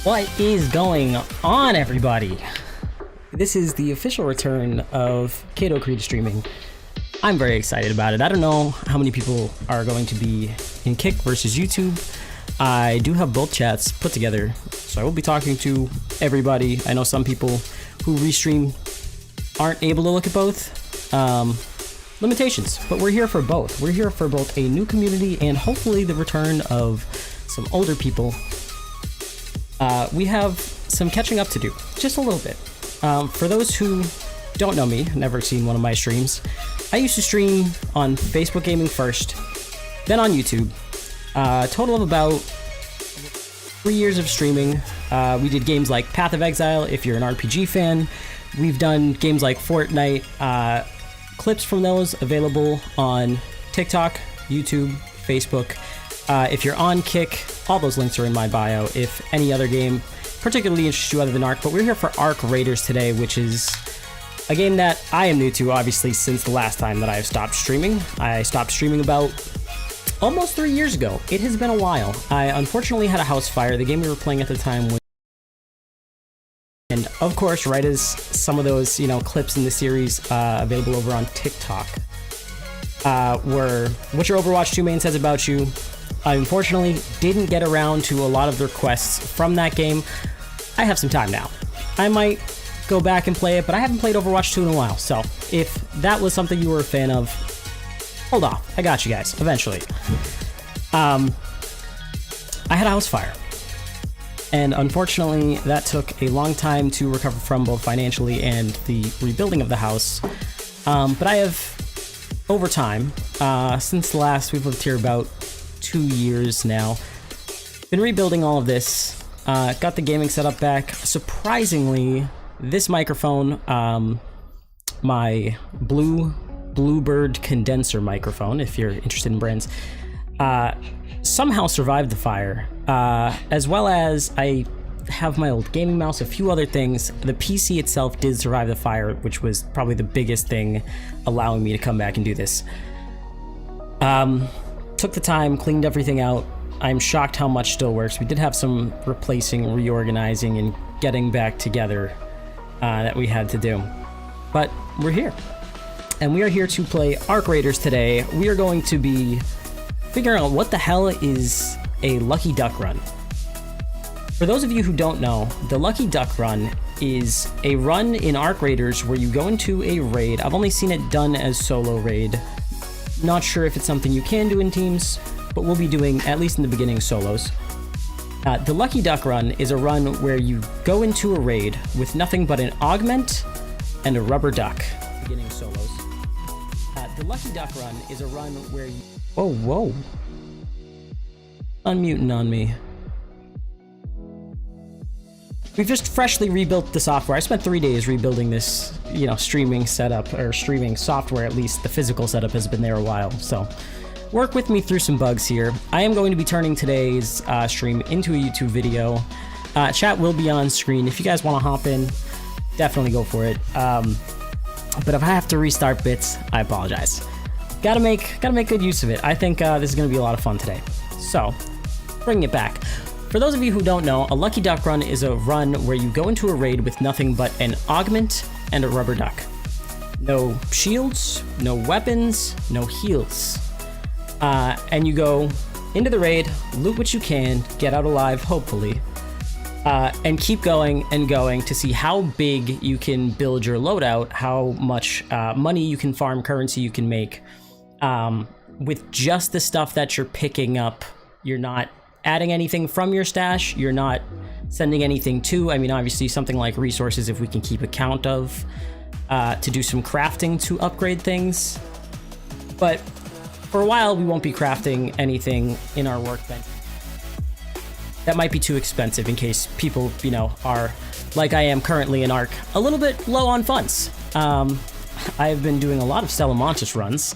What is going on, everybody? This is the official return of Kato Creds streaming. I'm very excited about it. I don't know how many people are going to be in Kick versus YouTube. I do have both chats put together, so I will be talking to everybody. I know some people who restream aren't able to look at both. Limitations, but we're here for both. We're here for both a new community and hopefully the return of some older people. We have some catching up to do, just a little bit. For those who don't know me, never seen one of my streams, I used to stream on Facebook Gaming first, then on YouTube. Total of about 3 years of streaming. We did games like Path of Exile, if you're an RPG fan. We've done games like Fortnite. Clips from those available on TikTok, YouTube, Facebook. If you're on Kick, all those links are in my bio. If any other game particularly interests you other than Ark, but we're here for Ark Raiders today, which is a game that I am new to, obviously, since the last time that I have stopped streaming. I stopped streaming about almost 3 years ago. It has been a while. I unfortunately had a house fire. The game we were playing at the time was... And of course, right as some of those, clips in the series available over on TikTok were what your Overwatch 2 main says about you. I unfortunately didn't get around to a lot of the requests from that game. I have some time now. I might go back and play it, but I haven't played Overwatch 2 in a while. So if that was something you were a fan of, hold off. I got you guys, eventually. I had a house fire. And unfortunately, that took a long time to recover from, both financially and the rebuilding of the house. But I have, over time, since last, we've lived here about 2 years now, been rebuilding all of this, got the gaming setup back. Surprisingly, this microphone, my Bluebird condenser microphone, if you're interested in brands, somehow survived the fire, as well as I have my old gaming mouse, a few other things. The PC itself did survive the fire, which was probably the biggest thing allowing me to come back and do this. Took the time, cleaned everything out. I'm shocked how much still works. We did have some replacing, reorganizing, and getting back together that we had to do. But we're here. And we are here to play Ark Raiders today. We are going to be figuring out what the hell is a Lucky Duck Run. For those of you who don't know, the Lucky Duck Run is a run in Ark Raiders where you go into a raid. I've only seen it done as solo raid. Not sure if it's something you can do in teams, but we'll be doing, at least in the beginning, solos. The Lucky Duck Run is a run where you go into a raid with nothing but an augment and a rubber duck. Beginning solos. The Lucky Duck Run is a run where you... Whoa. Unmuting on me. We've just freshly rebuilt the software. I spent 3 days rebuilding this, streaming setup, or streaming software at least. The physical setup has been there a while, so work with me through some bugs here. I am going to be turning today's stream into a YouTube video. Chat will be on screen. If you guys want to hop in, definitely go for it. But if I have to restart bits, I apologize. Gotta make good use of it. I think this is going to be a lot of fun today. So, bringing it back. For those of you who don't know, a Lucky Duck Run is a run where you go into a raid with nothing but an augment and a rubber duck. No shields, no weapons, no heals. And you go into the raid, loot what you can, get out alive, hopefully, and keep going and going to see how big you can build your loadout, how much money you can farm, currency you can make. With just the stuff that you're picking up, you're not adding anything from your stash, you're not sending anything to, obviously something like resources, if we can keep account of, to do some crafting to upgrade things. But for a while, we won't be crafting anything in our workbench. That might be too expensive in case people, are, like I am currently in Ark, a little bit low on funds. I've been doing a lot of Salamantis runs,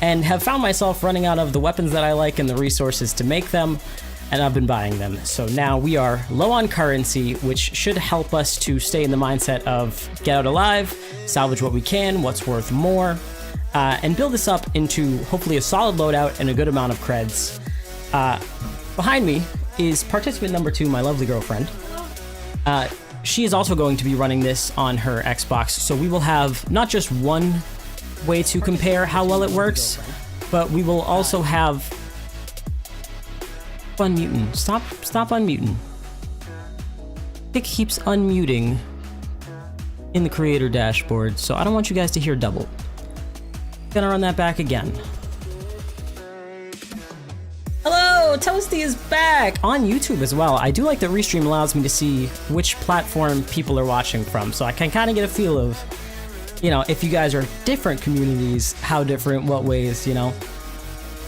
and have found myself running out of the weapons that I like and the resources to make them, and I've been buying them. So now we are low on currency, which should help us to stay in the mindset of get out alive, salvage what we can, what's worth more, and build this up into hopefully a solid loadout and a good amount of creds. Behind me is participant number 2, my lovely girlfriend. She is also going to be running this on her Xbox, so we will have not just one way to compare how well it works, but we will also have... Unmuting. Stop unmuting. It keeps unmuting in the creator dashboard, so I don't want you guys to hear double. Gonna run that back again. Hello, Toasty is back on YouTube as well. I do like that Restream allows me to see which platform people are watching from, so I can kind of get a feel of, you know, if you guys are different communities, how different, what ways, you know.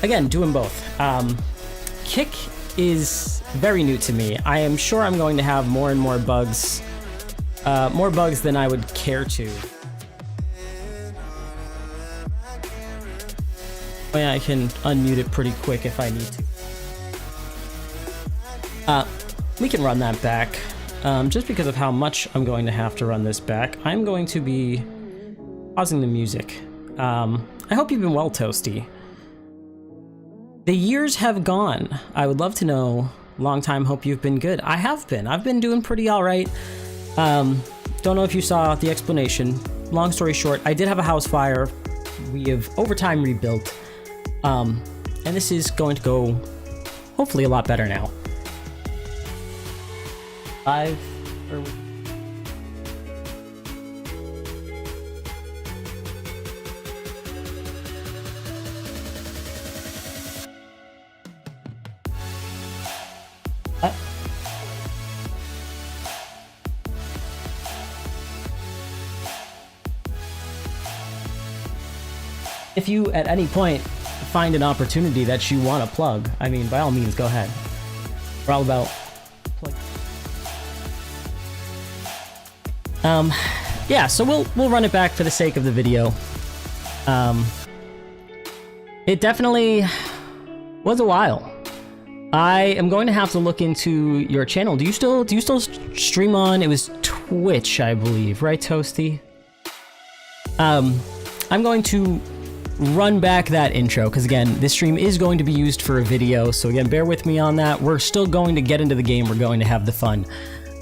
Again, doing both. Kick is very new to me. I am sure I'm going to have more and more bugs than I would care to. Oh yeah, I can unmute it pretty quick if I need to. We can run that back. Just because of how much I'm going to have to run this back, I'm going to be pausing the music. I hope you've been well, Toasty. The years have gone. I would love to know. Long time, hope you've been good. I have been. I've been doing pretty all right. Don't know if you saw the explanation. Long story short, I did have a house fire. We have over time rebuilt. And this is going to go hopefully a lot better now. 5 or... If you at any point find an opportunity that you want to plug, I mean, by all means, go ahead. We're all about plug. Yeah, so we'll run it back for the sake of the video. It definitely was a while. I am going to have to look into your channel. Do you still stream on? It was Twitch, I believe, right, Toasty? I'm going to run back that intro, because again, this stream is going to be used for a video, so again, bear with me on that. We're still going to get into the game. We're going to have the fun.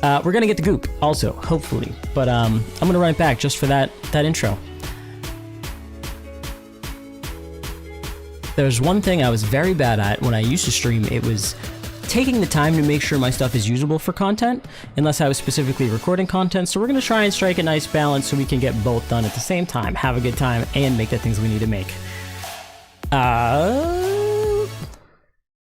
We're going to get the goop also, hopefully, but I'm going to run it back just for that intro. There's one thing I was very bad at when I used to stream. It was taking the time to make sure my stuff is usable for content, unless I was specifically recording content. So we're going to try and strike a nice balance so we can get both done at the same time, have a good time, and make the things we need to make.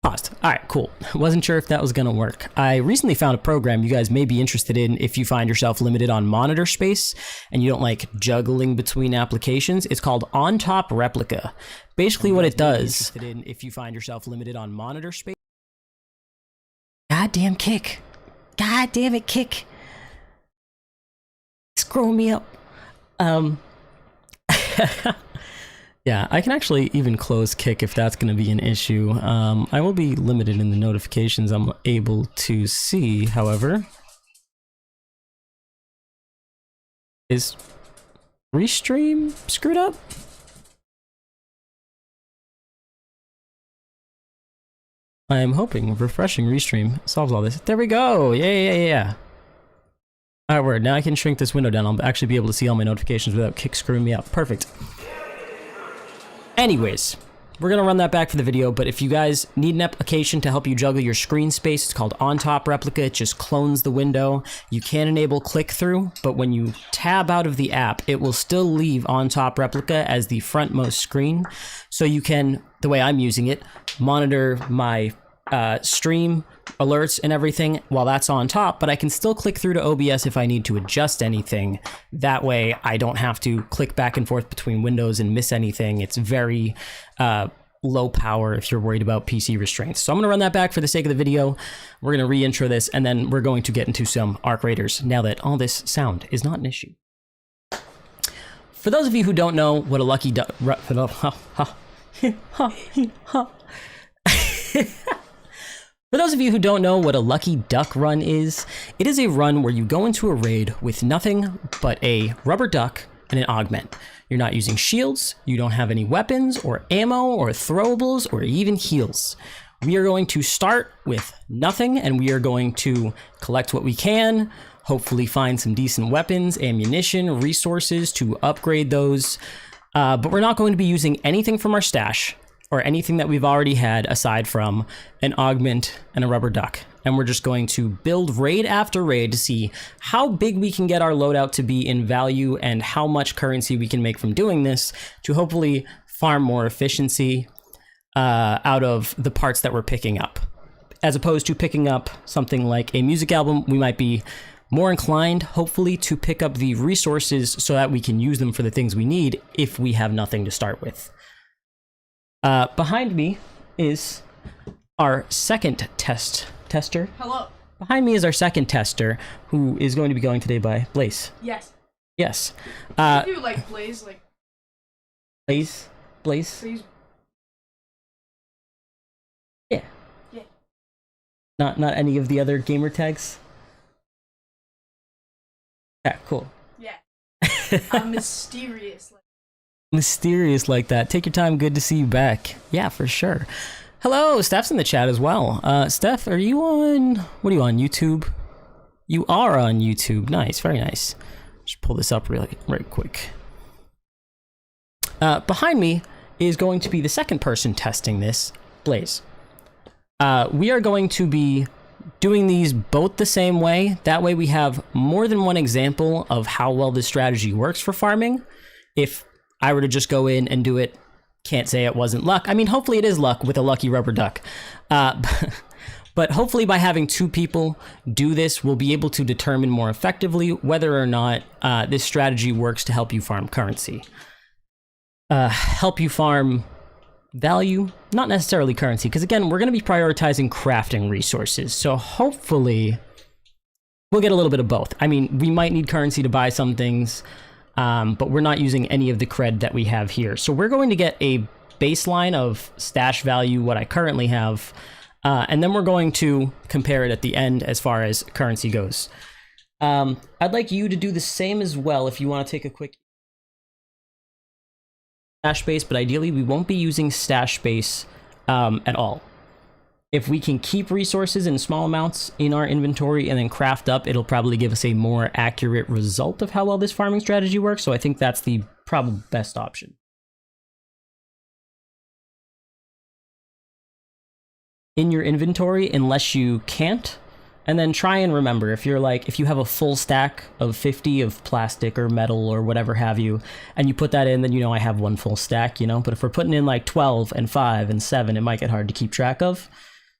Paused. All right, cool. Wasn't sure if that was going to work. I recently found a program you guys may be interested in if you find yourself limited on monitor space and you don't like juggling between applications. It's called On Top Replica. Basically what it does, if you find yourself limited on monitor space. Goddamn Kick. God damn it, Kick. Scroll me up. Yeah, I can actually even close Kick if that's going to be an issue. I will be limited in the notifications I'm able to see, however. Is Restream screwed up? I am hoping refreshing Restream solves all this. There we go! Yeah. Alright, word. Now I can shrink this window down. I'll actually be able to see all my notifications without Kick screwing me up. Perfect. Anyways, we're going to run that back for the video, but if you guys need an application to help you juggle your screen space, it's called On Top Replica. It just clones the window. You can enable click-through, but when you tab out of the app, it will still leave On Top Replica as the frontmost screen. So you can, the way I'm using it, monitor my stream alerts and everything while that's on top, but I can still click through to OBS if I need to adjust anything. That way I don't have to click back and forth between windows and miss anything. It's very low power if you're worried about PC restraints. So I'm going to run that back for the sake of the video. We're going to re-intro this, and then we're going to get into some Arc Raiders now that all this sound is not an issue. For those of you who don't know what a lucky duck... For those of you who don't know what a lucky duck run is, it is a run where you go into a raid with nothing but a rubber duck and an augment. You're not using shields, you don't have any weapons or ammo or throwables or even heals. we are going to start with nothing, and we are going to collect what we can, hopefully find some decent weapons, ammunition, resources to upgrade those. But we're not going to be using anything from our stash or anything that we've already had aside from an augment and a rubber duck. And we're just going to build raid after raid to see how big we can get our loadout to be in value and how much currency we can make from doing this to hopefully farm more efficiency out of the parts that we're picking up. As opposed to picking up something like a music album, we might be more inclined, hopefully, to pick up the resources so that we can use them for the things we need if we have nothing to start with. Behind me is our second tester. Hello. Behind me is our second tester, who is going to be going today by Blaze. Yes. Yes. I do like Blaze, like... Blaze? Blaze. Yeah. Yeah. Not any of the other gamer tags? Yeah, cool. Yeah. I'm mysterious. Mysterious like that. Take your time. Good to see you back. Yeah, for sure. Hello, Steph's in the chat as well. Steph, are you on... What are you on, YouTube? You are on YouTube. Nice, very nice. Just pull this up right quick. Behind me is going to be the second person testing this, Blaze. We are going to be doing these both the same way. That way we have more than one example of how well this strategy works for farming. If I were to just go in and do it, can't say it wasn't luck. I mean, hopefully it is luck with a lucky rubber duck. But hopefully by having two people do this, we'll be able to determine more effectively whether or not this strategy works to help you farm currency. Help you farm value, not necessarily currency, because again, we're going to be prioritizing crafting resources. So hopefully we'll get a little bit of both. I mean, we might need currency to buy some things, but we're not using any of the cred that we have here. So we're going to get a baseline of stash value, what I currently have, and then we're going to compare it at the end as far as currency goes. I'd like you to do the same as well if you want to take a quick stash space, but ideally we won't be using stash space at all. If we can keep resources in small amounts in our inventory and then craft up, it'll probably give us a more accurate result of how well this farming strategy works. So I think that's the probably best option. In your inventory, unless you can't, and then try and remember, if you have a full stack of 50 of plastic or metal or whatever have you, and you put that in, then you know I have one full stack, you know, but if we're putting in like 12 and 5 and 7, it might get hard to keep track of.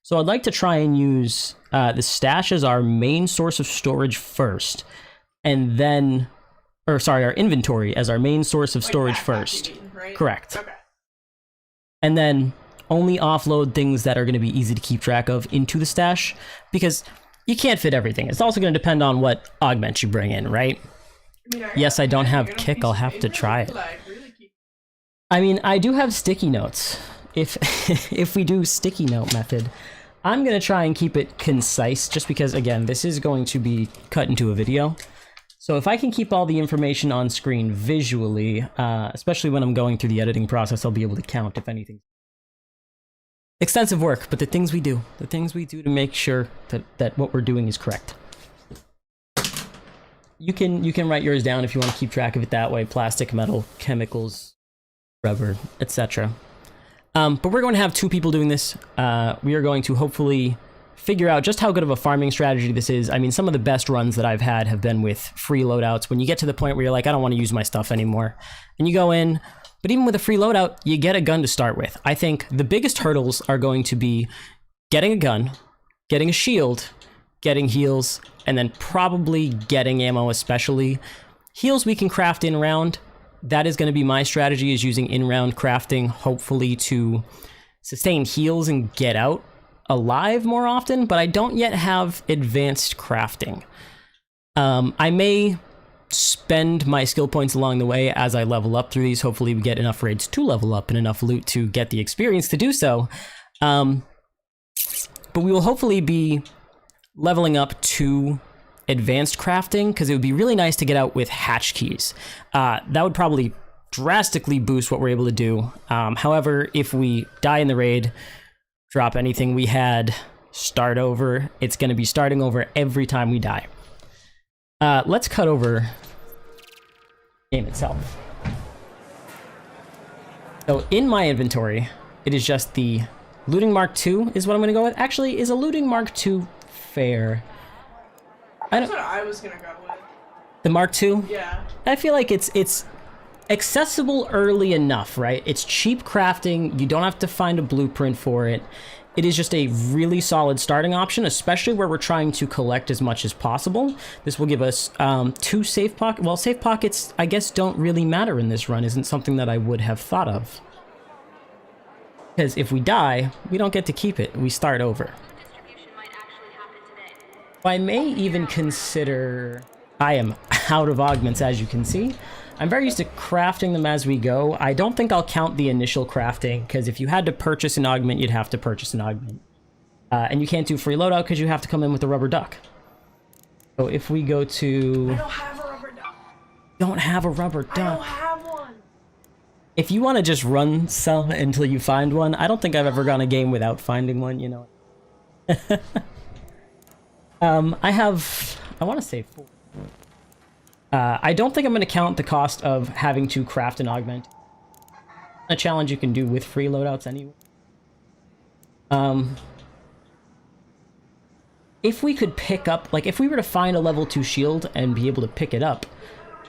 So I'd like to try and use the stash as our main source of storage first, and then, or sorry, our inventory as our main source of storage first. Right? Correct. Okay. And then only offload things that are going to be easy to keep track of into the stash, because you can't fit everything. It's also going to depend on what augment you bring in, right? Yes, I don't have kick. I'll have to try it. I mean, I do have sticky notes. If we do sticky note method, I'm going to try and keep it concise just because, again, this is going to be cut into a video. So if I can keep all the information on screen visually, especially when I'm going through the editing process, I'll be able to count if anything. Extensive work, but the things we do to make sure that what we're doing is correct. You can write yours down if you want to keep track of it that way: plastic, metal, chemicals, rubber, etc. But we're going to have two people doing this. We are going to hopefully figure out just how good of a farming strategy this is. I mean, some of the best runs that I've had have been with free loadouts. When you get to the point where you're like, I don't want to use my stuff anymore, and you go in. But even with a free loadout, you get a gun to start with. I think the biggest hurdles are going to be getting a gun, getting a shield, getting heals, and then probably getting ammo especially. Heals we can craft in round. That is going to be my strategy, is using in-round crafting, hopefully to sustain heals and get out alive more often, but I don't yet have advanced crafting. I may spend my skill points along the way as I level up through these. Hopefully we get enough raids to level up and enough loot to get the experience to do so. But we will hopefully be leveling up to advanced crafting, because it would be really nice to get out with hatch keys. That would probably drastically boost what we're able to do. However, if we die in the raid, drop anything we had, start over. It's going to be starting over every time we die. Let's cut over game itself. So in my inventory, it is just the Looting Mark II is what I'm going to go with. Actually, is a Looting Mark II fair? That's what I was gonna go with. The Mark II? Yeah. I feel like it's accessible early enough, right? It's cheap crafting. You don't have to find a blueprint for it. It is just a really solid starting option, especially where we're trying to collect as much as possible. This will give us 2 safe pockets. Well, safe pockets, I guess, don't really matter in this run. Isn't something that I would have thought of. Because if we die, we don't get to keep it. We start over. I may even consider... I am out of augments, as you can see. I'm very used to crafting them as we go. I don't think I'll count the initial crafting, because if you had to purchase an augment, you'd have to purchase an augment. And you can't do free loadout because you have to come in with a rubber duck. So if we go to... I don't have a rubber duck. Don't have a rubber duck. I don't have one. If you want to just run some until you find one, I don't think I've ever gone a game without finding one, you know. I want to say 4. I don't think I'm going to count the cost of having to craft an augment. A challenge you can do with free loadouts anyway. If we could pick up, like if we were to find a level 2 shield and be able to pick it up,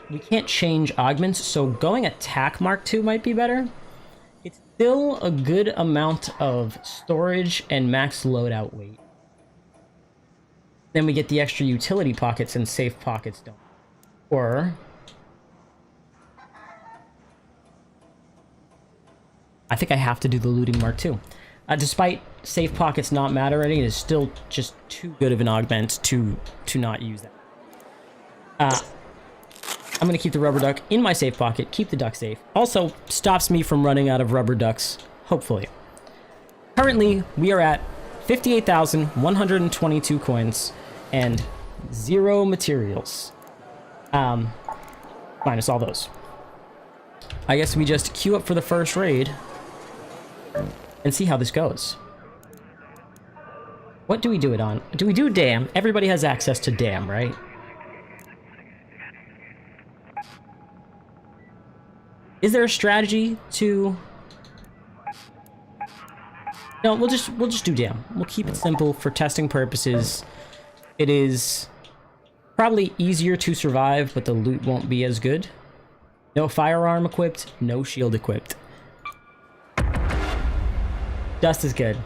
we can't change augments, so going attack Mark II might be better. It's still a good amount of storage and max loadout weight. Then we get the extra utility pockets and safe pockets don't. Or... I think I have to do the Looting Mark II. Despite safe pockets not mattering, it is still just too good of an augment to not use that. I'm going to keep the rubber duck in my safe pocket, keep the duck safe. Also, stops me from running out of rubber ducks, hopefully. Currently, we are at 58,122 coins and 0 materials. Minus all those. I guess we just queue up for the first raid and see how this goes. What do we do it on? Do we do dam? Everybody has access to dam, right? Is there a strategy to... No, we'll just do dam. We'll keep it simple for testing purposes. It is probably easier to survive, but the loot won't be as good. No firearm equipped, no shield equipped. Just as good.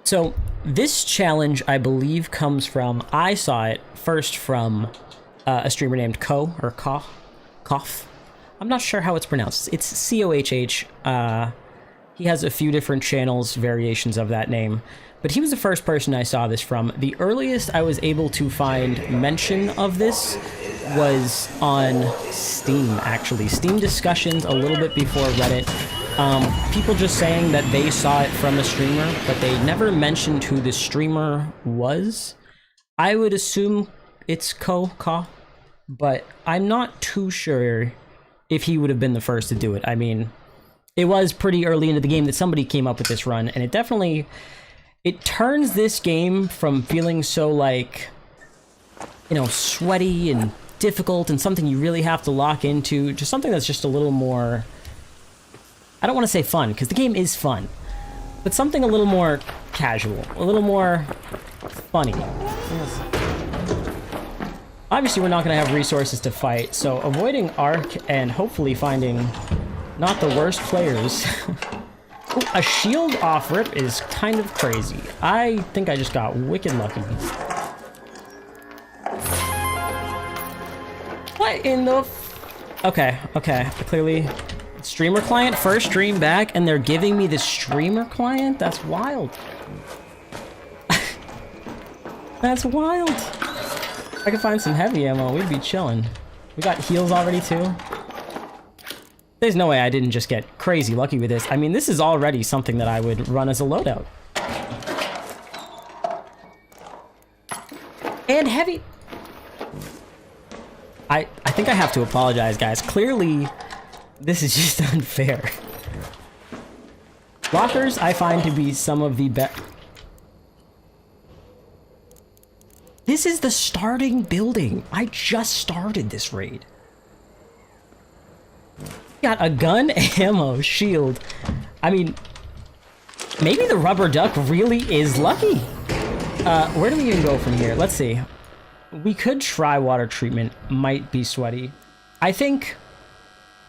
So this challenge, I believe, comes from... I saw it first from a streamer named Koff. I'm not sure how it's pronounced. It's C-O-H-H. He has a few different channels, variations of that name. But he was the first person I saw this from. The earliest I was able to find mention of this was on Steam, actually. Steam discussions a little bit before Reddit. People just saying that they saw it from a streamer, but they never mentioned who the streamer was. I would assume it's Ka, but I'm not too sure if he would have been the first to do it. I mean, it was pretty early into the game that somebody came up with this run, and it definitely... It turns this game from feeling so, like, you know, sweaty and difficult and something you really have to lock into to something that's just a little more... I don't want to say fun, because the game is fun. But something a little more casual, a little more funny. Obviously, we're not going to have resources to fight, so avoiding arc and hopefully finding not the worst players... Ooh, a shield off rip is kind of crazy. I think I just got wicked lucky. What in the... Okay. Clearly, streamer client, first stream back, and they're giving me the streamer client? That's wild. That's wild. If I could find some heavy ammo, we'd be chilling. We got heals already, too. There's no way I didn't just get crazy lucky with this. I mean, this is already something that I would run as a loadout. And heavy... I think I have to apologize, guys. Clearly, This is just unfair. Lockers I find to be some of the best. This is the starting building. I just started this raid. Got a gun, ammo, shield. I mean, maybe the rubber duck really is lucky. Where do we even go from here? Let's see. We could try water treatment. Might be sweaty. I think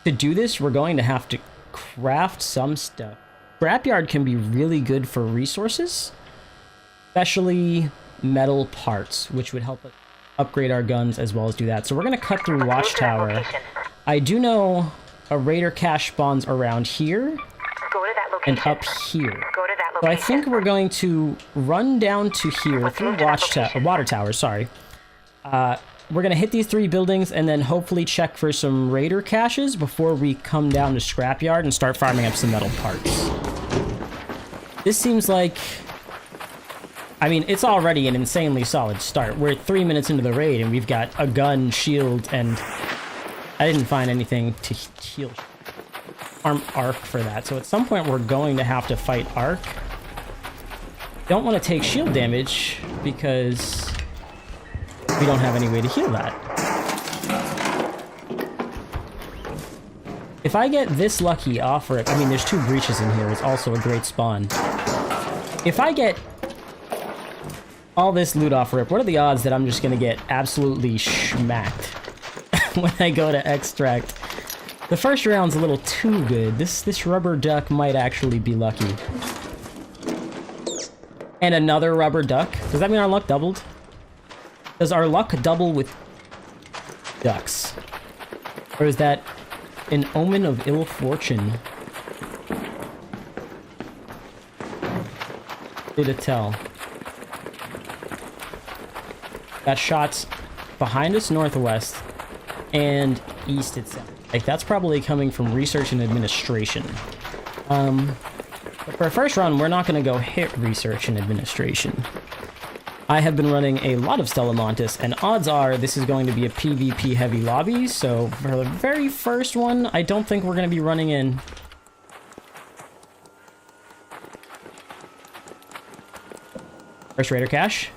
to do this, we're going to have to craft some stuff. Scrapyard can be really good for resources, especially metal parts, which would help us upgrade our guns as well as do that. So we're going to cut through Watchtower. I do know a raider cache spawns around here and up here. So I think we're going to run down to here through Water Tower, sorry. We're going to hit these 3 buildings and then hopefully check for some raider caches before we come down to Scrapyard and start farming up some metal parts. This seems like... I mean, it's already an insanely solid start. We're 3 minutes into the raid and we've got a gun, shield, and I didn't find anything to heal. Arm Arc for that. So at some point we're going to have to fight Arc. Don't want to take shield damage because we don't have any way to heal that. If I get this lucky off Rip, I mean, there's 2 breaches in here. It's also a great spawn. If I get all this loot off Rip, what are the odds that I'm just going to get absolutely schmacked when I go to extract? The first round's a little too good. This rubber duck might actually be lucky. And another rubber duck. Does that mean our luck doubled? Does our luck double with ducks? Or is that an omen of ill fortune? Hard to tell. Got shots behind us northwest and east itself. Like, that's probably coming from research and administration. But for our first run, we're not going to go hit research and administration. I have been running a lot of Stella Montis, and odds are this is going to be a PvP heavy lobby, so for the very first one, I don't think we're going to be running in. First raider cache.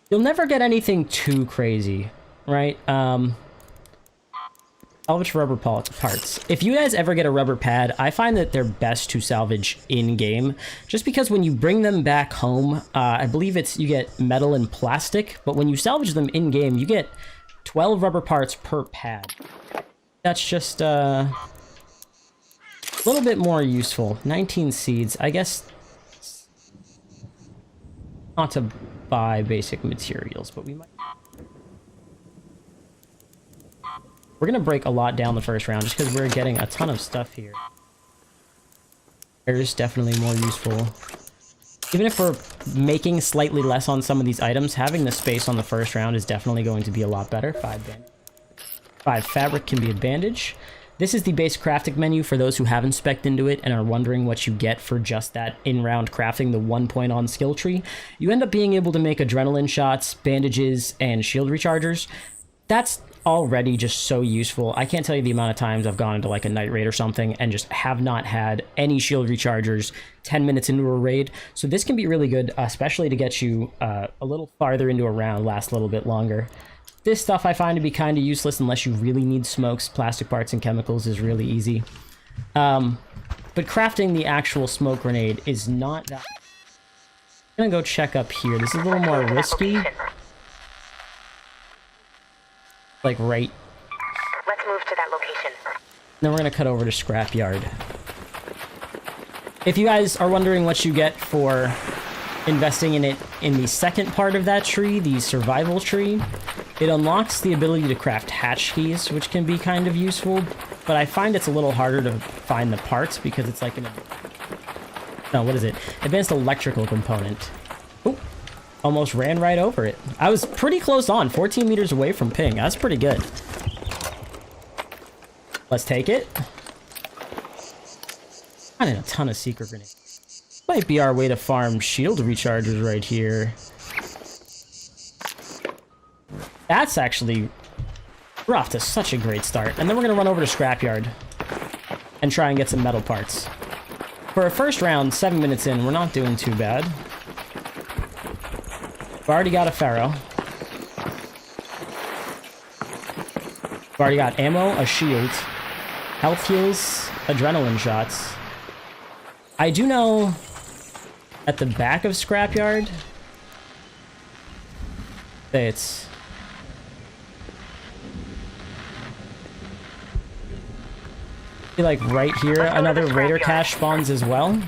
You'll never get anything too crazy, right? Salvage rubber parts. If you guys ever get a rubber pad, I find that they're best to salvage in-game, just because when you bring them back home, I believe you get metal and plastic, but when you salvage them in-game, you get 12 rubber parts per pad. That's just a little bit more useful. 19 seeds, I guess. Not to buy basic materials, but we might. We're gonna break a lot down the first round just because we're getting a ton of stuff here. There's definitely more useful. Even if we're making slightly less on some of these items, having the space on the first round is definitely going to be a lot better. 5 fabric can be a bandage. This is the base crafting menu for those who haven't spec'd into it and are wondering what you get for just that in-round crafting, the 1 point on skill tree. You end up being able to make adrenaline shots, bandages, and shield rechargers. That's already just so useful. I can't tell you the amount of times I've gone into like a night raid or something and just have not had any shield rechargers 10 minutes into a raid. So this can be really good, especially to get you a little farther into a round, last a little bit longer. This stuff I find to be kind of useless unless you really need smokes. Plastic parts and chemicals is really easy. But crafting the actual smoke grenade is not that... I'm gonna go check up here. This is a little more risky. Like right. Let's move to that location. Then we're gonna cut over to Scrapyard. If you guys are wondering what you get for investing in it in the second part of that tree, the survival tree, it unlocks the ability to craft hatch keys, which can be kind of useful, but I find it's a little harder to find the parts because it's like an... No, what is it? Advanced electrical component. Oh, almost ran right over it. I was pretty close on, 14 meters away from ping. That's pretty good. Let's take it. Finding a ton of secret grenades. Might be our way to farm shield rechargers right here. That's actually... We're off to such a great start. And then we're going to run over to Scrapyard and try and get some metal parts. For a first round, 7 minutes in, we're not doing too bad. We've already got a Pharaoh. We've already got ammo, a shield, health heals, adrenaline shots. I do know at the back of Scrapyard, it's... like right here, another Raider cache spawns as well.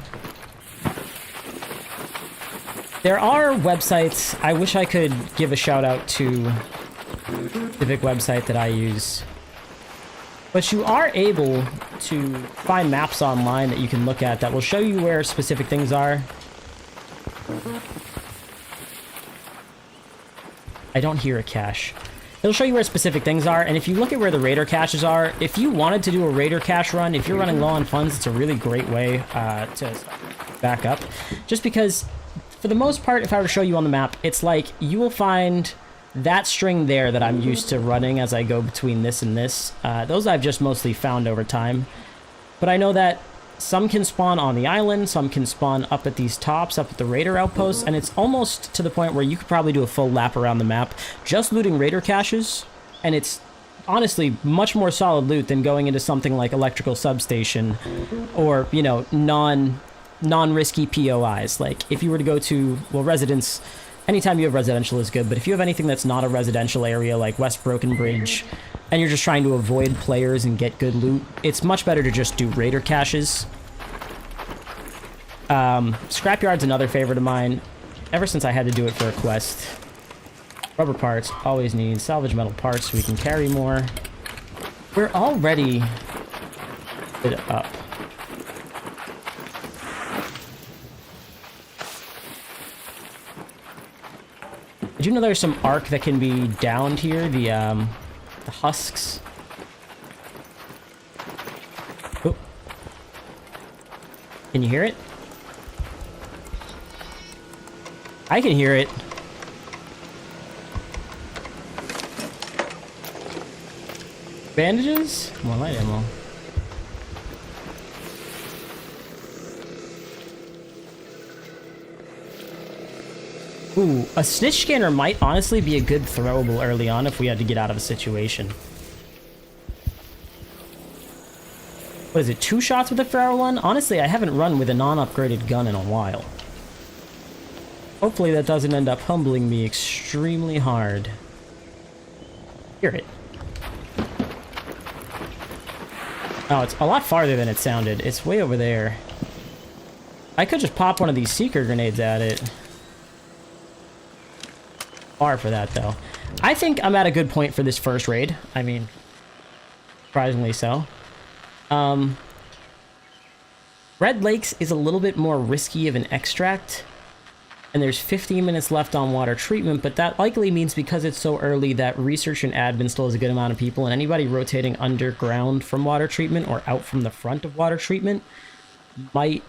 There are websites, I wish I could give a shout out to a specific website that I use. But you are able to find maps online that you can look at that will show you where specific things are. I don't hear a cache. It'll show you where specific things are, and if you look at where the Raider caches are, if you wanted to do a Raider cache run, if you're running low on funds, it's a really great way to back up. Just because, for the most part, if I were to show you on the map, it's like you will find that string there that I'm used to running as I go between this and this. Those I've just mostly found over time. But I know that some can spawn on the island, some can spawn up at these tops, up at the Raider outposts, and it's almost to the point where you could probably do a full lap around the map just looting Raider caches, and it's honestly much more solid loot than going into something like Electrical Substation or, you know, non-risky POIs. Like, if you were to go to, well, residence, anytime you have residential is good, but if you have anything that's not a residential area like West Broken Bridge, and you're just trying to avoid players and get good loot, it's much better to just do Raider caches. Scrapyard's another favorite of mine, ever since I had to do it for a quest. Rubber parts, always need salvage metal parts so we can carry more. We're already bit up. Did you know there's some arc that can be downed here? The husks. Oh. Can you hear it? I can hear it. Bandages? More light ammo. Ooh, a snitch scanner might honestly be a good throwable early on if we had to get out of a situation. What is it, 2 shots with a Pharaoh one? Honestly, I haven't run with a non-upgraded gun in a while. Hopefully that doesn't end up humbling me extremely hard. Hear it. Oh, it's a lot farther than it sounded. It's way over there. I could just pop one of these seeker grenades at it. Far for that, though. I think I'm at a good point for this first raid. I mean, surprisingly so. Red Lakes is a little bit more risky of an extract, and there's 15 minutes left on water treatment, but that likely means because it's so early that research and admin still has a good amount of people, and anybody rotating underground from water treatment or out from the front of water treatment might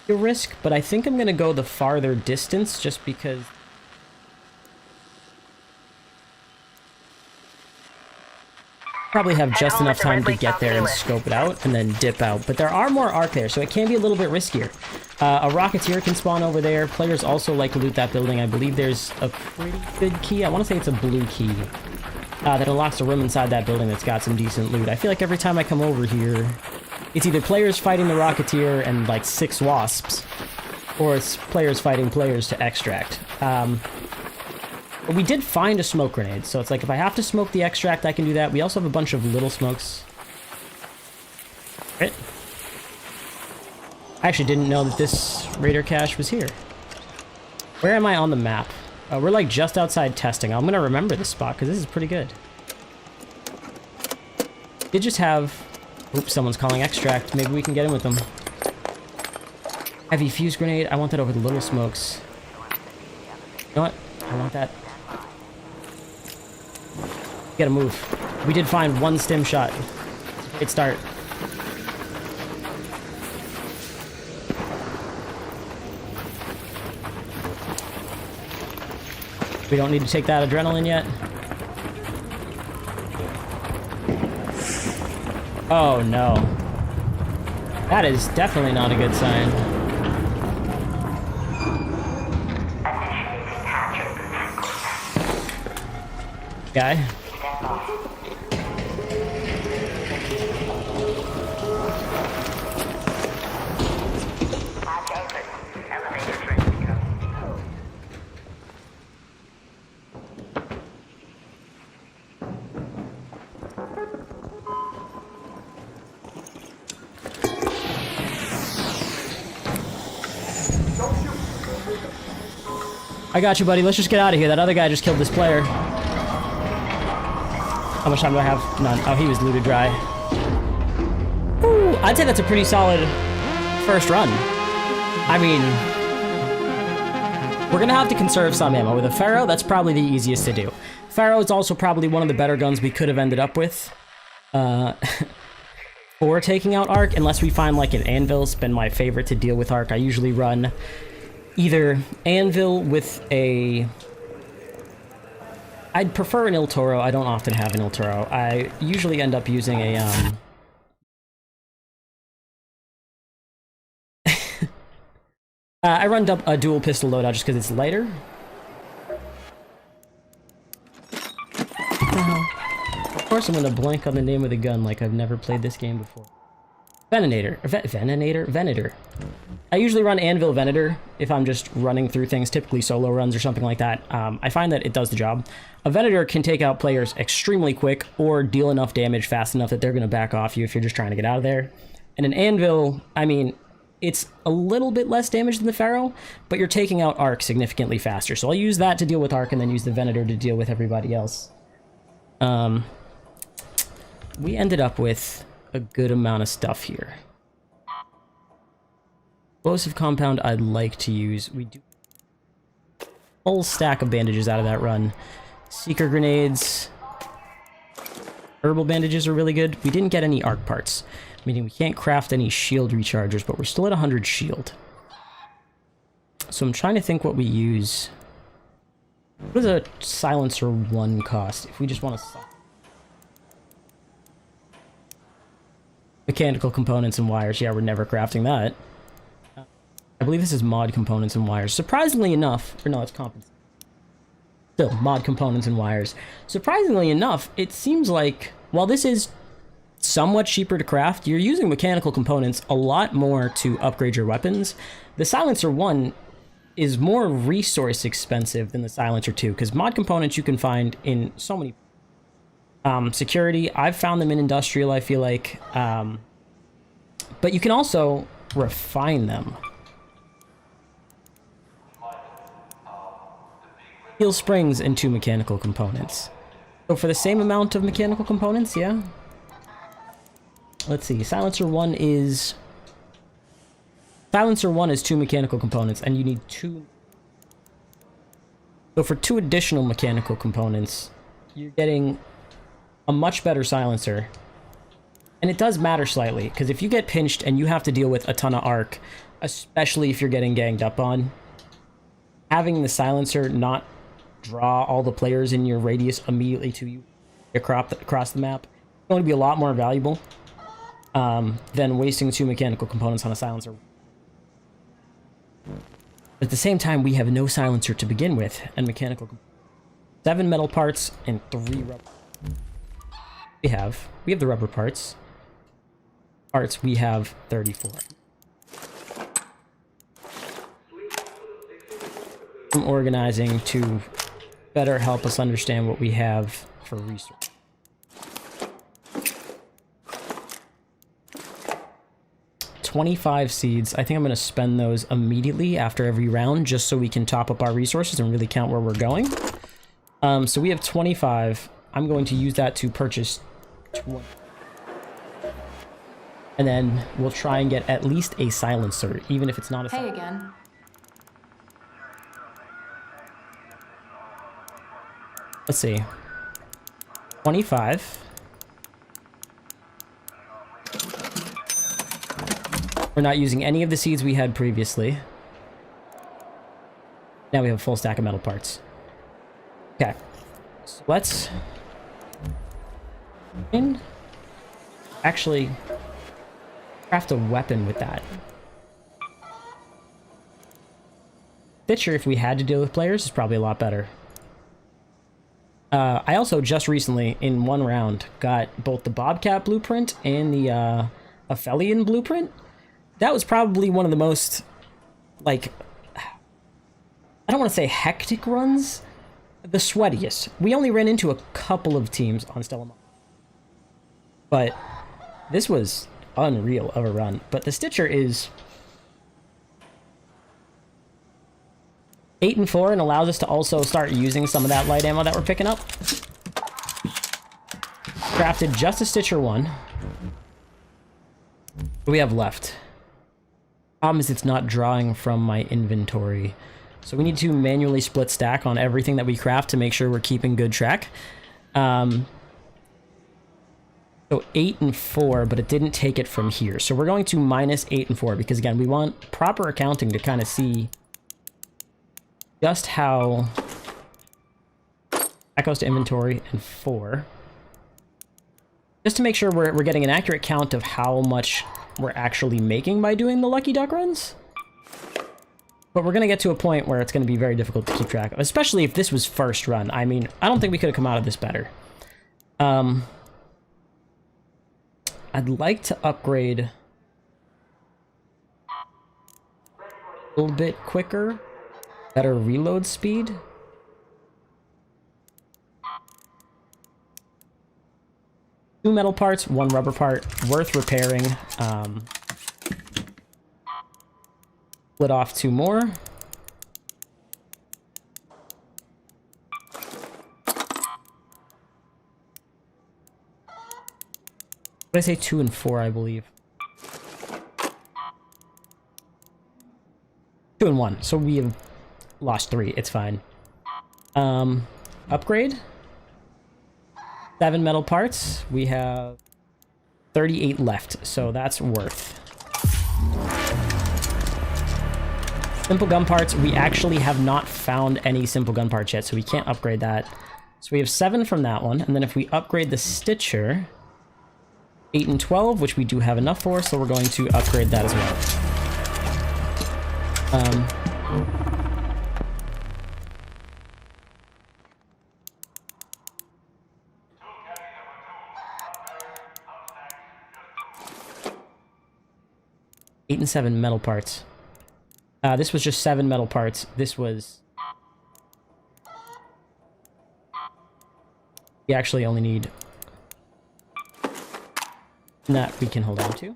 be a risk, but I think I'm going to go the farther distance just because probably have just enough time to get there and scope it out and then dip out. But there are more arc there, so it can be a little bit riskier. A Rocketeer can spawn over there. Players also like to loot that building. I believe there's a pretty good key. I want to say it's a blue key that unlocks a room inside that building that's got some decent loot. I feel like every time I come over here, it's either players fighting the Rocketeer and like 6 wasps, or it's players fighting players to extract. But we did find a smoke grenade, so it's like if I have to smoke the extract, I can do that. We also have a bunch of little smokes. Right. I actually didn't know that this Raider cache was here. Where am I on the map? We're like just outside testing. I'm gonna remember this spot because this is pretty good. Did just have... Oops, someone's calling extract. Maybe we can get in with them. Heavy fuse grenade. I want that over the little smokes. You know what? I want that. Gotta move. We did find 1 stim shot. Great start. We don't need to take that adrenaline yet. Oh no. That is definitely not a good sign. Guy. I got you, buddy. Let's just get out of here. That other guy just killed this player. How much time do I have? None. Oh, he was looted dry. Ooh, I'd say that's a pretty solid first run. I mean, we're gonna have to conserve some ammo. With a Pharaoh, that's probably the easiest to do. Pharaoh is also probably one of the better guns we could have ended up with. For taking out Arc, unless we find like an Anvil. It's been my favorite to deal with Arc. I usually run either Anvil with a... I'd prefer an Il Toro. I don't often have an Il Toro. I usually end up using a, I run a dual pistol loadout just because it's lighter. Of course I'm gonna blank on the name of the gun like I've never played this game before. Venator. I usually run Anvil Venator if I'm just running through things, typically solo runs or something like that. I find that it does the job. A Venator can take out players extremely quick or deal enough damage fast enough that they're going to back off you if you're just trying to get out of there. And an Anvil, I mean, it's a little bit less damage than the Pharaoh, but you're taking out Arc significantly faster. So I'll use that to deal with Arc and then use the Venator to deal with everybody else. We ended up with a good amount of stuff here. Explosive compound I'd like to use. We do a whole stack of bandages out of that run. Seeker grenades. Herbal bandages are really good. We didn't get any arc parts, meaning we can't craft any shield rechargers, but we're still at 100 shield. So I'm trying to think what we use. What does a silencer 1 cost if we just want to... Mechanical components and wires. Yeah, we're never crafting that. I believe this is mod components and wires. Surprisingly enough, or no, it's compensation. Still, mod components and wires. Surprisingly enough, it seems like, while this is somewhat cheaper to craft, you're using mechanical components a lot more to upgrade your weapons. The Silencer 1 is more resource expensive than the Silencer 2, because mod components you can find in so many... security, I've found them in industrial, I feel like. But you can also refine them. Steel springs and 2 mechanical components. So for the same amount of mechanical components, yeah. Let's see, Silencer 1 is 2 mechanical components, and you need 2. So for 2 additional mechanical components, you're getting a much better silencer. And it does matter slightly, because if you get pinched and you have to deal with a ton of arc, especially if you're getting ganged up on, having the silencer not draw all the players in your radius immediately to you across the map is going to be a lot more valuable than wasting 2 mechanical components on a silencer. But at the same time, we have no silencer to begin with, and mechanical 7 metal parts and 3 rubber. We have the rubber parts. We have 34. I'm organizing to better help us understand what we have for research. $25 seeds. I think I'm going to spend those immediately after every round just so we can top up our resources and really count where we're going. So we have 25. I'm going to use that to purchase 20. And then we'll try and get at least a silencer, even if it's not a silencer. Hey again. Let's see. 25. We're not using any of the seeds we had previously. Now we have a full stack of metal parts. Okay. So let's actually craft a weapon with that. Stitcher, if we had to deal with players, is probably a lot better. I also just recently, in one round, got both the Bobcat blueprint and the Aphelion blueprint. That was probably one of the most, like, I don't want to say hectic runs, the sweatiest. We only ran into a couple of teams on Stellamon. But this was unreal of a run. But the Stitcher is 8 and 4 and allows us to also start using some of that light ammo that we're picking up. Crafted just a Stitcher 1. What do we have left? Problem is it's not drawing from my inventory. So we need to manually split stack on everything that we craft to make sure we're keeping good track. So 8 and 4, but it didn't take it from here. So we're going to minus 8 and 4 because, again, we want proper accounting to kind of see just how that goes to inventory and 4. Just to make sure we're getting an accurate count of how much we're actually making by doing the Lucky Duck runs. But we're going to get to a point where it's going to be very difficult to keep track of, especially if this was first run. I mean, I don't think we could have come out of this better. I'd like to upgrade a little bit quicker. Better reload speed. Two metal parts, one rubber part, worth repairing. Split off 2 more. What did I say? 2 and 4, I believe. 2 and 1. So we have lost 3. It's fine. Upgrade. 7 metal parts. We have 38 left, so that's worth. Simple gun parts. We actually have not found any simple gun parts yet, so we can't upgrade that. So we have 7 from that one, and then if we upgrade the Stitcher, 8 and 12, which we do have enough for, so we're going to upgrade that as well. 8 and 7 metal parts. This was just 7 metal parts. This was... We actually only need... that we can hold on to.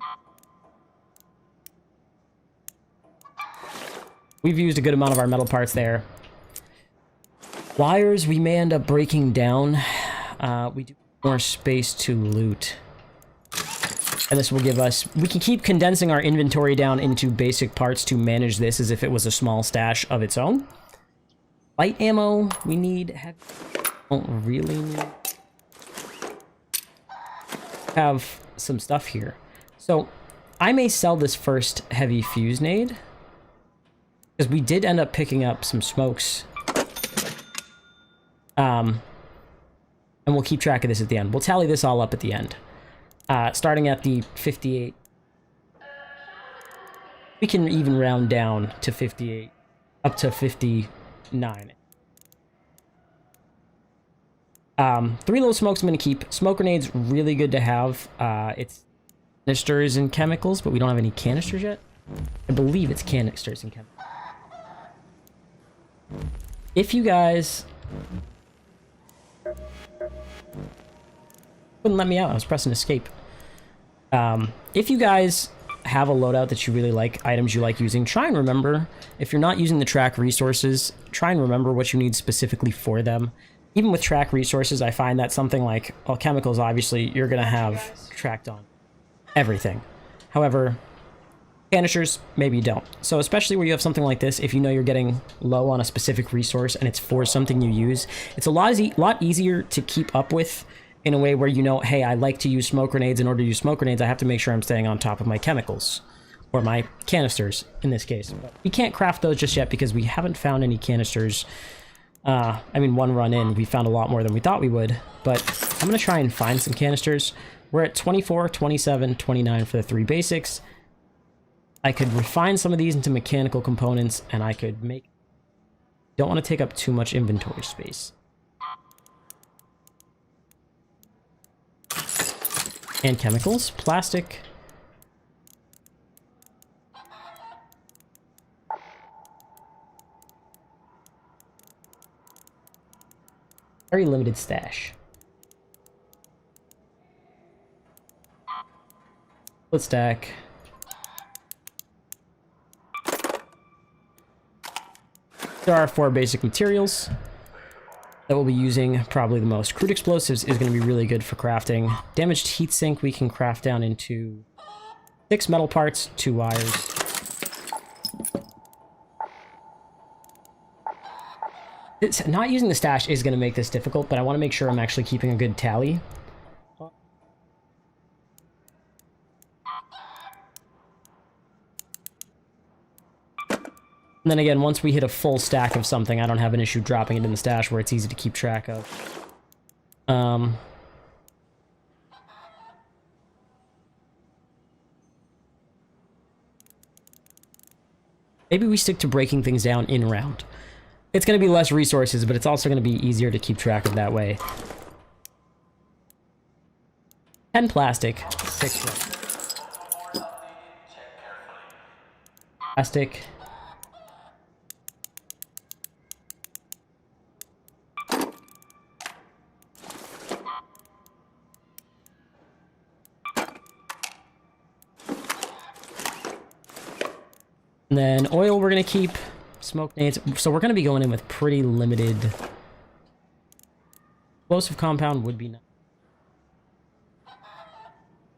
We've used a good amount of our metal parts there. Wires we may end up breaking down. We do more space to loot. And this will give us... We can keep condensing our inventory down into basic parts to manage this as if it was a small stash of its own. Light ammo we need... Don't really need... Have some stuff here. So, I may sell this first heavy fuse nade. Because we did end up picking up some smokes. And we'll keep track of this at the end. We'll tally this all up at the end. Starting at the 58. We can even round down to 58. Up to 59. 3 little smokes I'm going to keep. Smoke grenades, really good to have. It's canisters and chemicals, but we don't have any canisters yet. I believe it's canisters and chemicals. If you guys... wouldn't let me out. I was pressing escape. If you guys have a loadout that you really like, items you like using, try and remember, if you're not using the track resources, try and remember what you need specifically for them. Even with track resources, I find that something like, well, chemicals, obviously, you're going to have tracked on everything. However, canisters, maybe you don't. So especially where you have something like this, if you know you're getting low on a specific resource and it's for something you use, it's a lot easier to keep up with in a way where you know, hey, I like to use smoke grenades. In order to use smoke grenades, I have to make sure I'm staying on top of my chemicals. Or my canisters, in this case. But we can't craft those just yet because we haven't found any canisters I mean, one run in, we found a lot more than we thought we would, but I'm going to try and find some canisters. We're at 24, 27, 29 for the 3 basics. I could refine some of these into mechanical components, and I could make... Don't want to take up too much inventory space. And chemicals, plastic. Very limited stash. Let's stack. There are 4 basic materials that we'll be using. Probably the most. Crude explosives is going to be really good for crafting. Damaged heatsink we can craft down into 6 metal parts, 2 wires. Not using the stash is going to make this difficult, but I want to make sure I'm actually keeping a good tally. And then again, once we hit a full stack of something, I don't have an issue dropping it in the stash where it's easy to keep track of. Maybe we stick to breaking things down in round. It's going to be less resources, but it's also going to be easier to keep track of that way. 10 plastic, 6 wood. Plastic. And then oil we're going to keep. Smoke nades. So we're going to be going in with pretty limited... Explosive compound would be nice.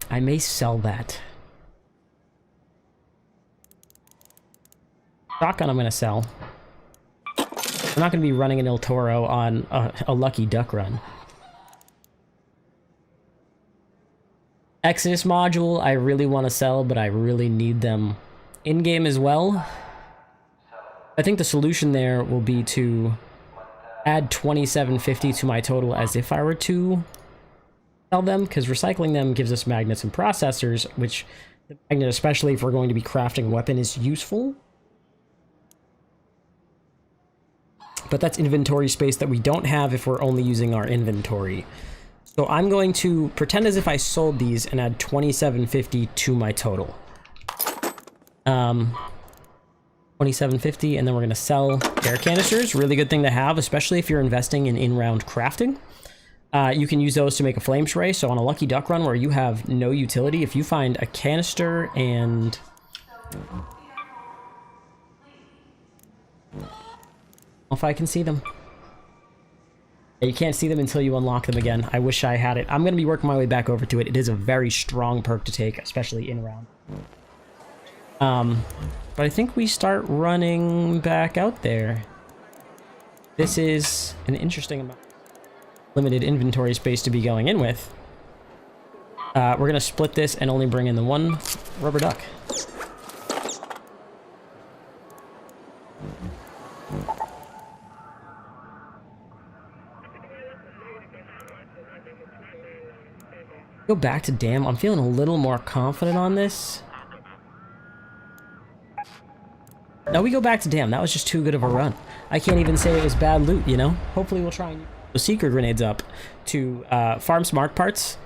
I may sell that. Shotgun I'm going to sell. We're not going to be running an El Toro on a lucky duck run. Exodus module I really want to sell, but I really need them in-game as well. I think the solution there will be to add 2750 to my total as if I were to sell them, because recycling them gives us magnets and processors, which the magnet, especially if we're going to be crafting a weapon, is useful. But that's inventory space that we don't have if we're only using our inventory. So I'm going to pretend as if I sold these and add 2750 to my total. 2750, and then we're going to sell air canisters. Really good thing to have, especially if you're investing in in-round crafting. You can use those to make a flame spray. So on a lucky duck run where you have no utility, if you find a canister and... If I can see them. Yeah, you can't see them until you unlock them again. I wish I had it. I'm going to be working my way back over to it. It is a very strong perk to take, especially in-round. But I think we start running back out there. This is an interesting amount of limited inventory space to be going in with. We're going to split this and only bring in the 1 rubber duck. Go back to dam. I'm feeling a little more confident on this. No, we go back to dam. That was just too good of a run. I can't even say it was bad loot, you know? Hopefully we'll try and use those seeker grenades up to farm smart parts.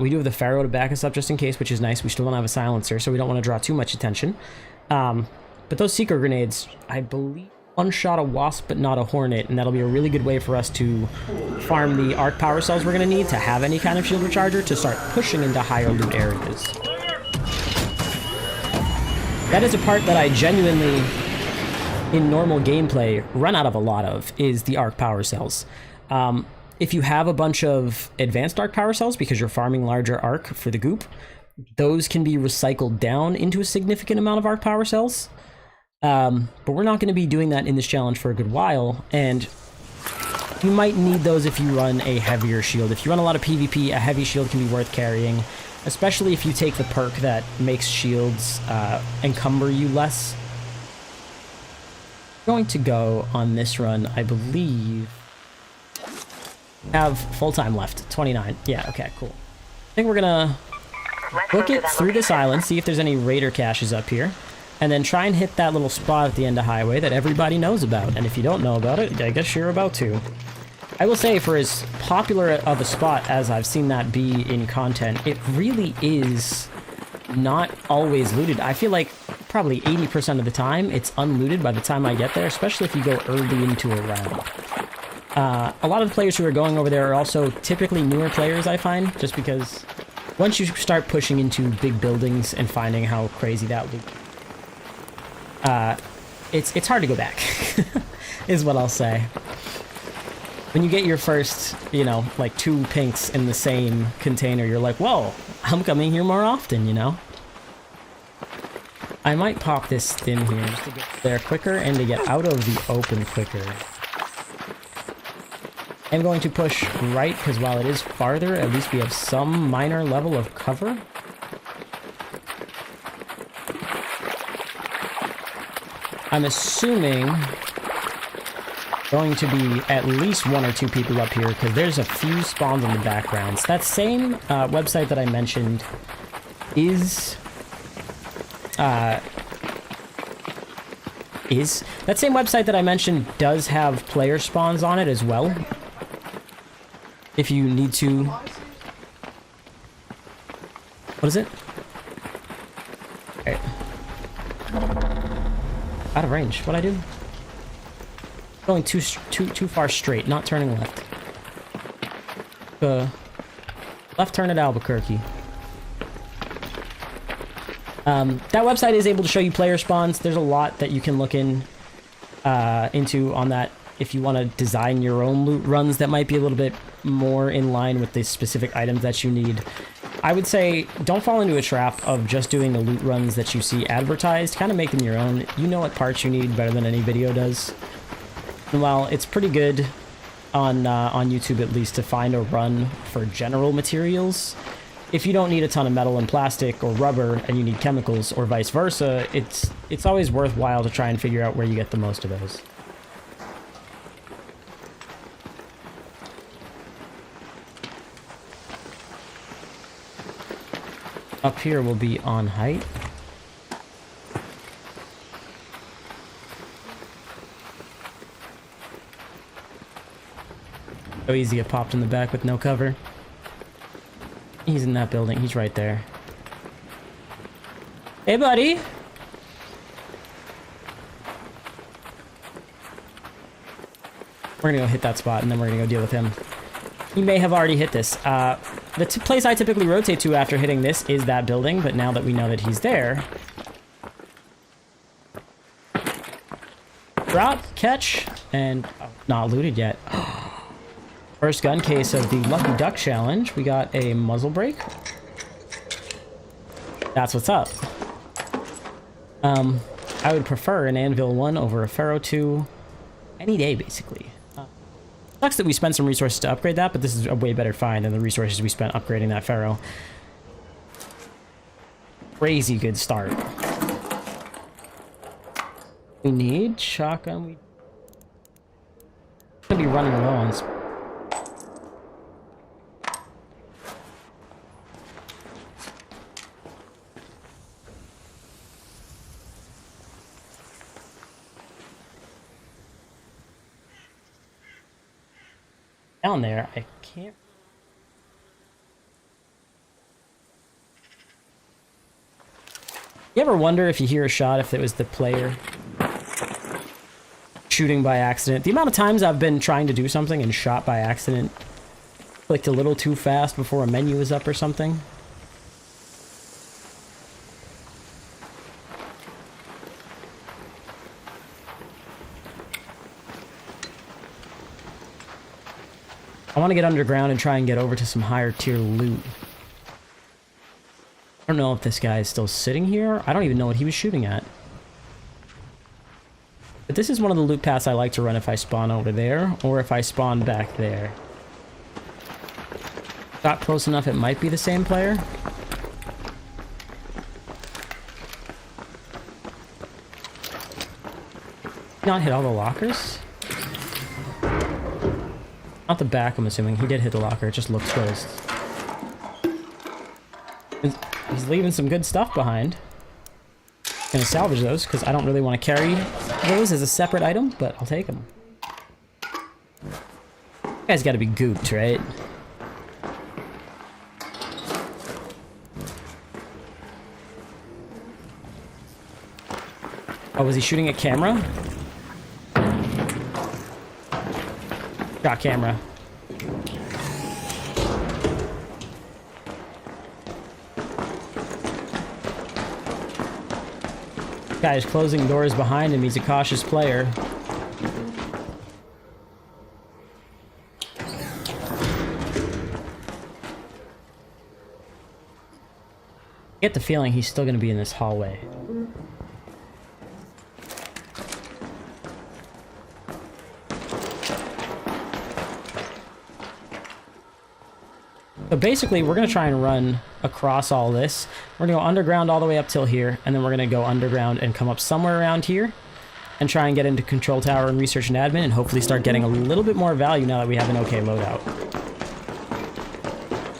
We do have the Pharaoh to back us up just in case, which is nice. We still don't have a silencer, so we don't want to draw too much attention. But those seeker grenades, I believe, one-shot a wasp but not a hornet, and that'll be a really good way for us to farm the arc power cells we're going to need to have any kind of shield recharger to start pushing into higher loot areas. That is a part that I genuinely, in normal gameplay, run out of a lot of, is the arc power cells. If you have a bunch of advanced arc power cells because you're farming larger arc for the goop, those can be recycled down into a significant amount of arc power cells. But we're not going to be doing that in this challenge for a good while, and you might need those if you run a heavier shield. If you run a lot of PvP, a heavy shield can be worth carrying, especially if you take the perk that makes shields encumber you less. Going to go on this run, I believe. Have full time left, 29. Yeah, okay, cool. I think we're gonna look it through this island, see if there's any raider caches up here, and then try and hit that little spot at the end of highway that everybody knows about. And if you don't know about it, I guess you're about to. I will say, for as popular of a spot as I've seen that be in content, it really is not always looted. I feel like probably 80% of the time it's unlooted by the time I get there, especially if you go early into a round. A lot of the players who are going over there are also typically newer players, I find, just because once you start pushing into big buildings and finding how crazy that loot, it's hard to go back, is what I'll say. When you get your first, you know, like 2 pinks in the same container, you're like, whoa, I'm coming here more often, you know? I might pop this stim here just to get there quicker and to get out of the open quicker. I'm going to push right, because while it is farther, at least we have some minor level of cover. I'm assuming going to be at least 1 or 2 people up here, because there's a few spawns in the backgrounds. That same website that I mentioned is... that same website that I mentioned does have player spawns on it as well. If you need to... What is it? Okay. Out of range. What'd I do? Going too far straight, not turning left. Left turn at Albuquerque. That website is able to show you player spawns. There's a lot that you can look into on that if you want to design your own loot runs that might be a little bit more in line with the specific items that you need. I would say don't fall into a trap of just doing the loot runs that you see advertised. Kind of make them your own. You know what parts you need better than any video does. And while it's pretty good on YouTube at least to find a run for general materials, if you don't need a ton of metal and plastic or rubber and you need chemicals or vice versa, it's always worthwhile to try and figure out where you get the most of those. Up here will be on height. So easy, it popped in the back with no cover. He's in that building. He's right there. Hey, buddy. We're gonna go hit that spot, and then we're gonna go deal with him. He may have already hit this. The place I typically rotate to after hitting this is that building, but now that we know that he's there... Drop, catch, and... Oh, not looted yet. First gun case of the Lucky Duck Challenge. We got a muzzle brake. That's what's up. I would prefer an Anvil 1 over a Pharaoh 2 any day, basically. Sucks that we spent some resources to upgrade that, but this is a way better find than the resources we spent upgrading that Pharaoh. Crazy good start. We need shotgun. We could be running low on down there. I can't. You ever wonder if you hear a shot if it was the player shooting by accident? The amount of times I've been trying to do something and shot by accident, clicked a little too fast before a menu was up or something. I want to get underground and try and get over to some higher tier loot. I don't know if this guy is still sitting here. I don't even know what he was shooting at. But this is one of the loot paths I like to run if I spawn over there, or if I spawn back there. Got close enough, it might be the same player. Not hit all the lockers? Not the back, I'm assuming. He did hit the locker, it just looks closed. He's leaving some good stuff behind. Gonna salvage those, because I don't really want to carry those as a separate item, but I'll take them. You guys gotta be gooped, right? Oh, was he shooting at camera? Got camera. Guy is closing doors behind him. He's a cautious player. I get the feeling he's still going to be in this hallway. So basically, we're going to try and run across all this. We're going to go underground all the way up till here, and then we're going to go underground and come up somewhere around here and try and get into Control Tower and Research and Admin and hopefully start getting a little bit more value now that we have an okay loadout.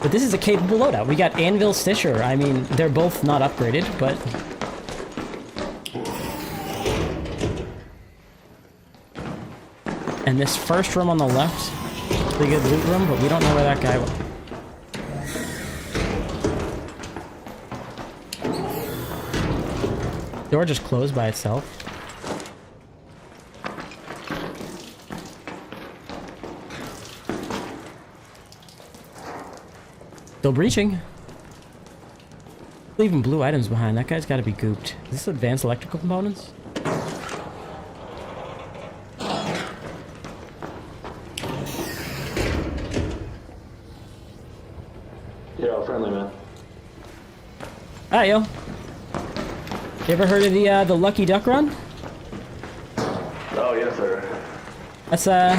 But this is a capable loadout. We got Anvil Stitcher. I mean, they're both not upgraded, but... And this first room on the left, pretty good loot room, but we don't know where that guy was. Door just closed by itself. Still breaching. Leaving blue items behind. That guy's got to be gooped. Is this advanced electrical components? Yeah, friendly man. Hi, yo. You ever heard of the Lucky Duck Run? Oh yes, sir.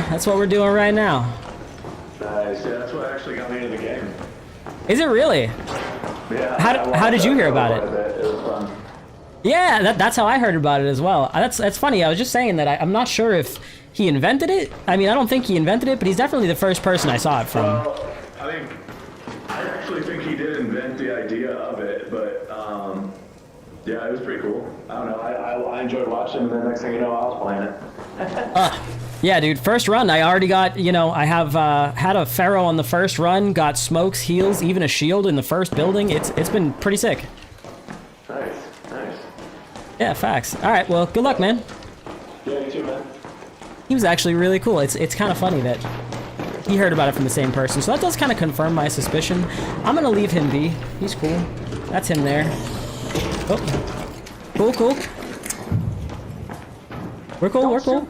That's what we're doing right now. Nice. Yeah, that's what actually got me into the game. Is it really? Yeah. How did you hear about it? It was fun. Yeah, that's how I heard about it as well. That's funny. I was just saying that I'm not sure if he invented it. I mean, I don't think he invented it, but he's definitely the first person I saw it from. Well, I actually think he did invent the idea of it, but yeah, it was pretty cool. I don't know. I enjoyed watching, and then next thing you know, I was playing it. Yeah, dude. First run, I already got. You know, I have had a Pharaoh on the first run. Got smokes, heals, even a shield in the first building. It's been pretty sick. Nice. Yeah, facts. All right. Well, good luck, man. Yeah, you too, man. He was actually really cool. It's kind of funny that he heard about it from the same person. So that does kind of confirm my suspicion. I'm gonna leave him be. He's cool. That's him there. Oh. Cool. We're cool.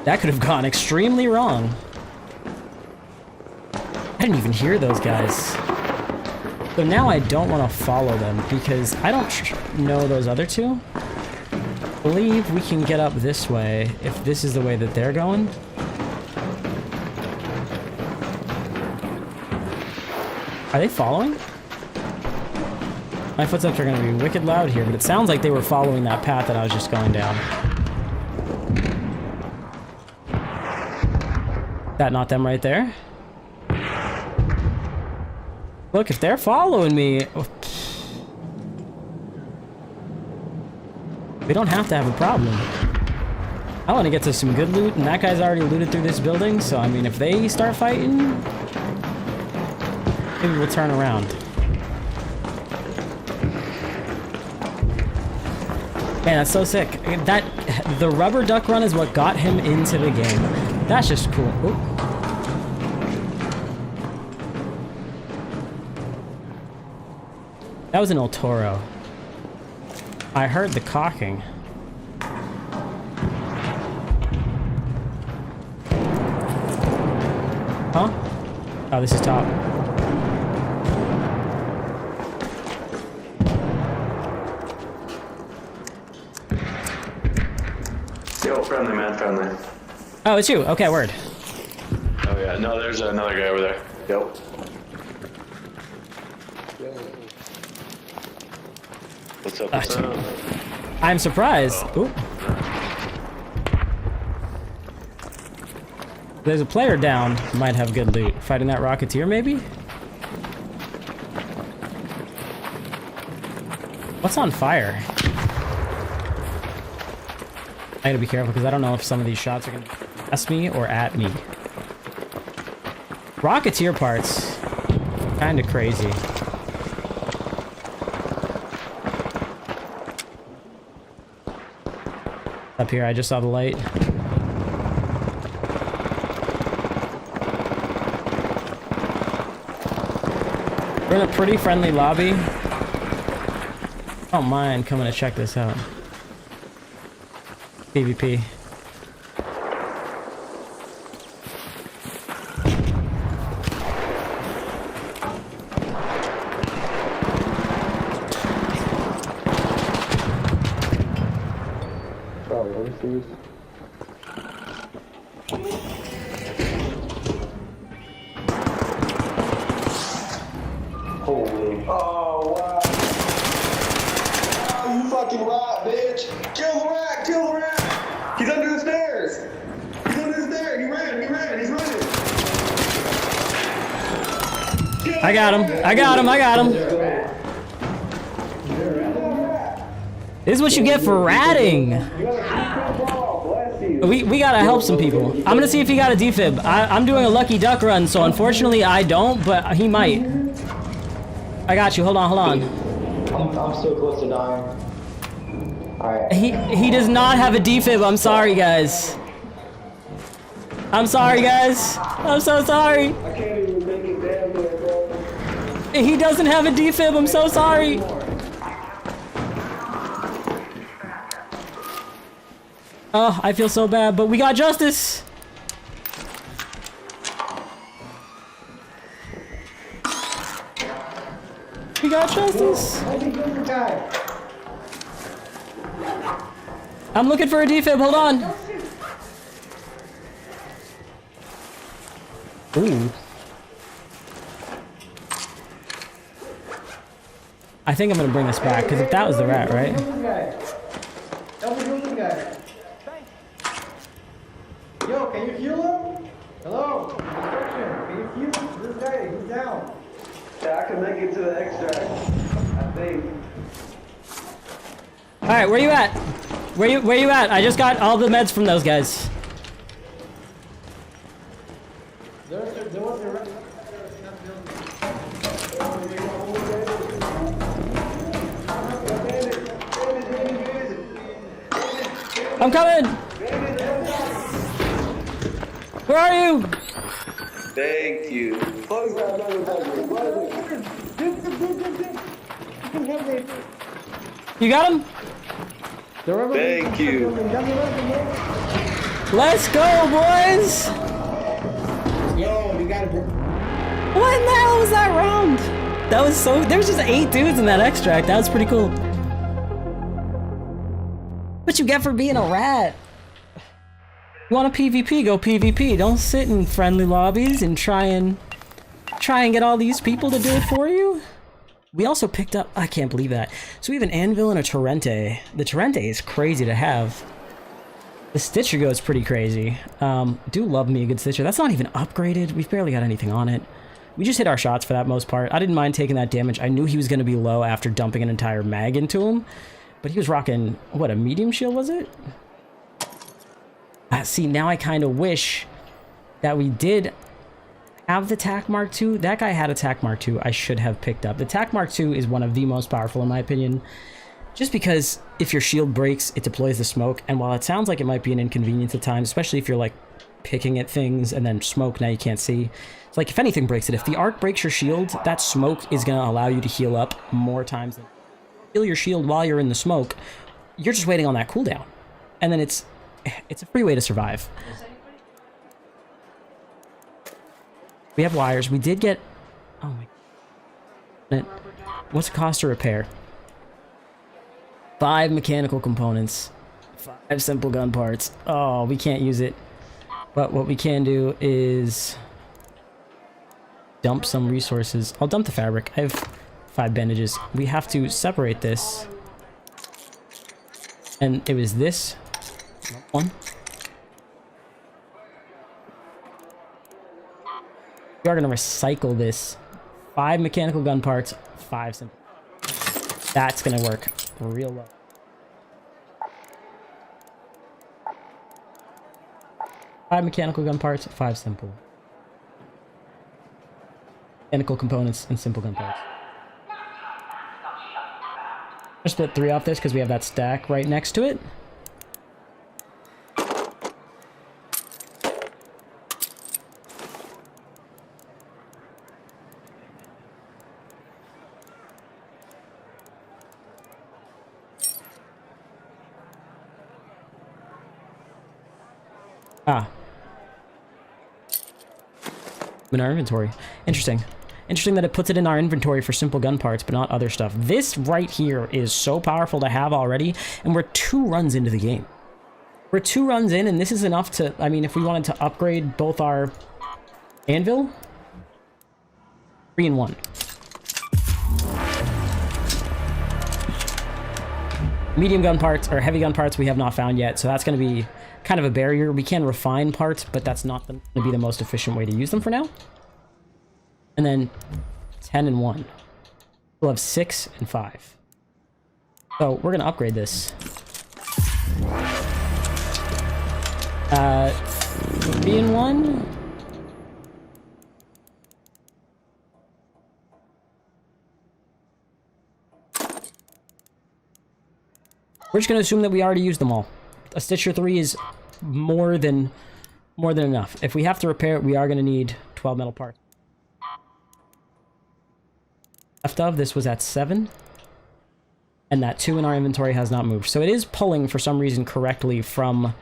That could have gone extremely wrong. I didn't even hear those guys. So now I don't want to follow them because I don't know those other two. I believe we can get up this way if this is the way that they're going. Are they following? My footsteps are going to be wicked loud here, but it sounds like they were following that path that I was just going down. That not them right there? Look, if they're following me... We don't have to have a problem. I want to get to some good loot, and that guy's already looted through this building, so I mean, if they start fighting... Maybe we'll turn around. Man, that's so sick. The rubber duck run is what got him into the game. That's just cool. Ooh. That was an El Toro. I heard the cocking. Huh? Oh, this is top. Yo, friendly man, friendly. Oh, it's you. Okay, word. Oh yeah, no, there's another guy over there. Yep. What's up? What's up? I'm surprised. Ooh. There's a player down. Might have good loot. Fighting that Rocketeer, maybe? What's on fire? I gotta be careful because I don't know if some of these shots are gonna pass me or at me. Rocketeer parts. Kinda crazy. Up here, I just saw the light. We're in a pretty friendly lobby. I don't mind coming to check this out. PvP. Probably overseas. Holy. Oh, wow. Oh, you fucking rat, bitch. Kill the rat, kill the rat. He's under the stairs. He's under the stairs. He ran, he's running. I got him. I got him. I got him. This is what you get for ratting. We gotta help some people. I'm gonna see if he got a defib. I'm doing a lucky duck run, so unfortunately I don't, but he might. I got you. Hold on, hold on. I'm so close to dying. Alright. He does not have a defib. I'm sorry, guys. I'm sorry, guys. I'm so sorry. I can't even make it down there, bro. He doesn't have a defib. I'm so sorry. Oh, I feel so bad, but we got justice. We got justice. I'm looking for a defib. Hold on. Ooh. I think I'm gonna bring this back because if that was the rat, right? Yo, can you heal him? Hello? Can you heal this guy? He's down. Yeah, I can make it to the extract. I think. Alright, where you at? Where you at? I just got all the meds from those guys. There was a rat. I'm coming! Where are you? Thank you. You got him? Thank you. Let's go, boys! Yo, we gotta. What in the hell was that round? That was so... There was just 8 dudes in that extract. That was pretty cool. What you get for being a rat? You want a PvP? Go PvP. Don't sit in friendly lobbies and try and get all these people to do it for you. We also picked up... I can't believe that. So we have an anvil and a torrente. The torrente is crazy to have. The Stitcher goes pretty crazy. Do love me a good Stitcher. That's not even upgraded. We've barely got anything on it. We just hit our shots for that most part. I didn't mind taking that damage. I knew he was going to be low after dumping an entire mag into him. But he was rocking... What, a medium shield was it? See, now I kind of wish that we did have the TAC Mark II. That guy had a TAC Mark II I should have picked up. The TAC Mark II is one of the most powerful in my opinion. Just because if your shield breaks, it deploys the smoke. And while it sounds like it might be an inconvenience at times, especially if you're like picking at things and then smoke, now you can't see. It's like if anything breaks it, if the arc breaks your shield, that smoke is going to allow you to heal up more times than heal your shield while you're in the smoke. You're just waiting on that cooldown. And then it's a free way to survive. We have wires. We did get... Oh my... What's it cost to repair? 5 mechanical components. 5 simple gun parts. Oh, we can't use it. But what we can do is... dump some resources. I'll dump the fabric. I have 5 bandages. We have to separate this And it was this one. We are going to recycle this. 5 mechanical gun parts, 5 simple. That's going to work real well. Five mechanical gun parts, 5 simple. Mechanical components and simple gun parts. I'll split 3 off this because we have that stack right next to it. Ah. In our inventory. Interesting. Interesting that it puts it in our inventory for simple gun parts, but not other stuff. This right here is so powerful to have already, and we're 2 runs into the game. We're 2 runs in, and this is enough to... I mean, if we wanted to upgrade both our anvil... 3 in 1. Medium gun parts, or heavy gun parts, we have not found yet, so that's going to be kind of a barrier. We can refine parts, but that's not going to be the most efficient way to use them for now. And then 10 and 1. We'll have 6 and 5. So we're going to upgrade this. 3 and 1. We're just going to assume that we already used them all. A Stitcher 3 is more than enough. If we have to repair it, we are going to need 12 metal parts. Left of this was at 7, and that 2 in our inventory has not moved. So it is pulling for some reason correctly from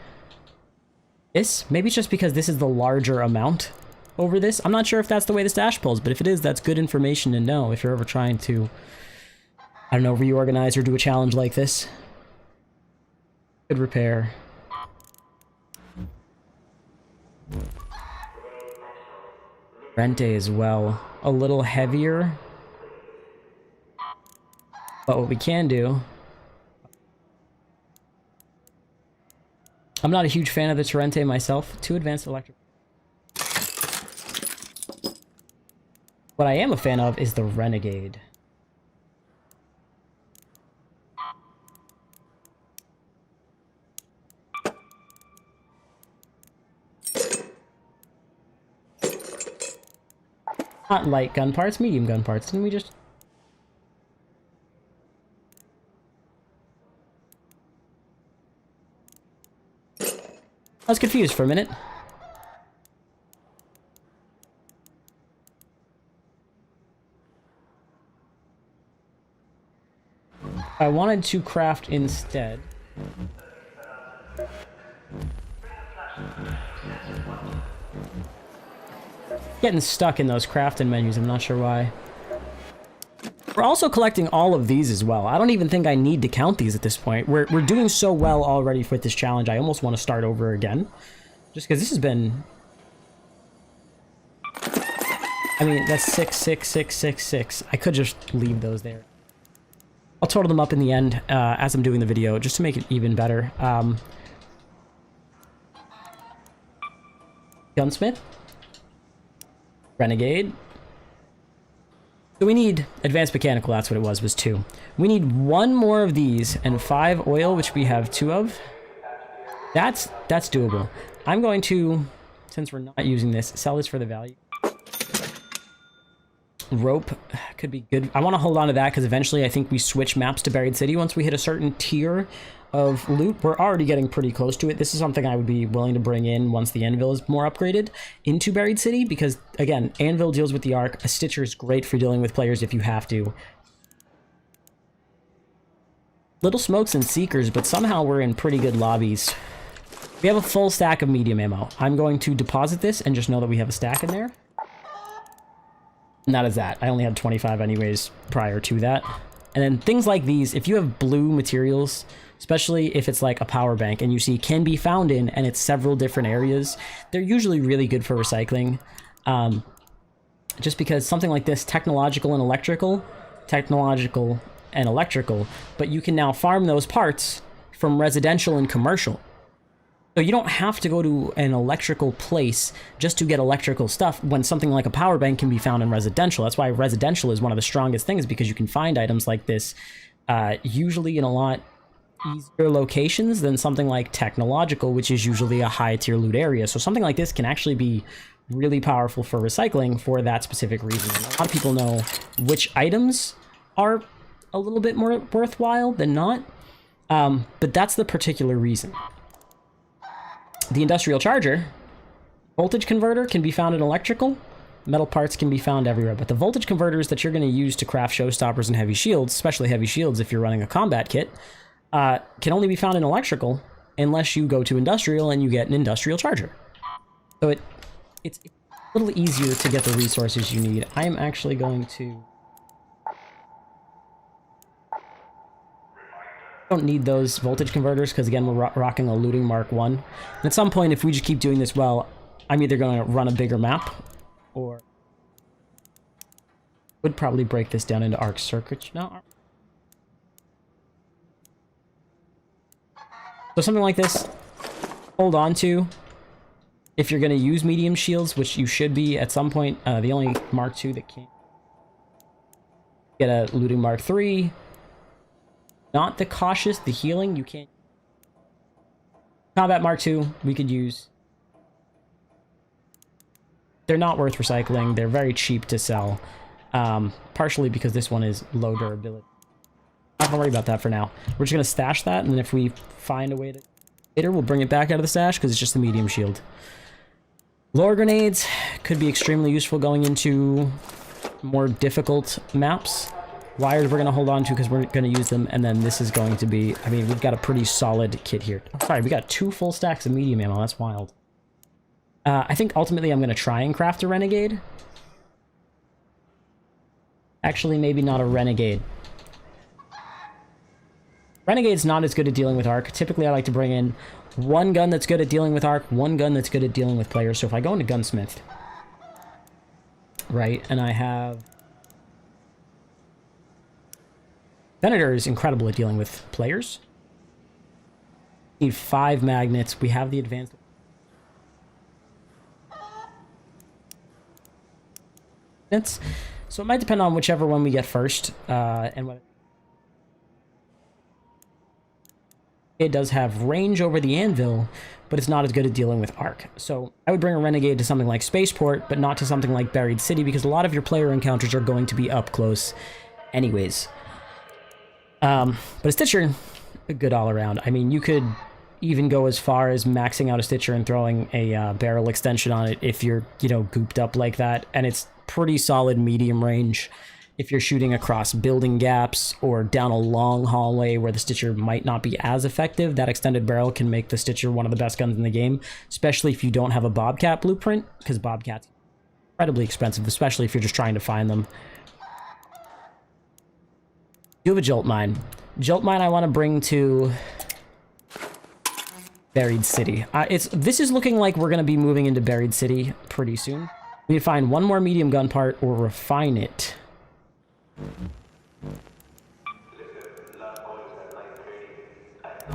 this. Maybe it's just because this is the larger amount over this. I'm not sure if that's the way the stash pulls, but if it is, that's good information to know if you're ever trying to, I don't know, reorganize or do a challenge like this. Good repair. Rente as well. A little heavier. But what we can do... I'm not a huge fan of the Torrente myself. Too advanced electric. What I am a fan of is the Renegade. Not light gun parts, medium gun parts. Didn't we just... I was confused for a minute. I wanted to craft instead. Getting stuck in those crafting menus, I'm not sure why. We're also collecting all of these as well. I don't even think I need to count these at this point. We're doing so well already with this challenge, I almost want to start over again. Just because this has been... I mean, that's 6, 6, 6, 6, 6. I could just leave those there. I'll total them up in the end as I'm doing the video, just to make it even better. Gunsmith. Renegade. So we need advanced mechanical, that's what it was 2. We need 1 more of these and 5 oil, which we have 2 of. That's doable. I'm going to, since we're not using this, sell this for the value. Rope could be good. I want to hold on to that because eventually I think we switch maps to Buried City once we hit a certain tier of loot. We're already getting pretty close to it. This is something I would be willing to bring in once the anvil is more upgraded into Buried City because, again, anvil deals with the arc. A Stitcher is great for dealing with players if you have to. Little smokes and seekers, but somehow we're in pretty good lobbies. We have a full stack of medium ammo. I'm going to deposit this and just know that we have a stack in there. And that is that. I only had 25 anyways prior to that. And then things like these, if you have blue materials, especially if it's like a power bank and you see can be found in and it's several different areas, they're usually really good for recycling. Just because something like this, technological and electrical, but you can now farm those parts from residential and commercial. So you don't have to go to an electrical place just to get electrical stuff when something like a power bank can be found in residential. That's why residential is one of the strongest things, because you can find items like this usually in a lot easier locations than something like technological, which is usually a high tier loot area. So something like this can actually be really powerful for recycling for that specific reason. And a lot of people know which items are a little bit more worthwhile than not, but that's the particular reason. The industrial charger, voltage converter, can be found in electrical. Metal parts can be found everywhere, but the voltage converters that you're going to use to craft showstoppers and heavy shields, especially heavy shields if you're running a combat kit, can only be found in electrical unless you go to industrial and you get an industrial charger. So it's a little easier to get the resources you need. I am actually going to... don't need those voltage converters because, again, we're rocking a looting Mark 1. And at some point, if we just keep doing this well, I'm either going to run a bigger map or would probably break this down into arc circuits. No. So something like this, hold on to if you're going to use medium shields, which you should be at some point. The only Mark II that can't get a looting Mark III. Not the cautious, the healing, you can't. Combat Mark II, we could use. They're not worth recycling. They're very cheap to sell. Partially because this one is low durability. Not gonna worry about that for now. We're just gonna stash that, and then if we find a way to later, we'll bring it back out of the stash because it's just the medium shield. Lore grenades could be extremely useful going into more difficult maps. Wires we're going to hold on to because we're going to use them, and then this is going to be, I mean, we've got a pretty solid kit here. Oh, sorry, we got 2 full stacks of medium ammo. That's wild. I think ultimately I'm going to try and craft a renegade. Actually, maybe not a renegade. Renegade's not as good at dealing with arc. Typically, I like to bring in one gun that's good at dealing with arc, one gun that's good at dealing with players. So if I go into gunsmith, right, and I have... Venator is incredible at dealing with players. Need 5 magnets. We have the advanced... So it might depend on whichever one we get first. And whether... It does have range over the anvil, but it's not as good at dealing with arc. So I would bring a renegade to something like Spaceport, but not to something like Buried City, because a lot of your player encounters are going to be up close anyways. But a Stitcher, good all around. I mean, you could even go as far as maxing out a Stitcher and throwing a barrel extension on it if you're, you know, gooped up like that. And it's pretty solid medium range if you're shooting across building gaps or down a long hallway where the Stitcher might not be as effective. That extended barrel can make the Stitcher one of the best guns in the game, especially if you don't have a Bobcat blueprint, because Bobcat's incredibly expensive, especially if you're just trying to find them. You have a Jolt Mine. Jolt Mine I want to bring to Buried City. This is looking like we're going to be moving into Buried City pretty soon. We need to find one more medium gun part or refine it.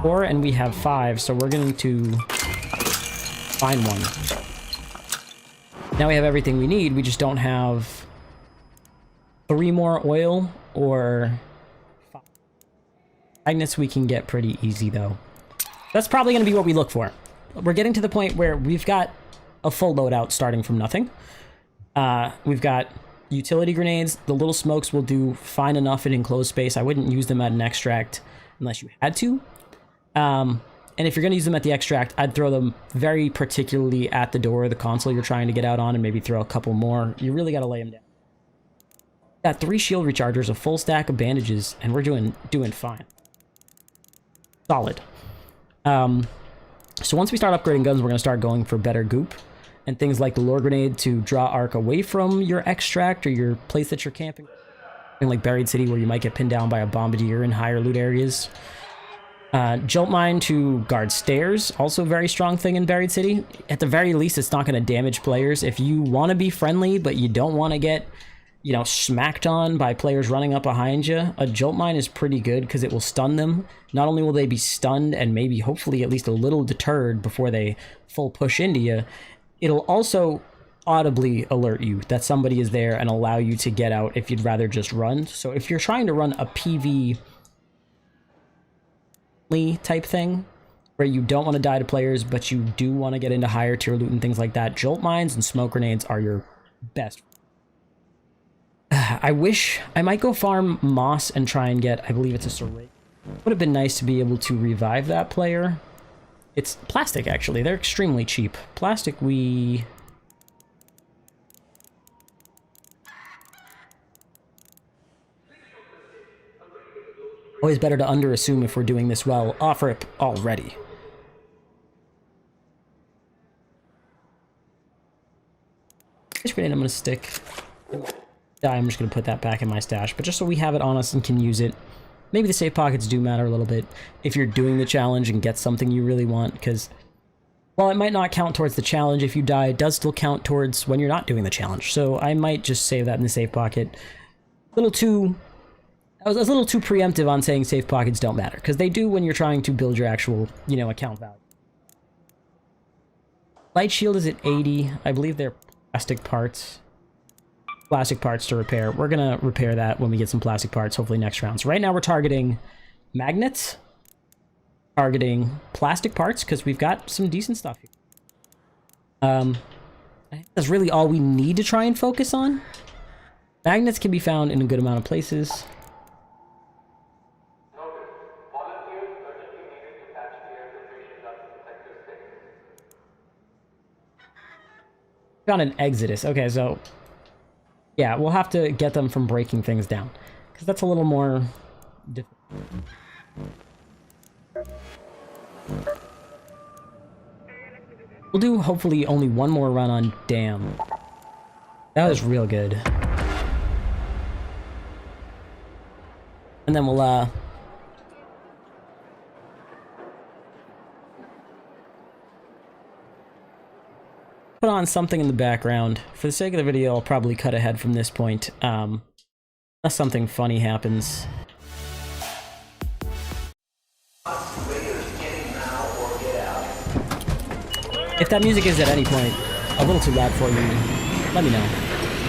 And we have 5, so we're going to find one. Now we have everything we need. We just don't have 3 more oil or... magnets we can get pretty easy, though. That's probably going to be what we look for. We're getting to the point where we've got a full loadout starting from nothing. We've got utility grenades. The little smokes will do fine enough in enclosed space. I wouldn't use them at an extract unless you had to. And if you're going to use them at the extract, I'd throw them very particularly at the door of the console you're trying to get out on, and maybe throw a couple more. You really got to lay them down. Got 3 shield rechargers, a full stack of bandages, and we're doing fine. Solid. So once we start upgrading guns, we're going to start going for better goop and things like the lore grenade to draw arc away from your extract or your place that you're camping. Something like Buried City, where you might get pinned down by a bombardier in higher loot areas. Jolt Mine to guard stairs, also a very strong thing in Buried City. At the very least, it's not going to damage players. If you want to be friendly, but you don't want to get, you know, smacked on by players running up behind you, a jolt mine is pretty good because it will stun them. Not only will they be stunned and maybe hopefully at least a little deterred before they full push into you, it'll also audibly alert you that somebody is there and allow you to get out if you'd rather just run. So if you're trying to run a PV type thing where you don't want to die to players but you do want to get into higher tier loot and things like that, jolt mines and smoke grenades are your best. I wish I might go farm moss and try and get, I believe it's a Serrape. Would have been nice to be able to revive that player. It's plastic, actually. They're extremely cheap. Plastic, we... Always better to underassume if we're doing this well. Offer it already. This grenade I'm going to stick. I'm just going to put that back in my stash, but just so we have it on us and can use it. Maybe the safe pockets do matter a little bit if you're doing the challenge and get something you really want, because while it might not count towards the challenge, if you die, it does still count towards when you're not doing the challenge. So I might just save that in the safe pocket. I was a little too preemptive on saying safe pockets don't matter, because they do when you're trying to build your actual, you know, account value. Light shield is at 80. I believe they're plastic parts. Plastic parts to repair. We're gonna repair that when we get some plastic parts, hopefully next round. So right now we're targeting magnets, targeting plastic parts, because we've got some decent stuff here. I think that's really all we need to try and focus on. Magnets can be found in a good amount of places. Found an Exodus. Okay, so yeah, we'll have to get them from breaking things down, because that's a little more difficult. We'll do hopefully only one more run on Dam. That was real good. And then we'll put on something in the background. For the sake of the video, I'll probably cut ahead from this point, unless something funny happens. If that music is at any point a little too loud for you, let me know.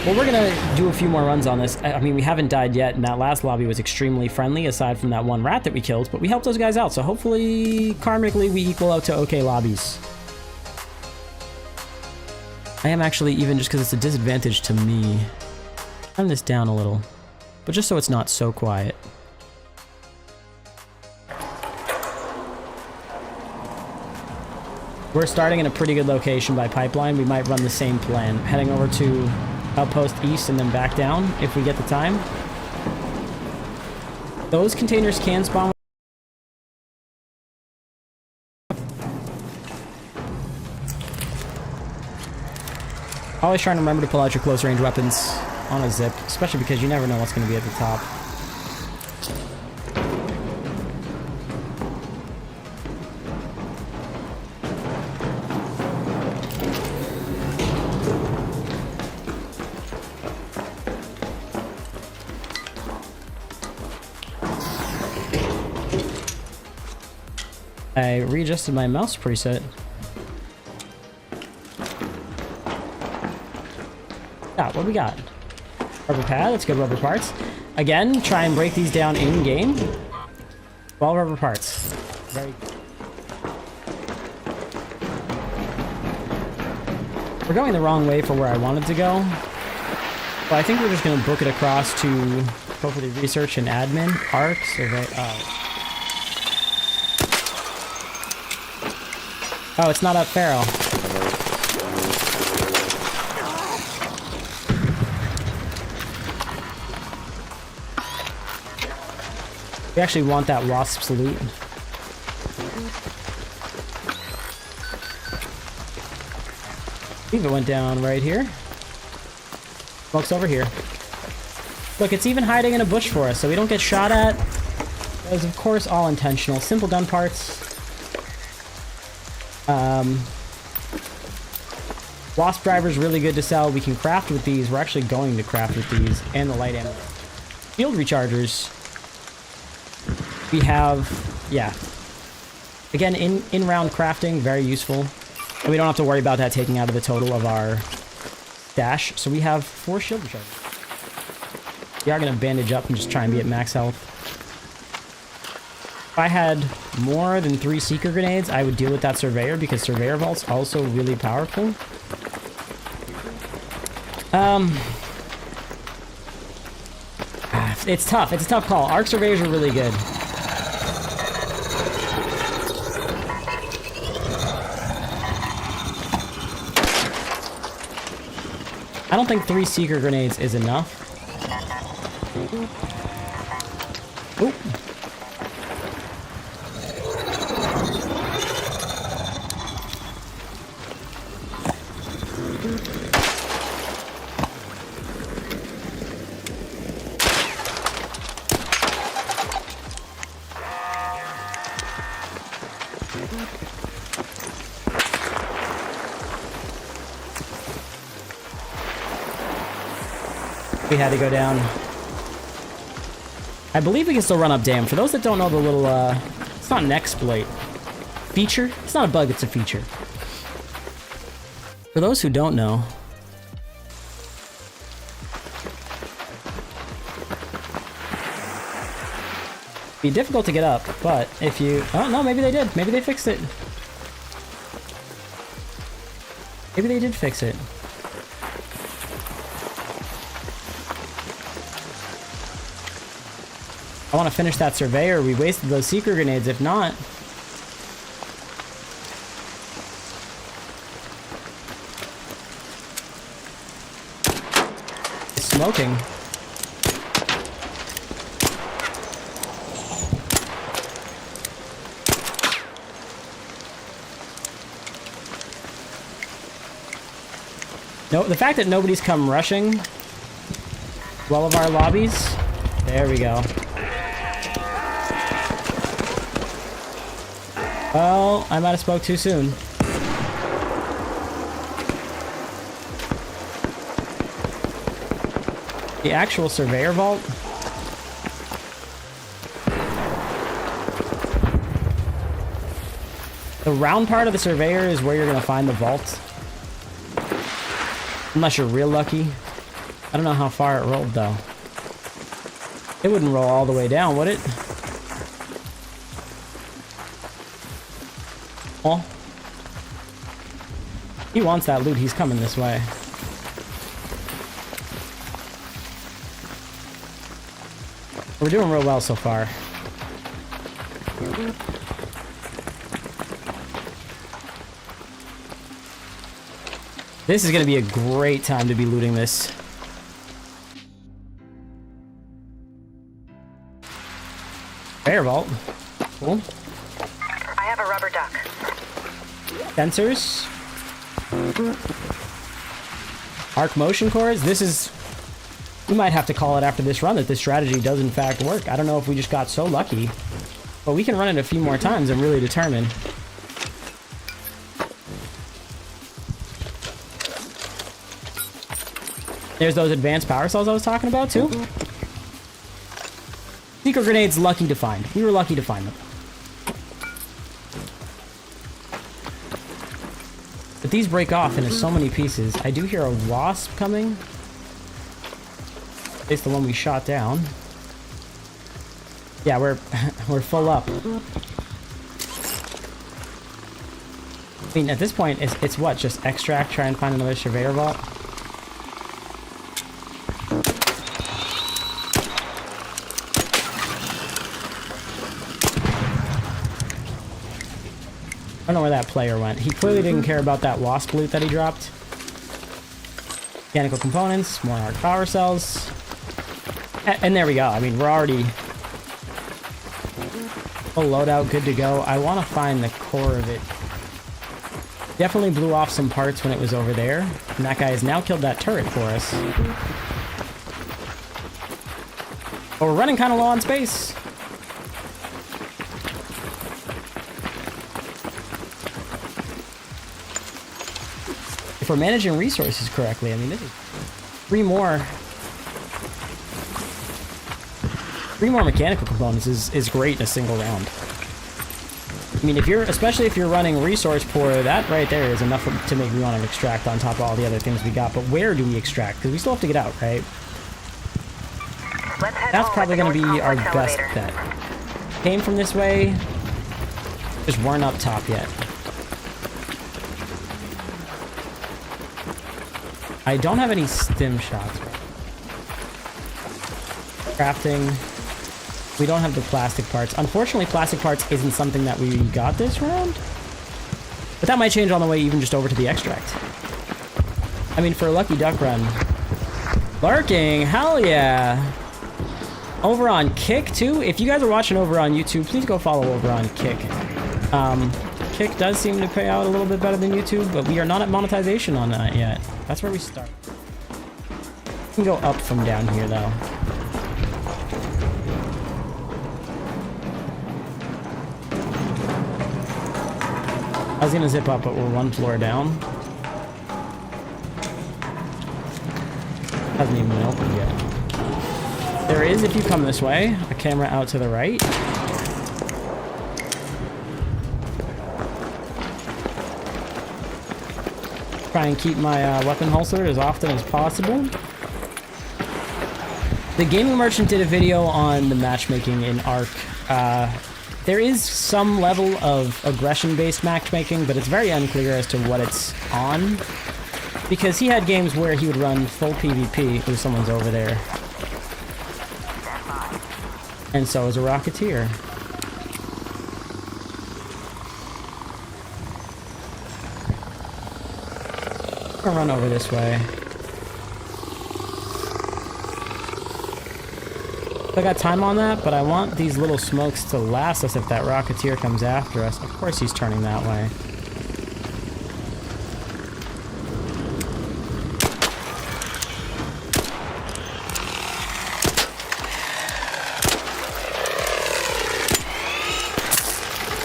Well, we're gonna do a few more runs on this. I mean, we haven't died yet, and that last lobby was extremely friendly, aside from that one rat that we killed, but we helped those guys out, so hopefully, karmically, we equal out to okay lobbies. I am actually, even just because it's a disadvantage to me, turn this down a little, but just so it's not so quiet. We're starting in a pretty good location by pipeline. We might run the same plan, heading over to Outpost East and then back down if we get the time. Those containers can spawn. Always trying to remember to pull out your close range weapons on a zip, especially because you never know what's going to be at the top. I readjusted my mouse preset. What do we got? Rubber pad, let's get rubber parts. Again, try and break these down in-game. 12 rubber parts. Very good. We're going the wrong way for where I wanted to go. But I think we're just going to book it across to hopefully research and admin. Arc, survey, oh, it's not up Pharaoh. We actually want that wasp salute. I believe it went down right here. Smoke's over here. Look, it's even hiding in a bush for us, so we don't get shot at. That was, of course, all intentional. Simple gun parts. Wasp driver is really good to sell. We can craft with these. We're actually going to craft with these and the light ammo. Field rechargers. We have, yeah. Again, in-round crafting, very useful. And we don't have to worry about that taking out of the total of our stash. So we have 4 shield rechargers. We are going to bandage up and just try and be at max health. If I had more than 3 seeker grenades, I would deal with that surveyor because surveyor vault's also really powerful. It's tough. It's a tough call. Arc surveyors are really good. I don't think 3 seeker grenades is enough. Oop. We had to go down. I believe we can still run up dam. For those that don't know the little, it's not an exploit. Feature? It's not a bug, it's a feature. For those who don't know, it'd be difficult to get up, but if you... Oh, no, maybe they did. Maybe they fixed it. Maybe they did fix it. I want to finish that surveyor. We wasted those seeker grenades. If not... It's smoking. No, the fact that nobody's come rushing all of our lobbies. There we go. Well, I might have spoke too soon. The actual surveyor vault. The round part of the surveyor is where you're going to find the vault. Unless you're real lucky. I don't know how far it rolled, though. It wouldn't roll all the way down, would it? Oh. He wants that loot. He's coming this way. We're doing real well so far. This is going to be a great time to be looting this. Air vault. Cool. I have a rubber duck. Sensors. Arc motion cores. This is... We might have to call it after this run that this strategy does in fact work. I don't know if we just got so lucky. But we can run it a few more times and really determine. There's those advanced power cells I was talking about too. Seeker grenades, lucky to find. We were lucky to find them. But these break off into so many pieces. I do hear a wasp coming. It's the one we shot down. Yeah, we're full up. I mean, at this point, it's what? Just extract, try and find another surveyor vault? I don't know where that player went. He clearly didn't care about that wasp loot that he dropped. Mechanical components, more arc power cells. And there we go. I mean, we're already full loadout, good to go. I want to find the core of it. Definitely blew off some parts when it was over there. And that guy has now killed that turret for us. But we're running kind of low on space. if we're managing resources correctly. I mean, this is three more mechanical components is great in a single round. I mean, especially if you're running resource poor, that right there is enough to make me want to extract on top of all the other things we got. But where do we extract? Because we still have to get out, right? That's probably going to be our best bet. Came from this way, just weren't up top yet. I don't have any stim shots. Crafting. We don't have the plastic parts. Unfortunately, plastic parts isn't something that we got this round. But that might change on the way even just over to the extract. I mean, for a lucky duck run. Lurking, hell yeah. Over on Kick, too. If you guys are watching over on YouTube, please go follow over on Kick. Kick does seem to pay out a little bit better than YouTube, but we are not at monetization on that yet. That's where we start. We can go up from down here, though. I was gonna zip up, but we're one floor down. Hasn't even been opened yet. There is, if you come this way, a camera out to the right. Try and keep my weapon holstered as often as possible. The Gaming Merchant did a video on the matchmaking in Ark. There is some level of aggression-based matchmaking, but it's very unclear as to what it's on. Because he had games where he would run full PvP. Ooh, someone's over there. And so is a Rocketeer. I'm gonna run over this way. I got time on that, but I want these little smokes to last us if that Rocketeer comes after us. Of course he's turning that way.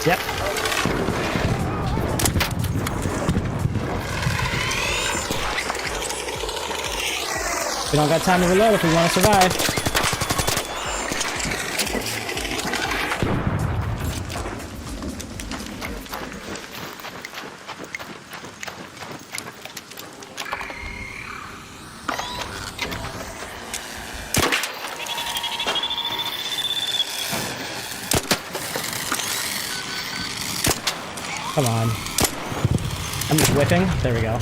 Yep. We don't got time to reload if we want to survive. Come on. I'm just whipping. There we go.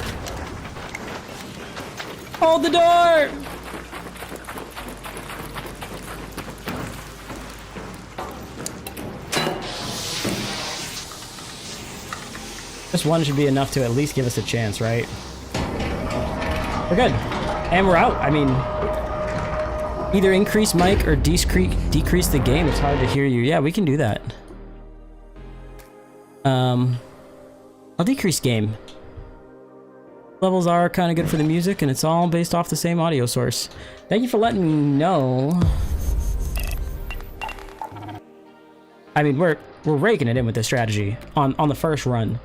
Hold the door! This one should be enough to at least give us a chance, right? We're good. And we're out. I mean, either increase mic or decrease the game. It's hard to hear you. Yeah, we can do that. I'll decrease game. Levels are kind of good for the music, and it's all based off the same audio source. Thank you for letting me know. I mean, we're raking it in with this strategy on the first run.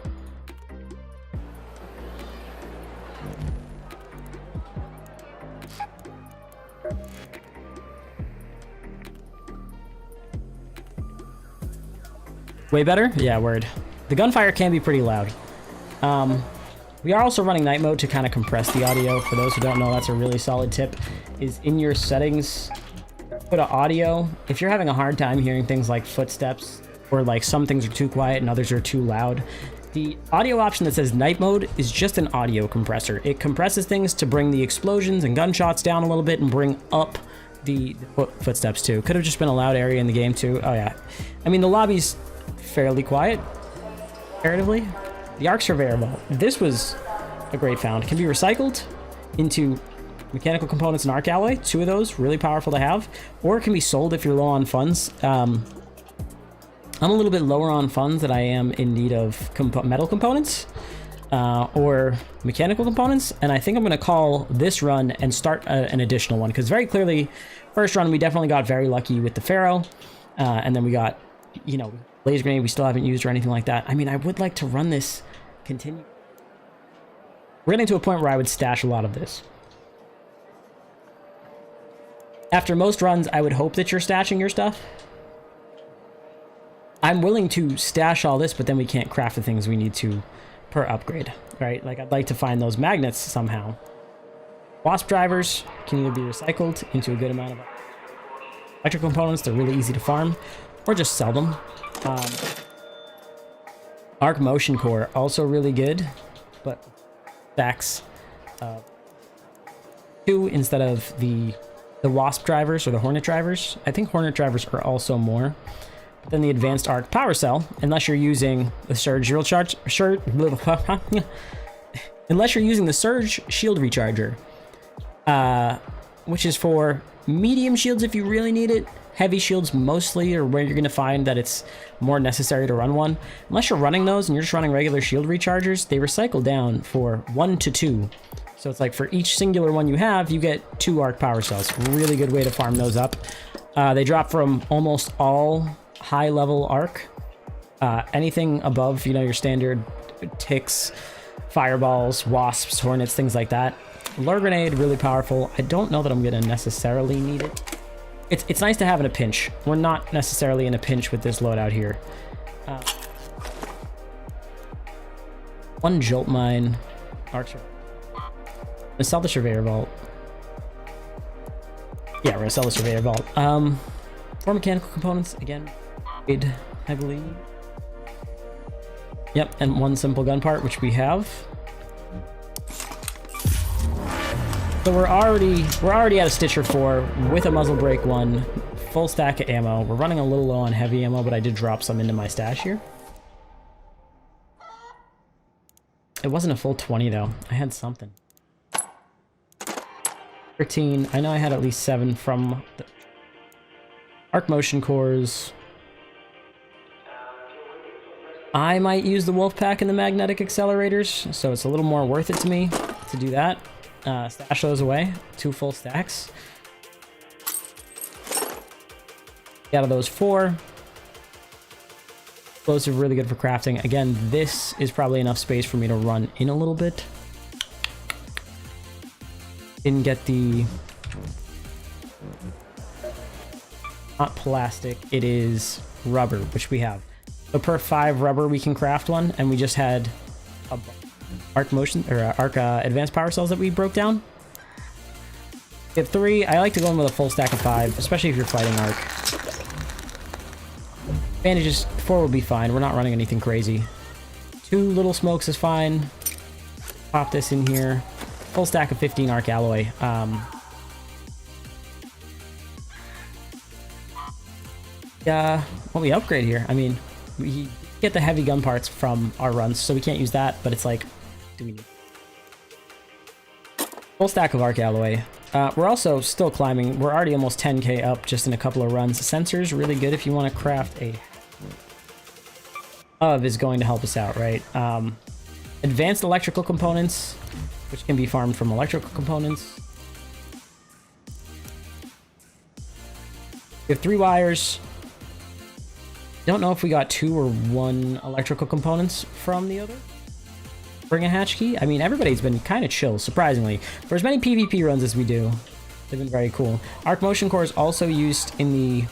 Way better? Yeah, word. The gunfire can be pretty loud. We are also running night mode to kind of compress the audio. For those who don't know, that's a really solid tip. Is in your settings, put an audio. If you're having a hard time hearing things like footsteps, or like some things are too quiet and others are too loud, the audio option that says night mode is just an audio compressor. It compresses things to bring the explosions and gunshots down a little bit and bring up the footsteps too. Could have just been a loud area in the game too. Oh yeah. I mean, the lobby's fairly quiet, comparatively. The Arc Surveyor, this was a great found. It can be recycled into mechanical components and arc alloy. Two of those, really powerful to have. Or it can be sold if you're low on funds. I'm a little bit lower on funds than I am in need of metal components or mechanical components. And I think I'm going to call this run and start an additional one. Because very clearly, first run, we definitely got very lucky with the Pharaoh. And then we got, you know, laser grenade we still haven't used or anything like that. I mean, I would like to run this continue. We're getting to a point where I would stash a lot of this. After most runs, I would hope that you're stashing your stuff. I'm willing to stash all this, but then we can't craft the things we need to per upgrade, right? Like, I'd like to find those magnets somehow. Wasp drivers can either be recycled into a good amount of electrical components. They're really easy to farm, or just sell them. Arc motion core, also really good, but stacks 2 instead of the wasp drivers or the hornet drivers. I think hornet drivers are also more than the advanced arc power cell, unless you're using the surge unless you're using the surge shield recharger, which is for medium shields if you really need it. Heavy shields mostly are where you're going to find that it's more necessary to run one. Unless you're running those and you're just running regular shield rechargers, they recycle down for 1 to 2. So it's like for each singular one you have, you get 2 arc power cells. Really good way to farm those up. They drop from almost all high level arc. Anything above, you know, your standard ticks, fireballs, wasps, hornets, things like that. Lure grenade, really powerful. I don't know that I'm going to necessarily need it. It's nice to have in a pinch. We're not necessarily in a pinch with this loadout here. 1 jolt mine. Archer. I'm gonna sell the surveyor vault. Yeah, we're gonna sell the surveyor vault. 4 mechanical components again. I believe. Yep, and 1 simple gun part, which we have. So we're already at a Stitcher 4 with a muzzle brake 1, full stack of ammo. We're running a little low on heavy ammo, but I did drop some into my stash here. It wasn't a full 20 though. I had something. 13. I know I had at least 7 from the arc motion cores. I might use the wolf pack and the magnetic accelerators, so it's a little more worth it to me to do that. Stash those away. 2 full stacks. Out of those 4. Explosive, really good for crafting. Again, this is probably enough space for me to run in a little bit. Didn't get the... not plastic, it is rubber, which we have. So per 5 rubber we can craft one, and we just had a arc motion or arc advanced power cells that we broke down. We have 3. I like to go in with a full stack of 5, especially if you're fighting arc. Bandages 4 will be fine. We're not running anything crazy. 2 little smokes is fine. Pop this in here. Full stack of 15 arc alloy. What we upgrade here? I mean, we get the heavy gun parts from our runs, so we can't use that, but it's like, do we need full stack of arc alloy? We're also still climbing. We're already almost 10k up just in a couple of runs. Sensors, really good if you want to craft a... is going to help us out, right? Advanced electrical components, which can be farmed from electrical components. We have 3 wires. Don't know if we got 2 or 1 electrical components from the other. Bring a hatch key. I mean, everybody's been kind of chill, surprisingly. For as many PvP runs as we do, they've been very cool. Arc motion core is also used in the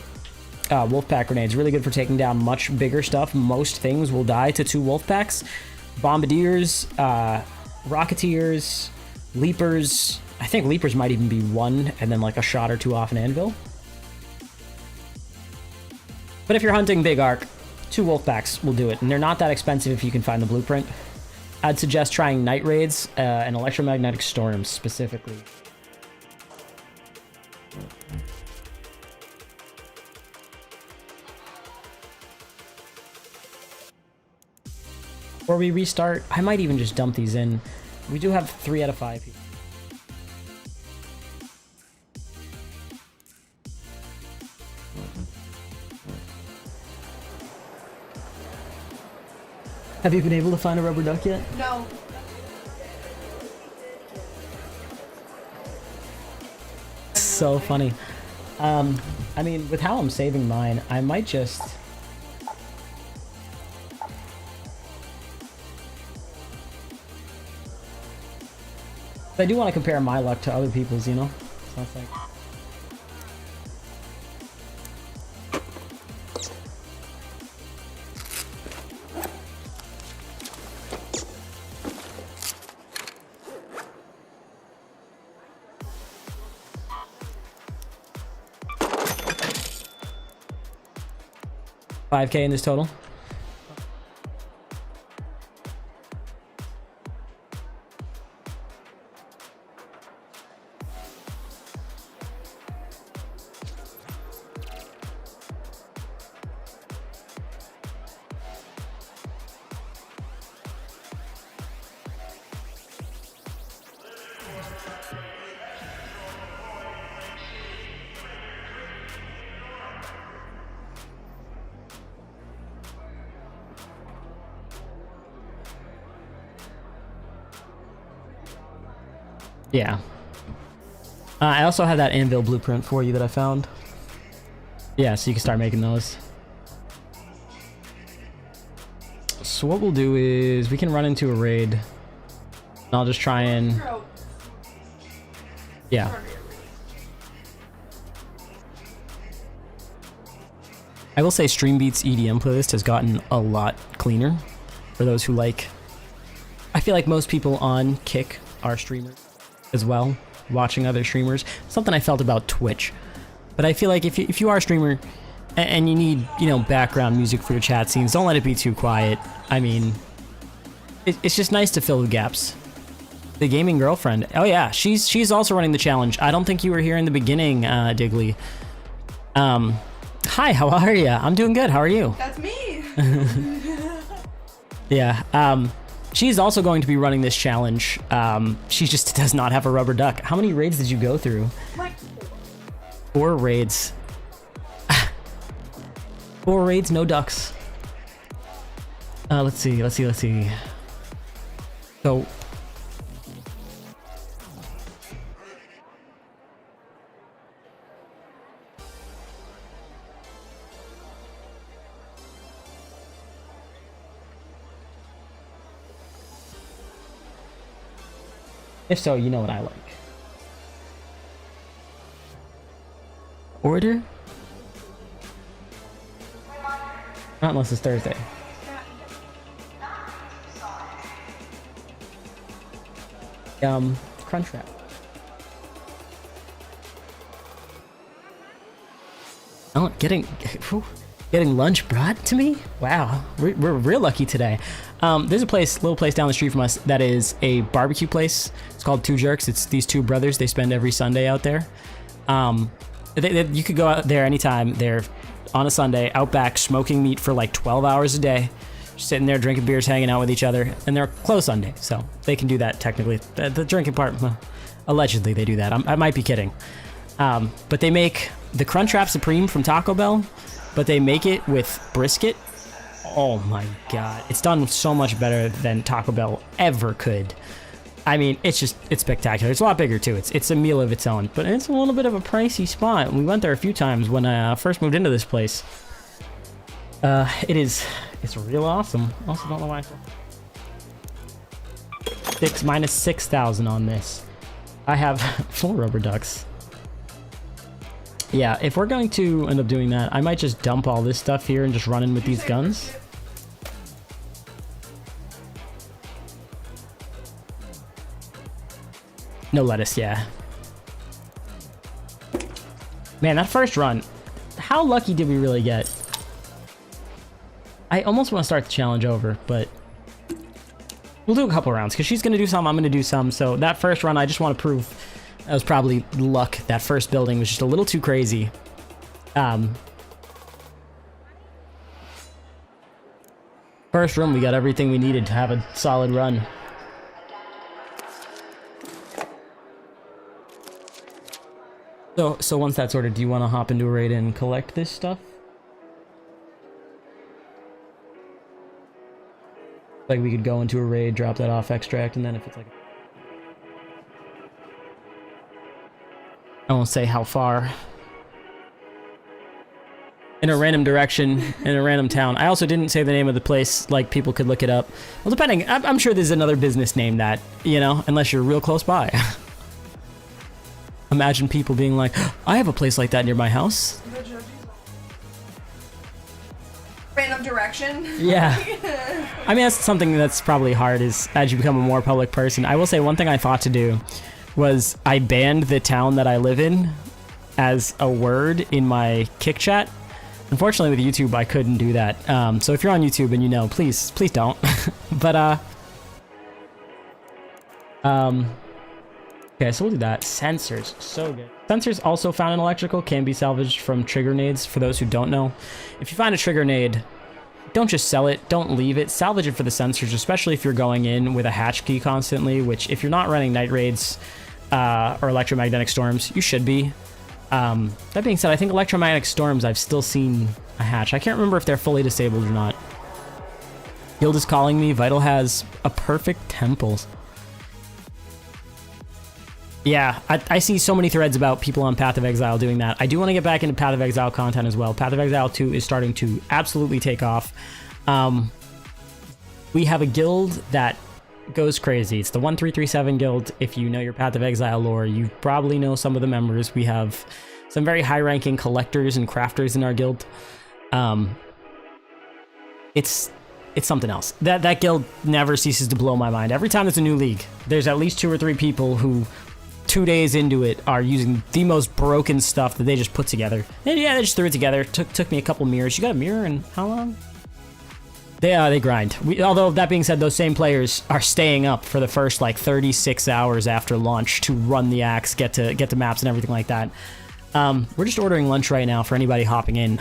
Wolfpack grenades. Really good for taking down much bigger stuff. Most things will die to 2 Wolfpacks. Bombardiers, Rocketeers, Leapers. I think Leapers might even be 1, and then like a shot or 2 off an anvil. But if you're hunting big arc, 2 Wolfpacks will do it, and they're not that expensive if you can find the blueprint. I'd suggest trying night raids and electromagnetic storms specifically. Before we restart, I might even just dump these in. We do have 3 out of 5 here. Have you been able to find a rubber duck yet? No. So funny. I mean, with how I'm saving mine, I might just... I do want to compare my luck to other people's, you know? So it's like... 5K in this total. Yeah. I also have that anvil blueprint for you that I found. Yeah, so you can start making those. So what we'll do is we can run into a raid. And I'll just try and... Yeah. I will say Stream Beats EDM playlist has gotten a lot cleaner for those who like... I feel like most people on Kick are streamers as well, watching other streamers. Something I felt about Twitch. But I feel like if you are a streamer and you need, you know, background music for your chat scenes, don't let it be too quiet. I mean, it's just nice to fill the gaps. The gaming girlfriend. Oh yeah, she's also running the challenge. I don't think you were here in the beginning, Digley. Hi, how are you? I'm doing good. How are you? That's me. Yeah. She's also going to be running this challenge. She just does not have a rubber duck. How many raids did you go through? Like 4 raids. 4 raids, no ducks. Let's see. So... If so, you know what I like. Order? Not unless it's Thursday. Crunchwrap. Oh, getting lunch brought to me? Wow, we're real lucky today. There's a little place down the street from us that is a barbecue place. It's called Two Jerks. It's these two brothers. They spend every Sunday out there. You could go out there anytime. They're on a Sunday, out back, smoking meat for like 12 hours a day, just sitting there drinking beers, hanging out with each other, and they're closed Sunday, so they can do that technically. The drinking part, well, allegedly they do that. I might be kidding. But they make the Crunchwrap Supreme from Taco Bell, but they make it with brisket. Oh my god, it's done so much better than Taco Bell ever could. I mean, it's spectacular. It's a lot bigger too. It's a meal of its own, but it's a little bit of a pricey spot. We went there a few times when I first moved into this place. It's real awesome. Also, don't know why. Minus 6,000 on this. I have 4 rubber ducks. Yeah, if we're going to end up doing that, I might just dump all this stuff here and just run in with these guns. No lettuce, yeah. Man, that first run, how lucky did we really get? I almost want to start the challenge over, but we'll do a couple rounds because she's going to do some, I'm going to do some. So that first run, I just want to prove that was probably luck. That first building was just a little too crazy. First room, we got everything we needed to have a solid run. So once that's ordered, do you want to hop into a raid and collect this stuff? Like we could go into a raid, drop that off, extract, and then if it's like... I won't say how far. in a random direction in a random town. I also didn't say the name of the place, like people could look it up. Well, depending, I'm sure there's another business name that, you know, unless you're real close by. Imagine people being like, I have a place like that near my house. Random direction. Yeah. I mean, that's something that's probably hard is as you become a more public person. I will say one thing I thought to do was I banned the town that I live in as a word in my Kick chat. Unfortunately, with YouTube, I couldn't do that. So if you're on YouTube and you know, please don't. But, okay, so we'll do that. Sensors, so good. Sensors also found in electrical can be salvaged from trigger nades. For those who don't know, if you find a trigger nade, don't just sell it, don't leave it, salvage it for the sensors, especially if you're going in with a hatch key constantly, which if you're not running night raids or electromagnetic storms, you should be. That being said, I think electromagnetic storms, I've still seen a hatch. I can't remember if they're fully disabled or not. Guild is calling me. Vital has a perfect temple. Yeah, I see so many threads about people on Path of Exile doing that. I do want to get back into Path of Exile content as well. Path of Exile 2 is starting to absolutely take off. We have a guild that goes crazy. It's the 1337 guild. If you know your Path of Exile lore, you probably know some of the members. We have some very high-ranking collectors and crafters in our guild. It's something else. That guild never ceases to blow my mind. Every time there's a new league, there's at least 2 or 3 people who 2 days into it are using the most broken stuff that they just put together. And yeah, they just threw it together. Took me a couple mirrors. You got a mirror in how long? They grind. Although that being said, those same players are staying up for the first like 36 hours after launch to run the axe, get to maps and everything like that. We're just ordering lunch right now for anybody hopping in.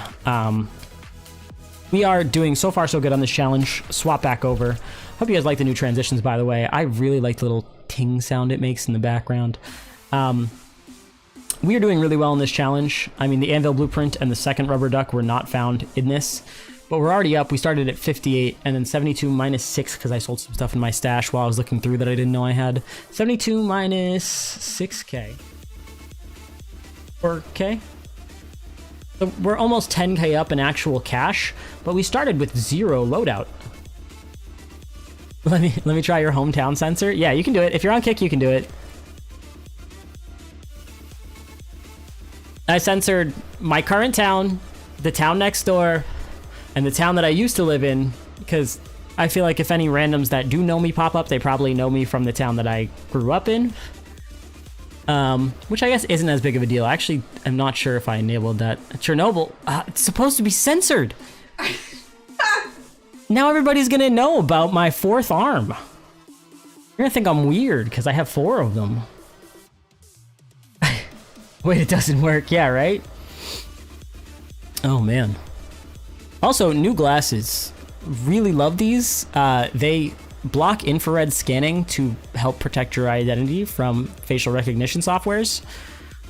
We are doing so far so good on this challenge. Swap back over. Hope you guys like the new transitions, by the way. I really like the little ting sound it makes in the background. We are doing really well in this challenge. I mean, the Anvil Blueprint and the second Rubber Duck were not found in this, but we're already up. We started at 58 and then 72 minus 6 because I sold some stuff in my stash while I was looking through that I didn't know I had. 72 minus 6k. 4k? So we're almost 10k up in actual cash, but we started with 0 loadout. Let me try your hometown sensor. Yeah, you can do it. If you're on Kick, you can do it. I censored my current town, the town next door, and the town that I used to live in, because I feel like if any randoms that do know me pop up, they probably know me from the town that I grew up in. Which I guess isn't as big of a deal. Actually, I'm not sure if I enabled that. Chernobyl, it's supposed to be censored. Now everybody's gonna know about my 4th arm. You're gonna think I'm weird because I have 4 of them. Wait, it doesn't work. Yeah, right? Oh, man. Also, new glasses. Really love these. They block infrared scanning to help protect your identity from facial recognition softwares.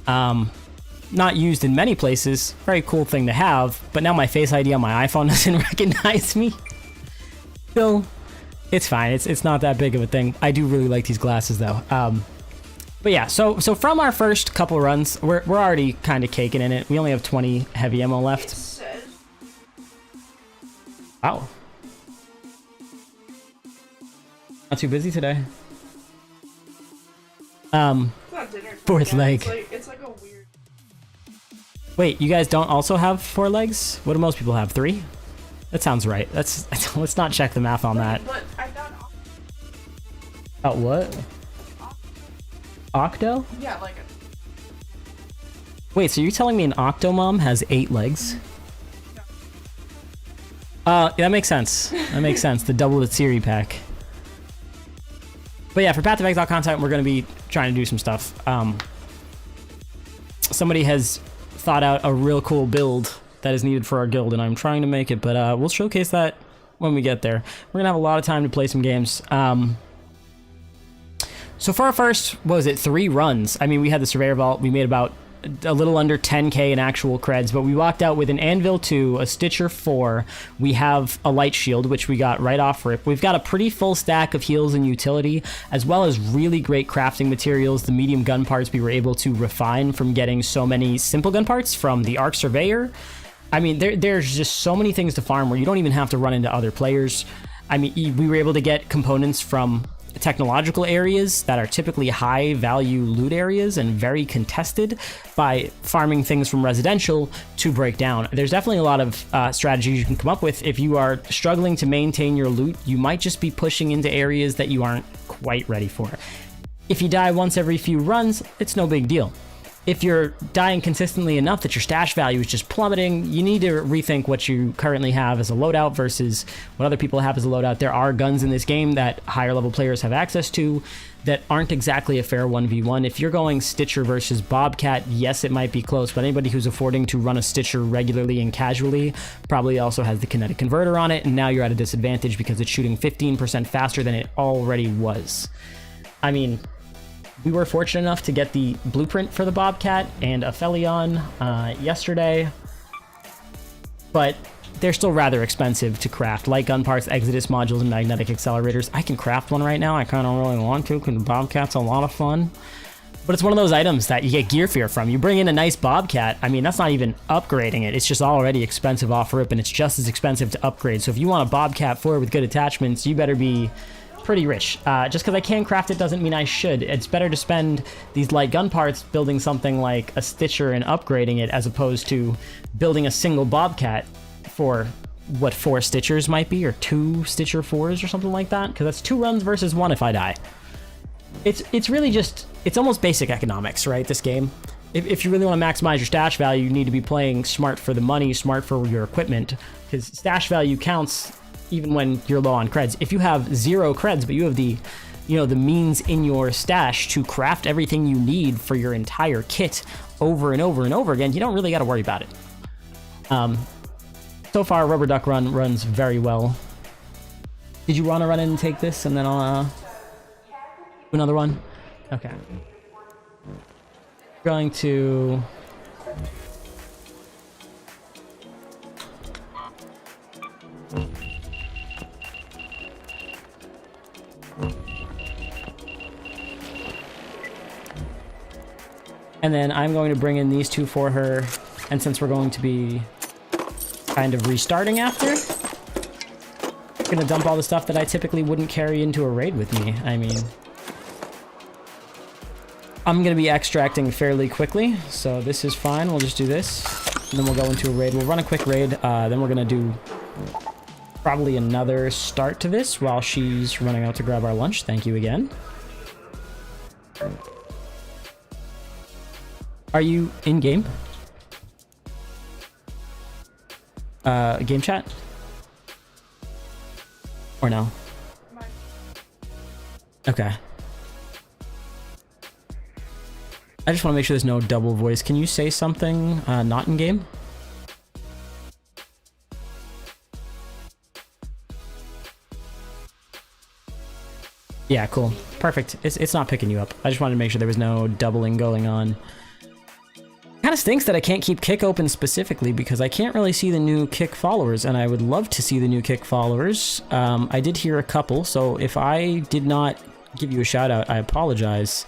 Not used in many places. Very cool thing to have. But now my Face ID on my iPhone doesn't recognize me. So, it's fine. It's not that big of a thing. I do really like these glasses, though. But yeah, so from our first couple runs, we're already kind of caking in it. We only have 20 heavy ammo left. Wow. Not too busy today. Fourth leg. It's like a weird. Wait, you guys don't also have 4 legs? What do most people have? 3? That sounds right. Let's not check the math on that. But I got. About what? Octo? Yeah, like. Wait, so you're telling me an Octomom has 8 legs? Yeah, that makes sense. That makes sense. The double the Siri pack. But yeah, for Path of Exile content, we're going to be trying to do some stuff. Somebody has thought out a real cool build that is needed for our guild, and I'm trying to make it, but we'll showcase that when we get there. We're going to have a lot of time to play some games. So for our first, what was it, 3 runs? I mean, we had the Surveyor Vault. We made about a little under 10k in actual creds, but we walked out with an Anvil 2, a Stitcher 4. We have a Light Shield, which we got right off rip. We've got a pretty full stack of heals and utility, as well as really great crafting materials. The medium gun parts we were able to refine from getting so many simple gun parts from the Arc Surveyor. I mean, there's just so many things to farm where you don't even have to run into other players. I mean, we were able to get components from technological areas that are typically high value loot areas and very contested by farming things from residential to break down. There's definitely a lot of strategies you can come up with. If you are struggling to maintain your loot, you might just be pushing into areas that you aren't quite ready for. If you die once every few runs, it's no big deal. If you're dying consistently enough that your stash value is just plummeting, you need to rethink what you currently have as a loadout versus what other people have as a loadout. There are guns in this game that higher level players have access to that aren't exactly a fair 1v1. If you're going Stitcher versus Bobcat, yes, it might be close, but anybody who's affording to run a Stitcher regularly and casually probably also has the kinetic converter on it, and now you're at a disadvantage because it's shooting 15% faster than it already was. I mean, we were fortunate enough to get the blueprint for the Bobcat and a Felion yesterday, but they're still rather expensive to craft. Light gun parts, Exodus modules, and magnetic accelerators. I can craft one right now. I kind of really want to because the Bobcat's a lot of fun. But it's one of those items that you get gear fear from. You bring in a nice Bobcat, I mean, that's not even upgrading it. It's just already expensive off rip, and it's just as expensive to upgrade. So if you want a Bobcat 4 with good attachments, you better be pretty rich. Just because I can craft it doesn't mean I should. It's better to spend these light gun parts building something like a Stitcher and upgrading it as opposed to building a single Bobcat for what 4 Stitchers might be, or 2 Stitcher 4s or something like that, because that's 2 runs versus 1 if I die. It's really just, it's almost basic economics, right, this game. If you really want to maximize your stash value, you need to be playing smart for the money, smart for your equipment, because stash value counts even when you're low on creds. If you have 0 creds, but you have the, you know, the means in your stash to craft everything you need for your entire kit over and over and over again, you don't really got to worry about it. So far, Rubber Duck Run runs very well. Did you want to run in and take this, and then I'll do another one? Okay. Going to... And then I'm going to bring in these 2 for her, and since we're going to be kind of restarting after, I'm gonna dump all the stuff that I typically wouldn't carry into a raid with me. I mean, I'm gonna be extracting fairly quickly, so this is fine. We'll just do this, and then we'll go into a raid. We'll run a quick raid, then we're gonna do probably another start to this while she's running out to grab our lunch. Thank you again. Are you in game? Game chat? Or no? Okay. I just want to make sure there's no double voice. Can you say something not in game? Yeah, cool. Perfect. It's not picking you up. I just wanted to make sure there was no doubling going on. Kind of stinks that I can't keep Kick open specifically because I can't really see the new Kick followers, and I would love to see the new Kick followers. I did hear a couple, so if I did not give you a shout out, I apologize.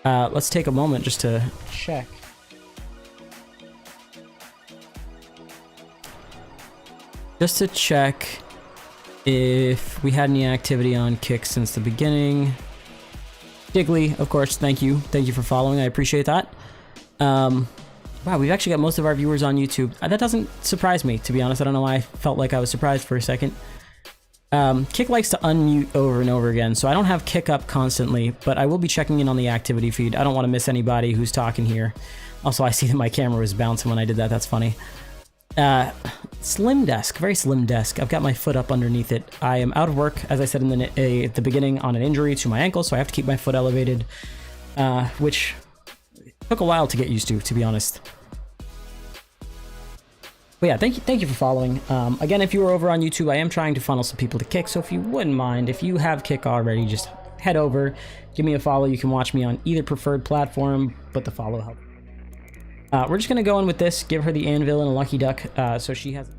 Let's take a moment just to check. Just to check if we had any activity on Kick since the beginning. Diggly, of course, thank you. Thank you for following. I appreciate that. Wow, we've actually got most of our viewers on YouTube. That doesn't surprise me, to be honest. I don't know why I felt like I was surprised for a second. Kick likes to unmute over and over again, so I don't have Kick up constantly, but I will be checking in on the activity feed. I don't want to miss anybody who's talking here. Also, I see that my camera was bouncing when I did that. That's funny. Slim desk, very slim desk. I've got my foot up underneath it. I am out of work, as I said in at the beginning, on an injury to my ankle, so I have to keep my foot elevated, which took a while to get used to be honest. But yeah, thank you for following. Again, if you were over on YouTube, I am trying to funnel some people to Kick, so if you wouldn't mind, if you have Kick already, just head over, give me a follow. You can watch me on either preferred platform, but the follow helps. We're just gonna go in with this, give her the anvil and a lucky duck, so she has...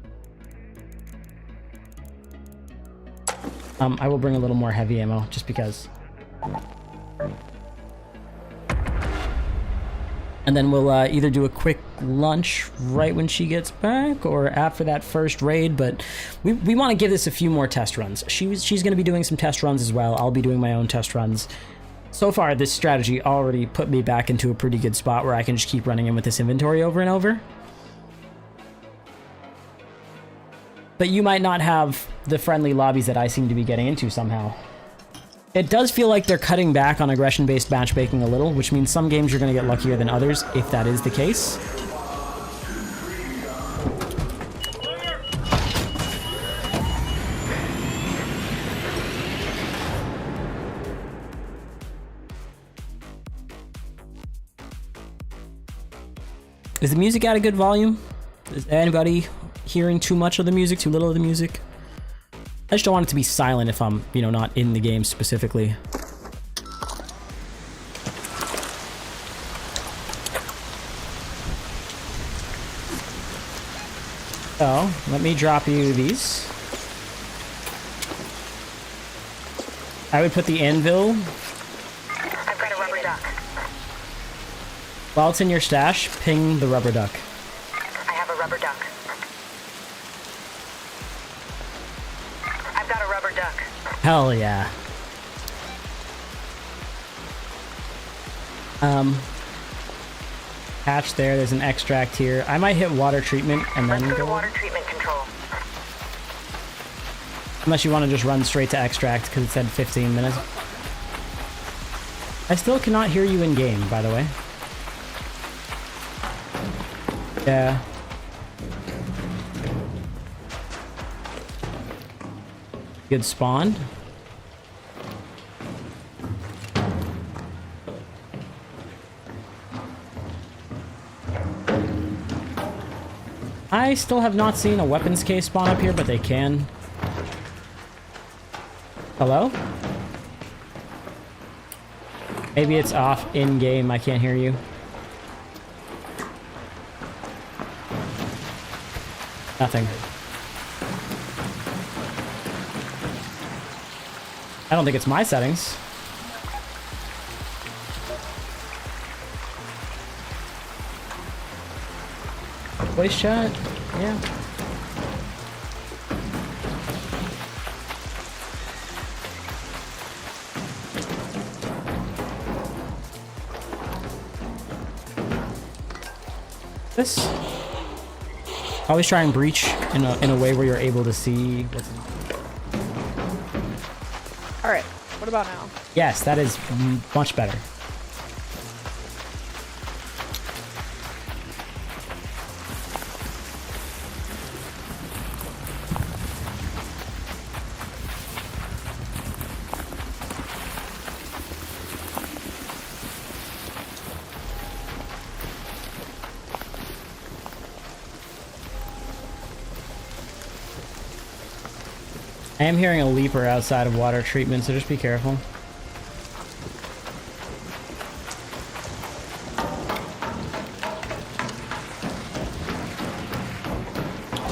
I will bring a little more heavy ammo, just because. And then we'll either do a quick lunch right when she gets back or after that first raid, but we want to give this a few more test runs. She's going to be doing some test runs as well. I'll be doing my own test runs. So far, this strategy already put me back into a pretty good spot where I can just keep running in with this inventory over and over. But you might not have the friendly lobbies that I seem to be getting into somehow. It does feel like they're cutting back on aggression-based matchmaking a little, which means some games you're going to get luckier than others, if that is the case. Is the music at a good volume? Is anybody hearing too much of the music, too little of the music? I just don't want it to be silent if I'm, you know, not in the game specifically. So, let me drop you these. I would put the anvil. I've got a rubber duck. While it's in your stash, ping the rubber duck. I have a rubber duck. I've got a rubber duck. Hell yeah. Hatch there, there's an extract here. I might hit water treatment and then Let's go to go. water treatment control. Unless you want to just run straight to extract because it said 15 minutes. I still cannot hear you in game, by the way. Yeah. Good spawn. I still have not seen a weapons case spawn up here, but they can. Hello? Maybe it's off in-game, I can't hear you. Nothing. I don't think it's my settings. Voice chat? Yeah. This. Always try and breach in a way where you're able to see what's in. Alright, what about now? Yes, that is much better. I am hearing a leaper outside of water treatment, so just be careful.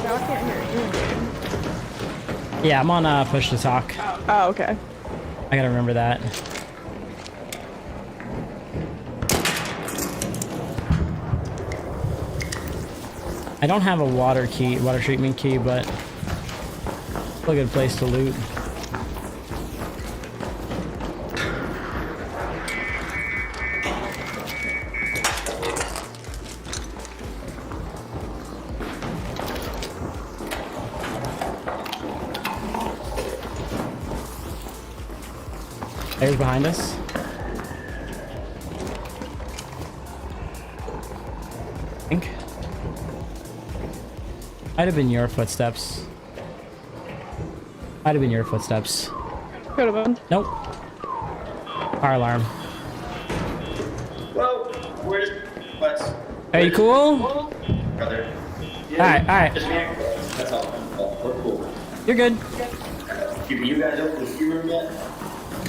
Now I can't hear you. Yeah, I'm on push to talk. Oh, okay. I gotta remember that. I don't have a water treatment key, but still a good place to loot. There's behind us. I think. Might have been your footsteps. Might have been your footsteps. Could have been. Nope. Fire alarm. Well, where's Wes? Are you cool? Brother. Alright. Just me. That's all. We're cool. You're good. You guys open the key room yet?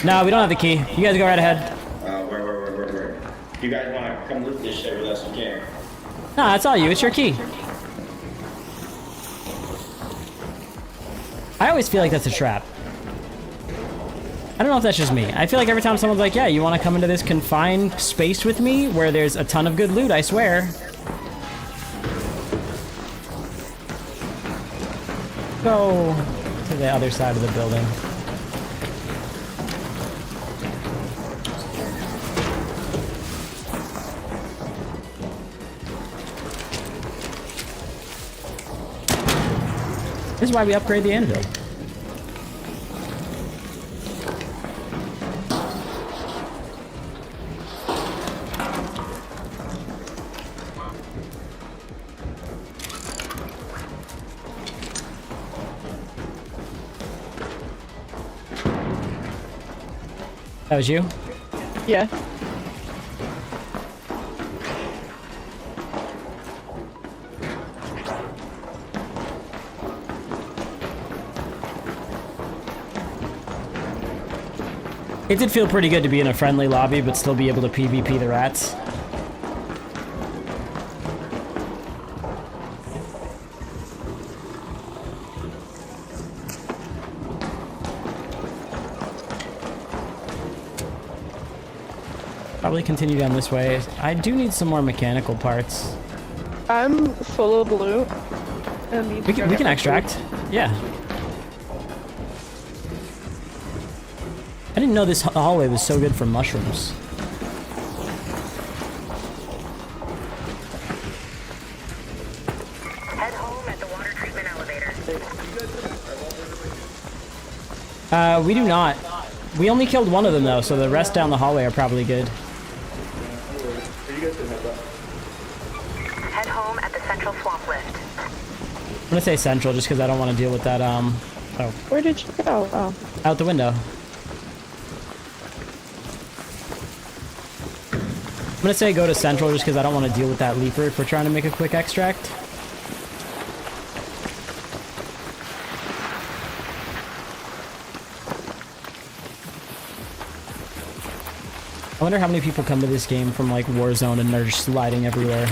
No, we don't have the key. You guys go right ahead. Where? If you guys want to come loot this shit with us, you can. No, that's all you. It's your key. I always feel like that's a trap. I don't know if that's just me. I feel like every time someone's like, yeah, you want to come into this confined space with me where there's a ton of good loot, I swear. Go to the other side of the building. This is why we upgrade the anvil. That was you? Yeah. It did feel pretty good to be in a friendly lobby, but still be able to PvP the rats. Probably continue down this way. I do need some more mechanical parts. I'm full of loot. And need to go We get can my extract. Yeah. I didn't know this hallway was so good for mushrooms. Head home at the water treatment elevator. We do not. We only killed one of them though, so the rest down the hallway are probably good. Head home at the central swamp lift. I'm gonna say central just because I don't want to deal with that, oh, Where did you go? Oh. out the window. I'm gonna say go to central just because I don't want to deal with that leaper if we're trying to make a quick extract. I wonder how many people come to this game from like Warzone and they're just sliding everywhere.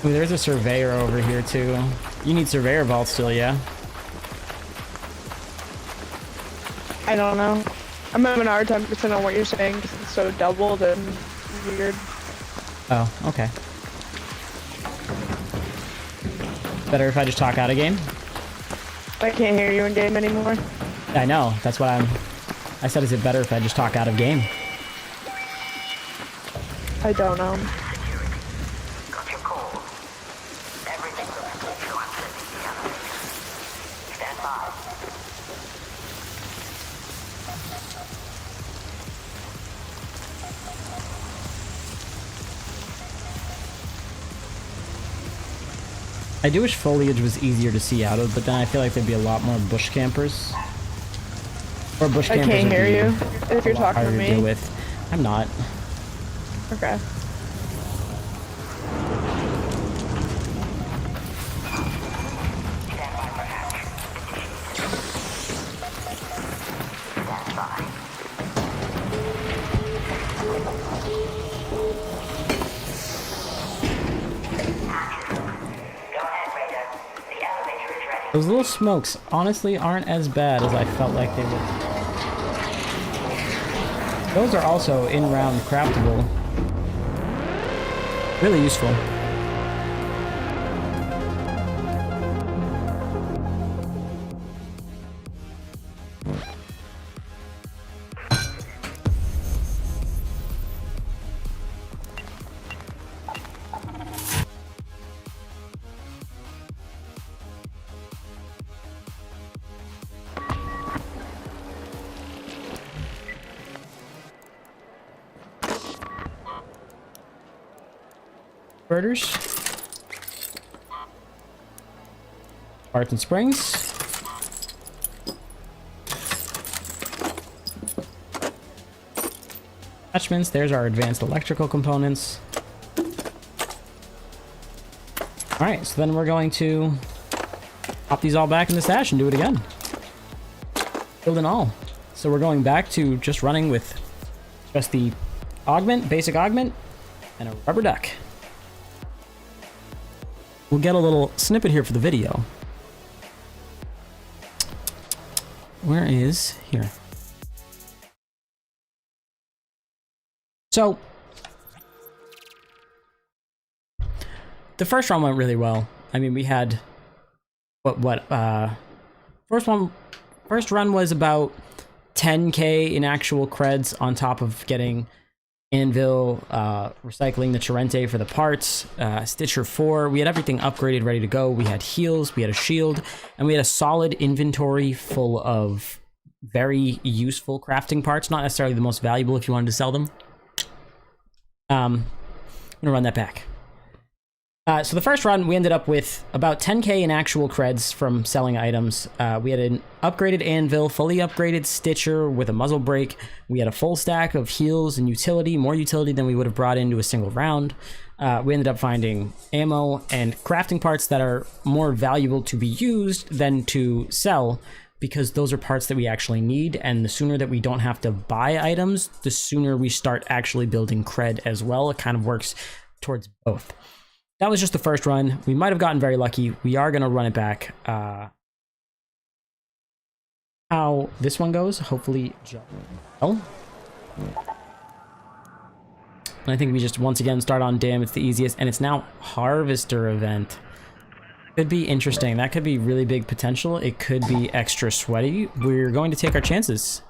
Ooh, there's a surveyor over here too. You need surveyor vaults still, yeah? I don't know. I'm having a hard time percent on what you're saying because it's so doubled and weird. Oh, okay. Better if I just talk out of game? I can't hear you in game anymore. I know, that's what I said, is it better if I just talk out of game? I don't know. Got your call. Everything looks good for accessing the elevator. Stand by. I do wish foliage was easier to see out of, but then I feel like there'd be a lot more bush campers. Or bush I campers can't would hear be you if you're a lot talking harder to deal me. with. I'm not. Okay. Stand by for action. Stand by. Go ahead, Raider. The elevator is ready. Those little smokes honestly aren't as bad as I felt like they were. Those are also in-round craftable. Really useful. Birders. Barton Springs. Attachments. There's our advanced electrical components. Alright, so then we're going to pop these all back in the stash and do it again. Build and all. So we're going back to just running with just the augment, basic augment, and a rubber duck. We'll get a little snippet here for the video. where is here? So the first run went really well. I mean, we had first run was about 10k in actual creds on top of getting anvil, recycling the Charente for the parts, Stitcher 4. We had everything upgraded, ready to go. We had heals, we had a shield, and we had a solid inventory full of very useful crafting parts. Not necessarily the most valuable if you wanted to sell them. I'm gonna run that back. So the first run, we ended up with about 10k in actual creds from selling items. We had an upgraded anvil, fully upgraded Stitcher with a muzzle brake. We had a full stack of heals and utility, more utility than we would have brought into a single round. We ended up finding ammo and crafting parts that are more valuable to be used than to sell, because those are parts that we actually need, and the sooner that we don't have to buy items, the sooner we start actually building cred as well. It kind of works towards both. That was just the first run. We might have gotten very lucky. We are going to run it back. How this one goes, hopefully well. And I think we just once again start on dam. It's the easiest, and it's now harvester event. Could be interesting. That could be really big potential. It could be extra sweaty. We're going to take our chances.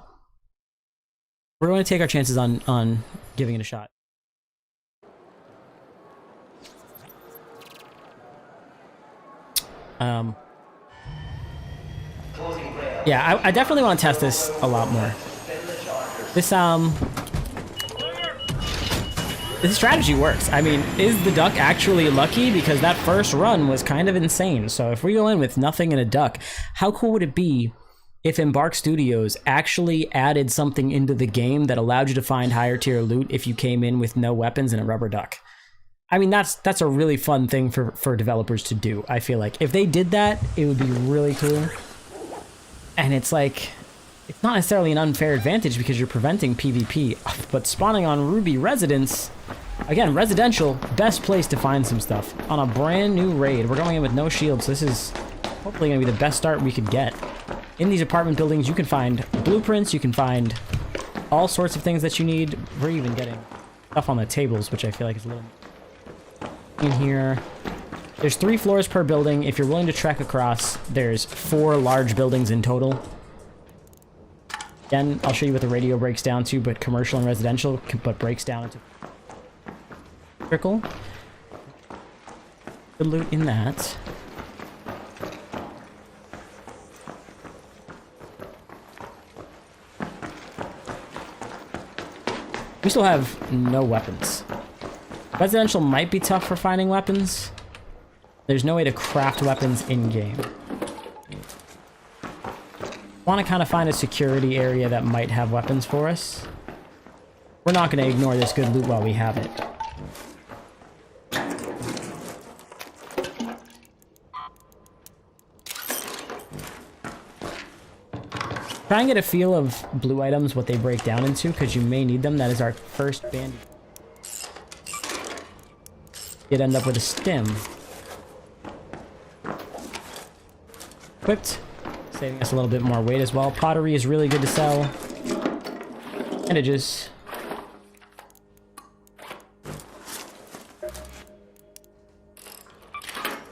We're going to take our chances on giving it a shot. Yeah, I definitely want to test this a lot more. This strategy works. I mean, is the duck actually lucky? Because that first run was kind of insane. So if we go in with nothing and a duck, how cool would it be if Embark Studios actually added something into the game that allowed you to find higher tier loot if you came in with no weapons and a rubber duck? I mean, that's a really fun thing for developers to do. I feel like if they did that, it would be really cool. And it's like, it's not necessarily an unfair advantage because you're preventing PvP, but spawning on Ruby Residence, again, residential, best place to find some stuff on a brand new raid. We're going in with no shield, so this is hopefully going to be the best start we could get. In these apartment buildings, you can find blueprints, you can find all sorts of things that you need. We're even getting stuff on the tables, which I feel like is a little in here. There's 3 floors per building. If you're willing to trek across, there's 4 large buildings in total. Again, I'll show you what the radio breaks down to, but commercial and residential, but breaks down into trickle. Good loot in that. We still have no weapons. Residential might be tough for finding weapons. There's no way to craft weapons in-game. Want to kind of find a security area that might have weapons for us. We're not going to ignore this good loot while we have it. Try and get a feel of blue items, what they break down into, because you may need them. That is our first bandit. You'd end up with a stim. Equipped, saving us a little bit more weight as well. Pottery is really good to sell. Bandages.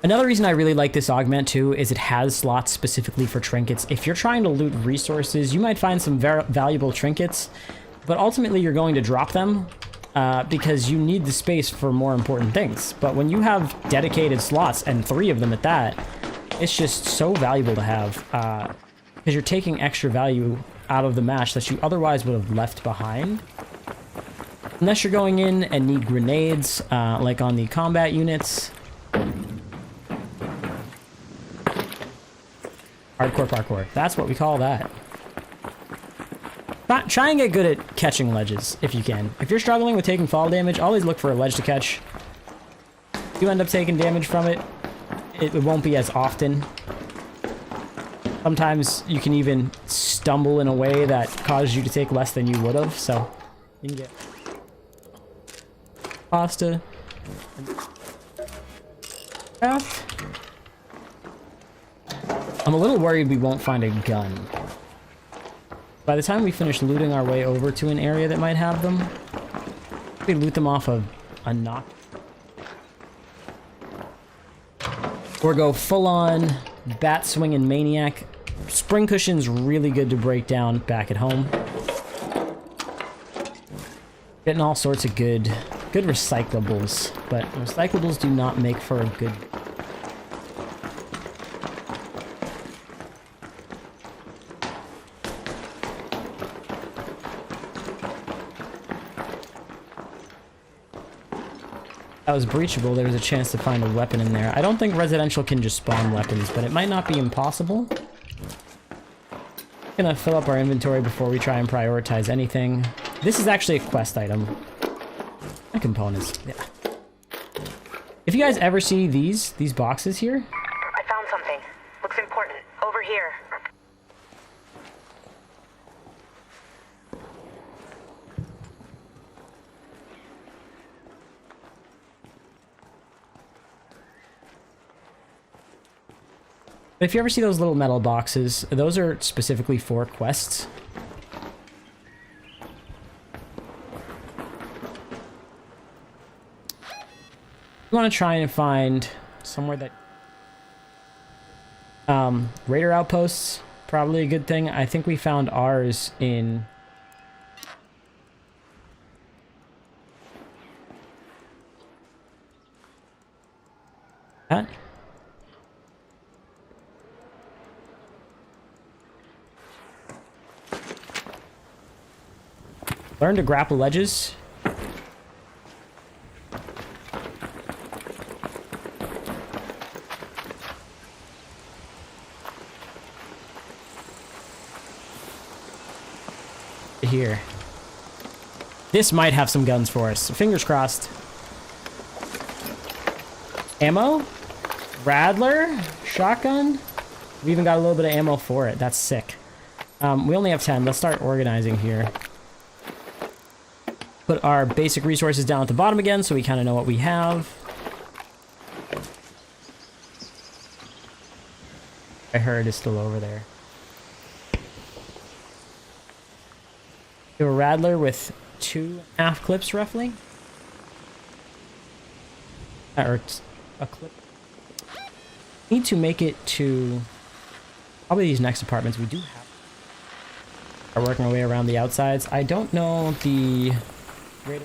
Another reason I really like this augment too is it has slots specifically for trinkets. If you're trying to loot resources, you might find some valuable trinkets, but ultimately you're going to drop them because you need the space for more important things. But when you have dedicated slots, and 3 of them at that, it's just so valuable to have because you're taking extra value out of the match that you otherwise would have left behind. Unless you're going in and need grenades, like on the combat units. Hardcore parkour. That's what we call that. Try and get good at catching ledges, if you can. If you're struggling with taking fall damage, always look for a ledge to catch. If you end up taking damage from it, it won't be as often. Sometimes you can even stumble in a way that causes you to take less than you would have, so you can get pasta. I'm a little worried we won't find a gun. By the time we finish looting our way over to an area that might have them, we loot them off of a knock. Or go full-on bat swinging maniac. Spring cushion's really good to break down back at home. Getting all sorts of good recyclables, but recyclables do not make for a good. That was breachable. There was a chance to find a weapon in there. I don't think residential can just spawn weapons, but it might not be impossible. Gonna fill up our inventory before we try and prioritize anything. This is actually a quest item. My components. Yeah. If you guys ever see these boxes here. I found something. Looks important. Over here. If you ever see those little metal boxes, those are specifically for quests. You want to try and find somewhere that... Raider outposts, probably a good thing. I think we found ours in... That? Learn to grapple ledges. Here. This might have some guns for us. Fingers crossed. Ammo? Rattler? Shotgun? We even got a little bit of ammo for it. That's sick. We only have 10. Let's start organizing here. Put our basic resources down at the bottom again so we kind of know what we have. I heard it's still over there. We have a Rattler with 2.5 clips roughly. Or a clip. Need to make it to probably these next apartments. We do have. Are working our way around the outsides. I don't know the. Raider.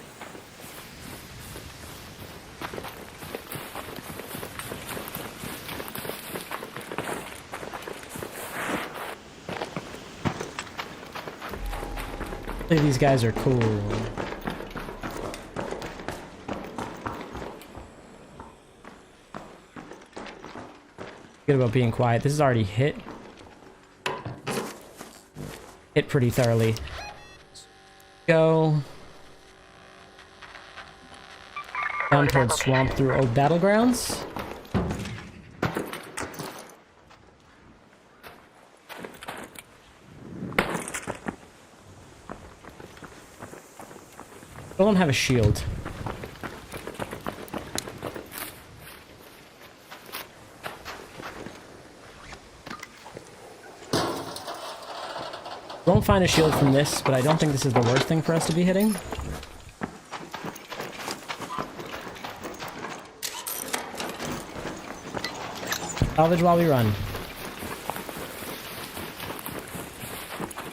These guys are cool. Good about being quiet. This is already hit pretty thoroughly. Go down towards swamp through old battlegrounds. I don't have a shield. Won't find a shield from this, but I don't think this is the worst thing for us to be hitting. Salvage while we run.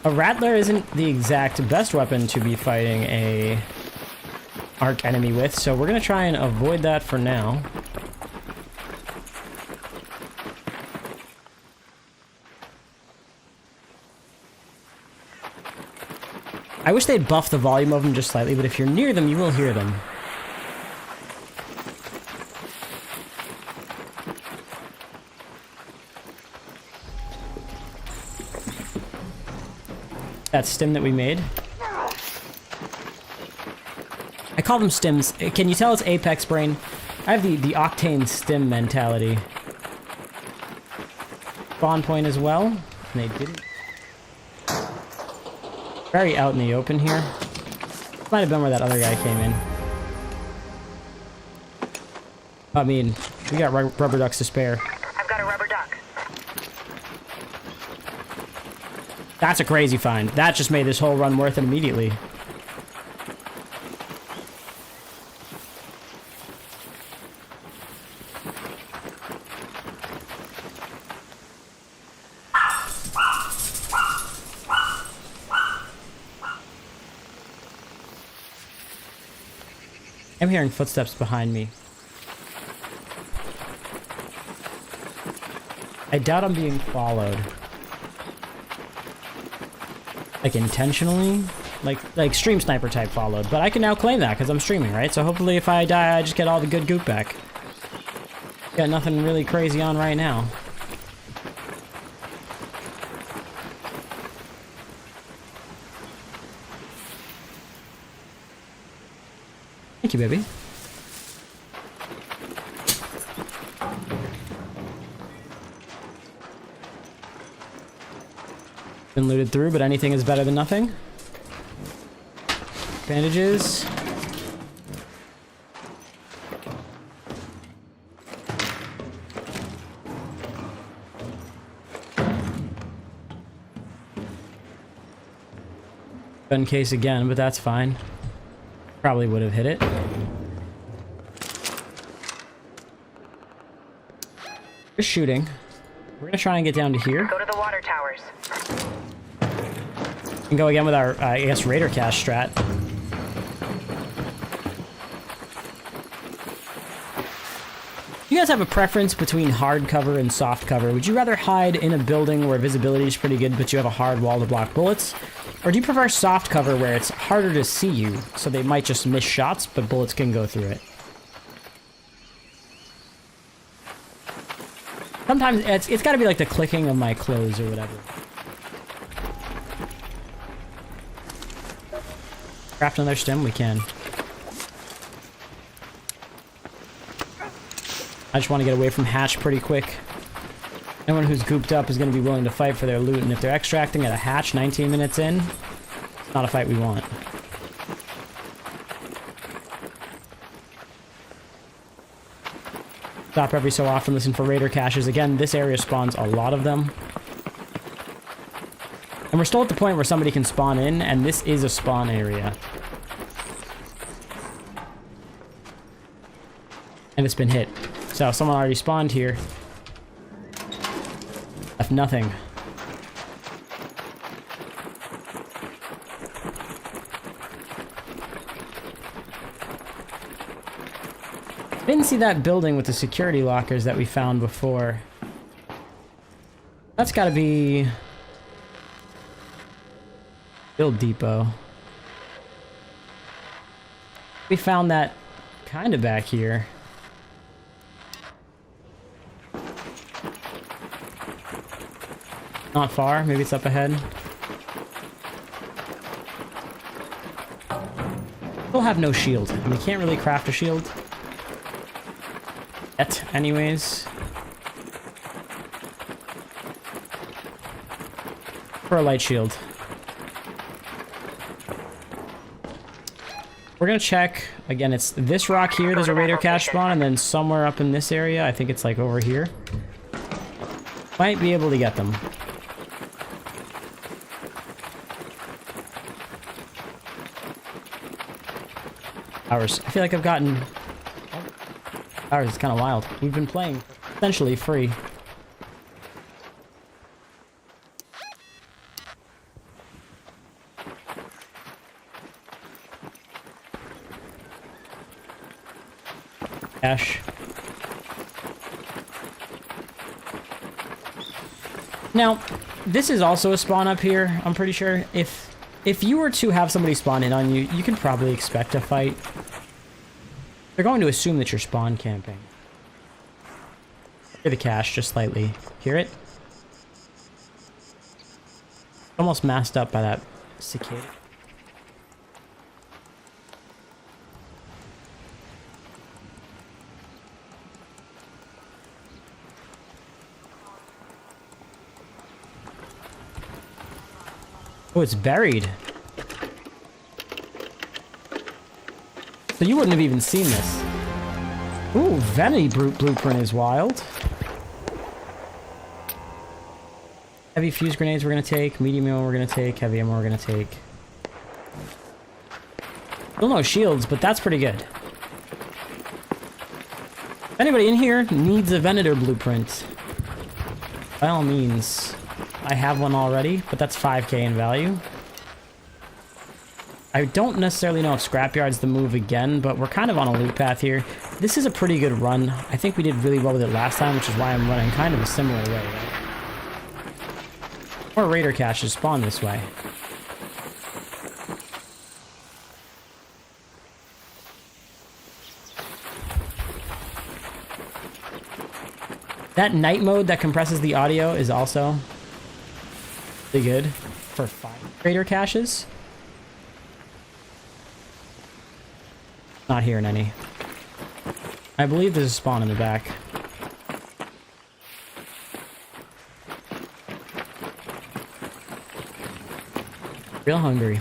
A Rattler isn't the exact best weapon to be fighting a arc enemy with, so we're gonna try and avoid that for now. I wish they'd buff the volume of them just slightly, but if you're near them, you will hear them. That stim that we made. I call them stims. Can you tell it's Apex Brain? I have the Octane stim mentality. Spawn point as well. And they didn't. Very out in the open here. Might have been where that other guy came in. I mean, we got rubber ducks to spare. I've got a rubber duck. That's a crazy find. That just made this whole run worth it immediately. I'm hearing footsteps behind me. I doubt I'm being followed. Like intentionally? Like stream sniper type followed. But I can now claim that because I'm streaming, right? So hopefully if I die, I just get all the good goop back. Got nothing really crazy on right now. Thank you, baby. Been looted through, but anything is better than nothing. Bandages. Gun case again, but that's fine. Probably would have hit it. Just shooting. We're gonna try and get down to here. Go to the water towers. And go again with our, I guess, Raider cache strat. You guys have a preference between hard cover and soft cover? Would you rather hide in a building where visibility is pretty good, but you have a hard wall to block bullets? Or do you prefer soft cover where it's harder to see you, so they might just miss shots, but bullets can go through it? Sometimes it's got to be like the clicking of my clothes or whatever. Craft another stem? We can. I just want to get away from hatch pretty quick. Anyone who's gooped up is going to be willing to fight for their loot, and if they're extracting at a hatch 19 minutes in, it's not a fight we want. Stop every so often, listen for raider caches. Again, this area spawns a lot of them. And we're still at the point where somebody can spawn in, and this is a spawn area. And it's been hit. So someone already spawned here. Left nothing. Didn't see that building with the security lockers that we found before. That's gotta be Build Depot. We found that kind of back here. Not far, maybe it's up ahead. Still have no shield, and we can't really craft a shield. Yet, anyways. For a light shield. We're gonna check, again, it's this rock here, there's a raider cache spawn, and then somewhere up in this area, I think it's like over here. Might be able to get them. Hours. I feel like I've gotten... Hours is kind of wild. We've been playing essentially free. Cash. Now, this is also a spawn up here, I'm pretty sure. If you were to have somebody spawn in on you, you can probably expect a fight. They're going to assume that you're spawn camping. Hear the cache just slightly. Hear it? Almost masked up by that cicada. Oh, it's buried. So you wouldn't have even seen this. Ooh, Vanity Brute Blueprint is wild. Heavy fuse grenades we're gonna take, medium ammo we're gonna take, heavy ammo we're gonna take. Still no shields, but that's pretty good. If anybody in here needs a Venator blueprint, by all means, I have one already, but that's 5k in value. I don't necessarily know if Scrapyard's the move again, but we're kind of on a loot path here. This is a pretty good run. I think we did really well with it last time, which is why I'm running kind of a similar way, right? More raider caches spawn this way. That night mode that compresses the audio is also really good for 5 raider caches. Not hearing any. I believe there's a spawn in the back. Real hungry.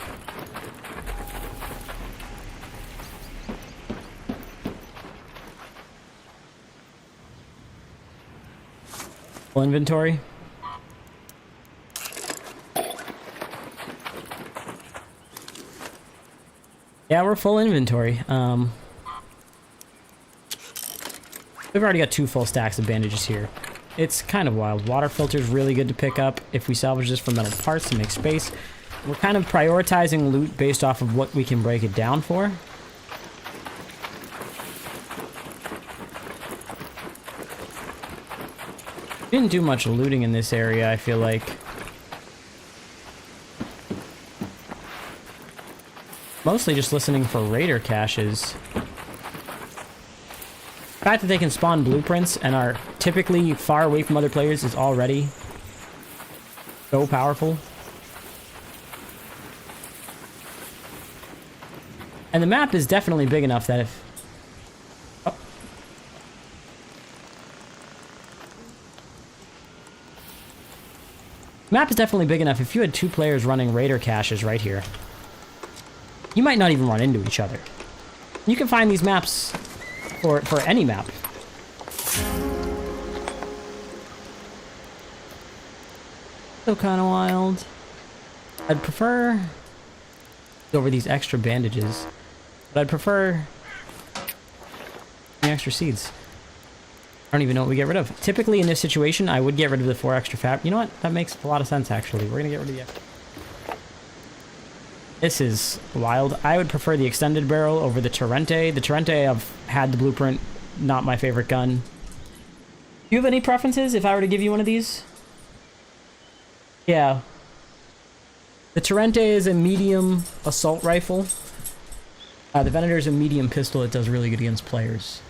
Full inventory. Yeah, we're full inventory. We've already got 2 full stacks of bandages here. It's kind of wild. Water filter's really good to pick up if we salvage this from metal parts to make space. We're kind of prioritizing loot based off of what we can break it down for. Didn't do much looting in this area, I feel like. Mostly just listening for raider caches. The fact that they can spawn blueprints and are typically far away from other players is already so powerful. And the map is definitely big enough that if... Oh. The map is definitely big enough if you had 2 players running raider caches right here. You might not even run into each other. You can find these maps for any map. Still kind of wild. I'd prefer over these extra bandages, but I'd prefer the extra seeds. I don't even know what we get rid of. Typically in this situation, I would get rid of the 4 extra fab. You know what? That makes a lot of sense, actually. We're gonna get rid of the extra. This is wild. I would prefer the extended barrel over the Torrente. The Torrente, I've had the blueprint. Not my favorite gun. Do you have any preferences if I were to give you one of these? Yeah. The Torrente is a medium assault rifle. The Venator is a medium pistol. It does really good against players.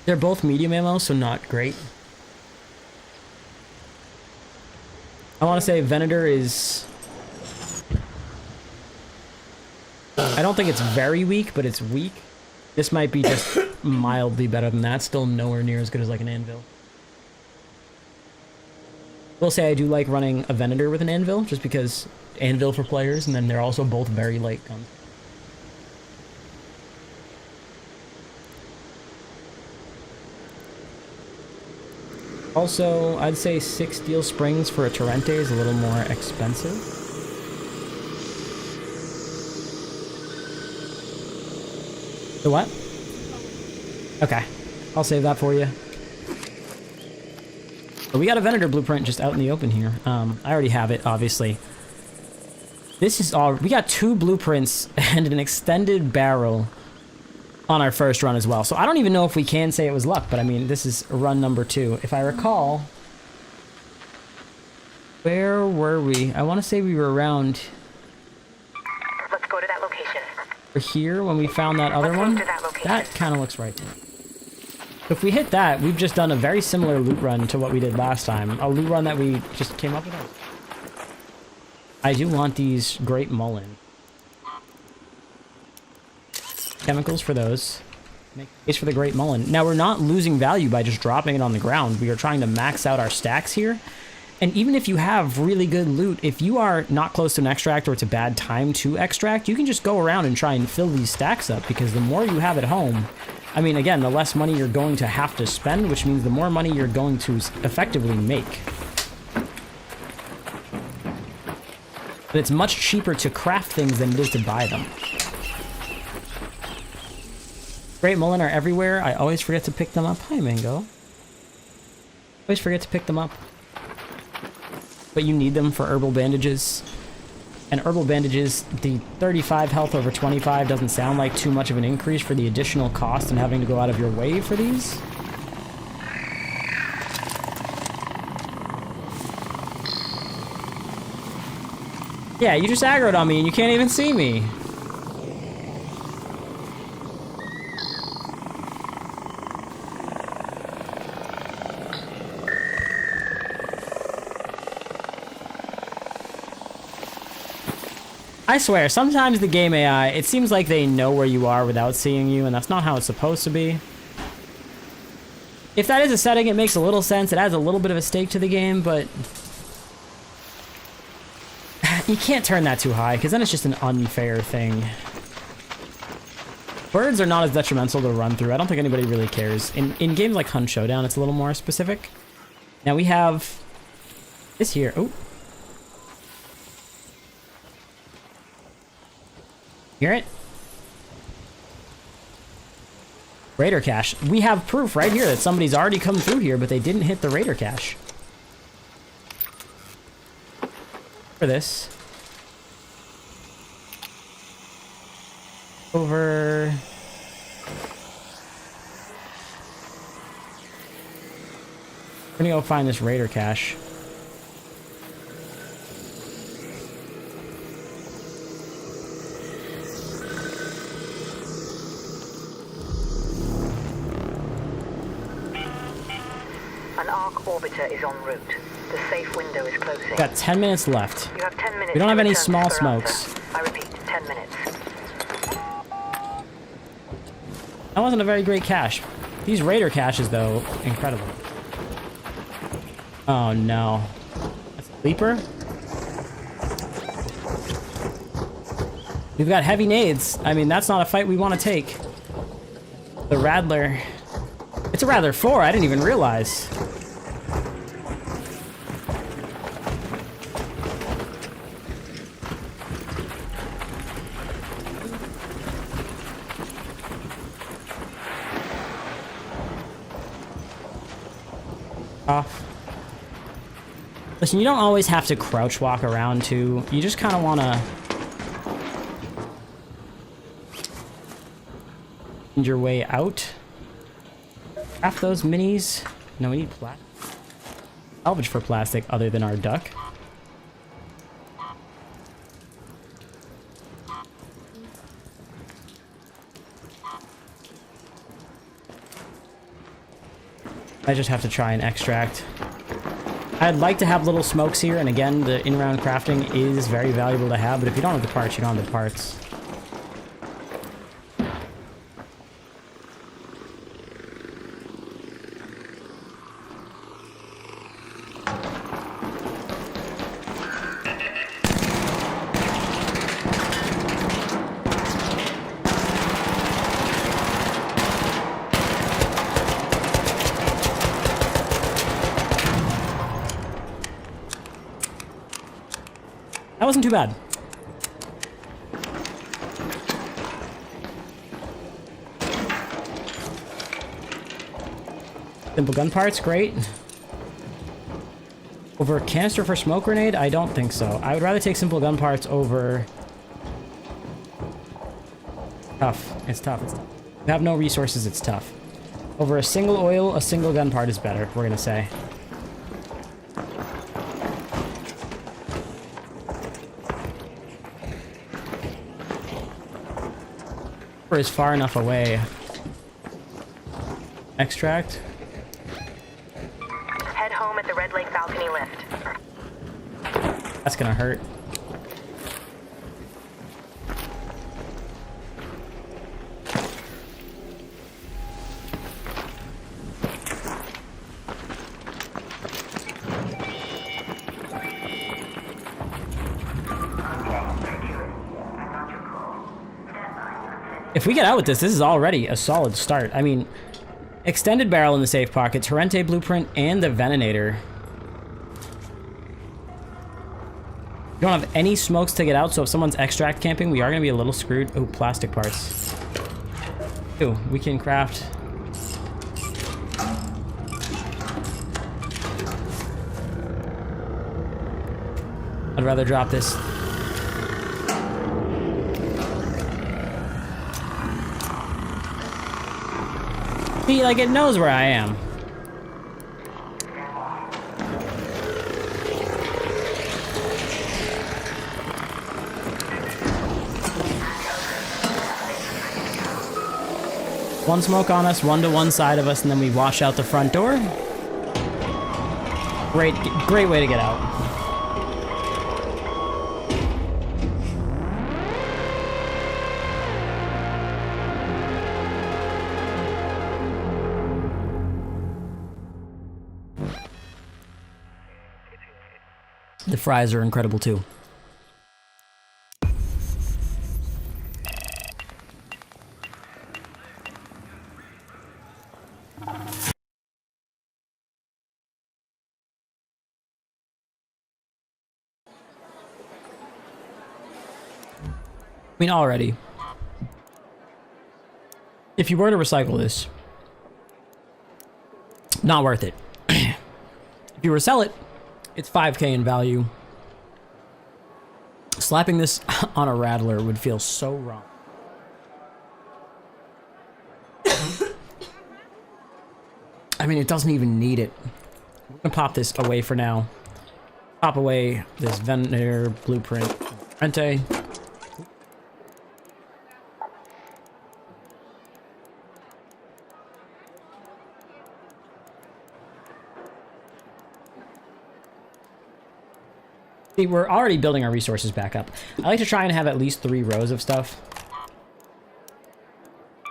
They're both medium ammo, so not great. I want to say Venator is... I don't think it's very weak, but it's weak. This might be just mildly better than that. Still nowhere near as good as like an anvil. Will say I do like running a Venator with an anvil, just because anvil for players, and then they're also both very light guns. Also, I'd say 6 steel springs for a Torrente is a little more expensive. The what? Okay, I'll save that for you. But we got a Venator blueprint just out in the open here. I already have it, obviously. This is all... We got 2 blueprints and an extended barrel on our first run as well. So I don't even know if we can say it was luck, but I mean, this is run number 2. If I recall... Where were we? I want to say we were around... Let's go to that location. Here when we found that other one. That kind of looks right to me. If we hit that, we've just done a very similar loot run to what we did last time. A loot run that we just came up with. I do want these Great Mullen. Chemicals for those. Make space for the Great Mullen. Now, we're not losing value by just dropping it on the ground. We are trying to max out our stacks here. And even if you have really good loot, if you are not close to an extract or it's a bad time to extract, you can just go around and try and fill these stacks up, because the more you have at home, I mean, again, the less money you're going to have to spend, which means the more money you're going to effectively make. But it's much cheaper to craft things than it is to buy them. Great Mullen are everywhere. I always forget to pick them up. Hi, Mango. Always forget to pick them up. But you need them for herbal bandages. And herbal bandages, the 35 health over 25 doesn't sound like too much of an increase for the additional cost and having to go out of your way for these. Yeah, you just aggroed on me and you can't even see me. I swear, sometimes the game AI, it seems like they know where you are without seeing you, and that's not how it's supposed to be. If that is a setting, it makes a little sense. It adds a little bit of a stake to the game, but you can't turn that too high, because then it's just an unfair thing. Birds are not as detrimental to run through. I don't think anybody really cares. In games like Hunt Showdown, it's a little more specific. Now we have this here. Oh. Hear it? Raider cache. We have proof right here that somebody's already come through here, but they didn't hit the raider cache. For this. Over. We're gonna go find this raider cache. An arc orbiter is en route. The safe window is closing. Got 10 minutes left. You have 10 minutes. We don't have to any return small to Esperanza. smokes. I repeat, 10 minutes. That wasn't a very great cache. These raider caches, though, incredible. Oh no. That's a leaper? We've got heavy nades. I mean, that's not a fight we want to take. The Rattler. It's a Rattler 4, I didn't even realize. Off. Listen, you don't always have to crouch walk around too. You just kind of want to find your way out. Craft those minis. No, we need plastic. Salvage for plastic other than our duck. I just have to try and extract. I'd like to have little smokes here, and again, the in-round crafting is very valuable to have, but if you don't have the parts, you don't have the parts. That wasn't too bad. Simple gun parts, great. Over a canister for smoke grenade? I don't think so. I would rather take simple gun parts over... Tough. It's tough. It's tough. If you have no resources, it's tough. Over a single oil, a single gun part is better, we're gonna say. Is far enough away. Extract. Head home at the Red Lake balcony lift. That's gonna hurt. If we get out with this, this is already a solid start. I mean, extended barrel in the safe pocket, Torrente blueprint, and the Venenator. We don't have any smokes to get out, so if someone's extract camping, we are going to be a little screwed. Oh, plastic parts. Ooh, we can craft... I'd rather drop this. See, like, it knows where I am. One smoke on us, one to one side of us, and then we wash out the front door. Great way to get out. The fries are incredible too. I mean, already, if you were to recycle this, not worth it. If you were to sell it, it's 5K in value. Slapping this on a rattler would feel so wrong. I mean, it doesn't even need it. I'm gonna pop this away for now. Pop away this Venenator blueprint. Rente. See, we're already building our resources back up. I like to try and have at least 3 rows of stuff.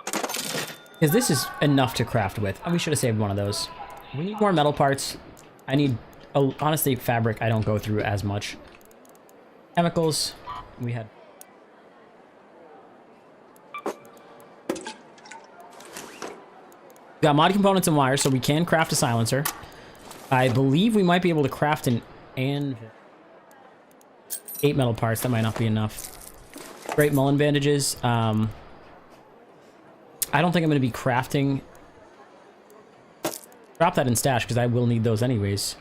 Because this is enough to craft with. And we should have saved one of those. We need more metal parts. I need... Oh, honestly, fabric I don't go through as much. Chemicals. We had... We got mod components and wires, so we can craft a silencer. I believe we might be able to craft an anvil. 8 metal parts, that might not be enough. Great Mullen bandages. I don't think I'm going to be crafting. Drop that in stash because I will need those anyways.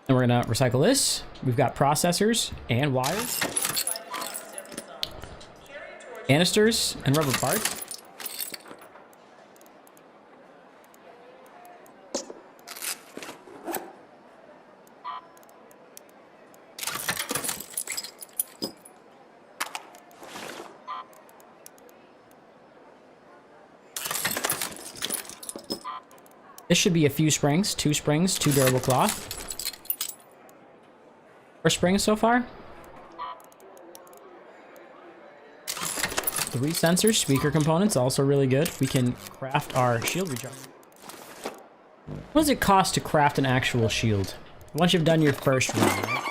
And we're going to recycle this. We've got processors and wires. Canisters and rubber parts. This should be a few springs, 2 springs, 2 durable cloth. 4 springs so far. 3 sensors, speaker components, also really good. We can craft our shield recharge. What does it cost to craft an actual shield? Once you've done your first run, right?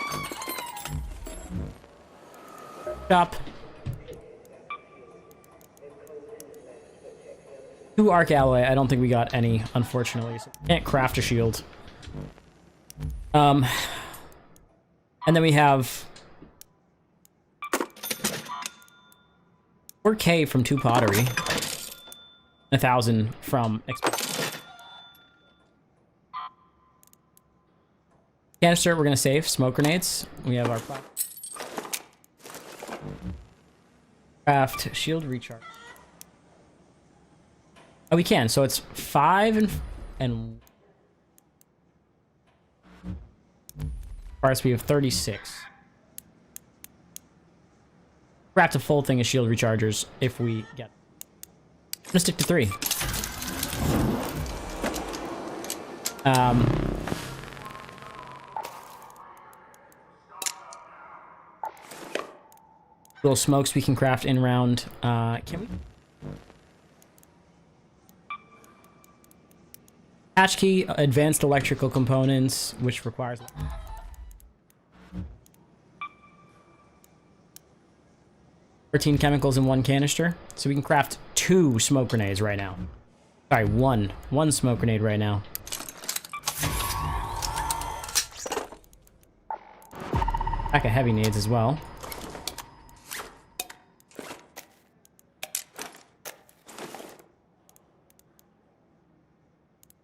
Shop. 2 arc alloy. I don't think we got any, unfortunately. So can't craft a shield. And then we have 4K from 2 pottery. 1,000 from canister. We're gonna save smoke grenades. We have our craft shield recharge. Oh, we can. So it's 5 and parts. We have 36. Craft a full thing of shield rechargers if we get. I'm gonna stick to 3. Little smokes we can craft in round. Can we? Hatch key, advanced electrical components, which requires... 13 chemicals in 1 canister. So we can craft 2 smoke grenades right now. Sorry, one smoke grenade right now. Pack of heavy nades as well.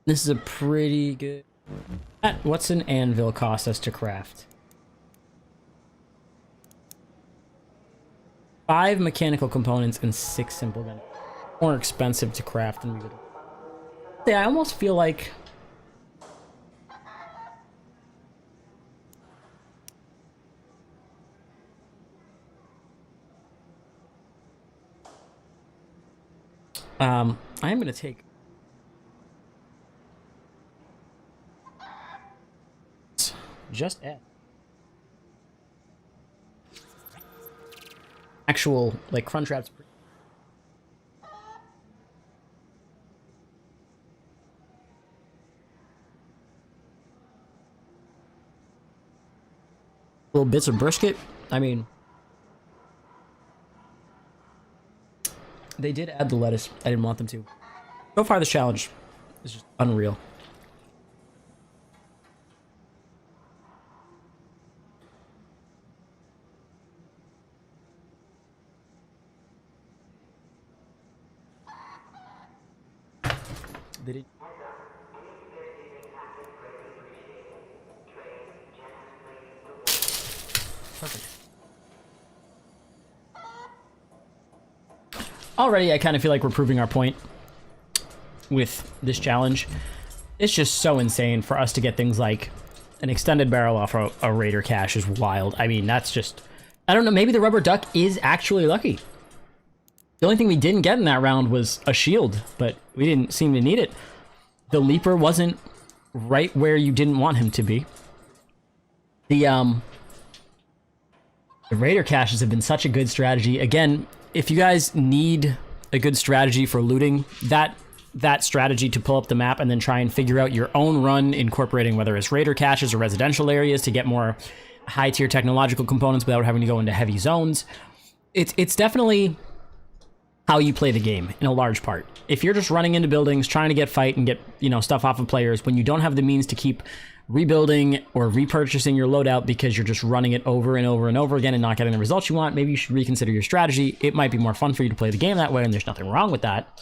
This is a pretty good... What's an anvil cost us to craft? 5 mechanical components and 6 simple gun. More expensive to craft than we would. Yeah, I almost feel like... I'm gonna take... Just add. Actual, like, crunch wraps. Little bits of brisket. I mean, they did add the lettuce. I didn't want them to. So far, this challenge is just unreal. They did. Perfect. Already, I kind of feel like we're proving our point with this challenge. It's just so insane for us to get things like an extended barrel off a raider cache is wild. I mean, that's just... I don't know, maybe the rubber duck is actually lucky. The only thing we didn't get in that round was a shield, but we didn't seem to need it. The leaper wasn't right where you didn't want him to be. The raider caches have been such a good strategy. Again, if you guys need a good strategy for looting, that strategy to pull up the map and then try and figure out your own run, incorporating whether it's raider caches or residential areas to get more high-tier technological components without having to go into heavy zones. It's definitely how you play the game in a large part. If you're just running into buildings, trying to get fight and get, you know, stuff off of players, when you don't have the means to keep rebuilding or repurchasing your loadout because you're just running it over and over and over again and not getting the results you want, maybe you should reconsider your strategy. It might be more fun for you to play the game that way, and there's nothing wrong with that.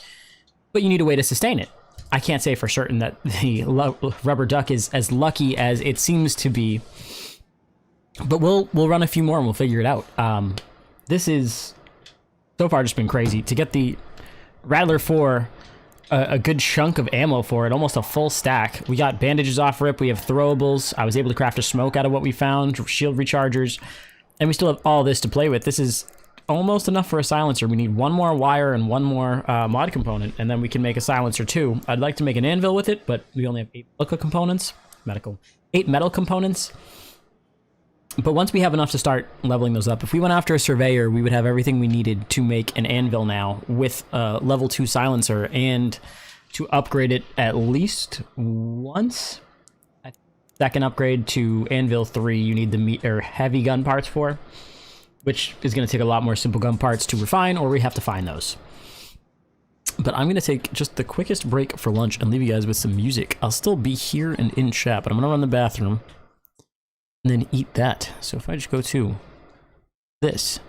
But you need a way to sustain it. I can't say for certain that the rubber duck is as lucky as it seems to be, but we'll run a few more and we'll figure it out. This is so far just been crazy. To get the Rattler 4, a good chunk of ammo for it, almost a full stack. We got bandages off rip, we have throwables, I was able to craft a smoke out of what we found, shield rechargers, and we still have all this to play with. This is almost enough for a silencer. We need one more wire and one more mod component, and then we can make a silencer too. I'd like to make an anvil with it, but we only have 8 metal components. But once we have enough to start leveling those up, if we went after a surveyor, we would have everything we needed to make an anvil now with a level 2 silencer, and to upgrade it at least once. Second upgrade to anvil 3, you need the heavy gun parts for, which is going to take a lot more simple gun parts to refine, or we have to find those. But I'm going to take just the quickest break for lunch and leave you guys with some music. I'll still be here and in chat, but I'm going to run the bathroom and then eat that. So if I just go to this.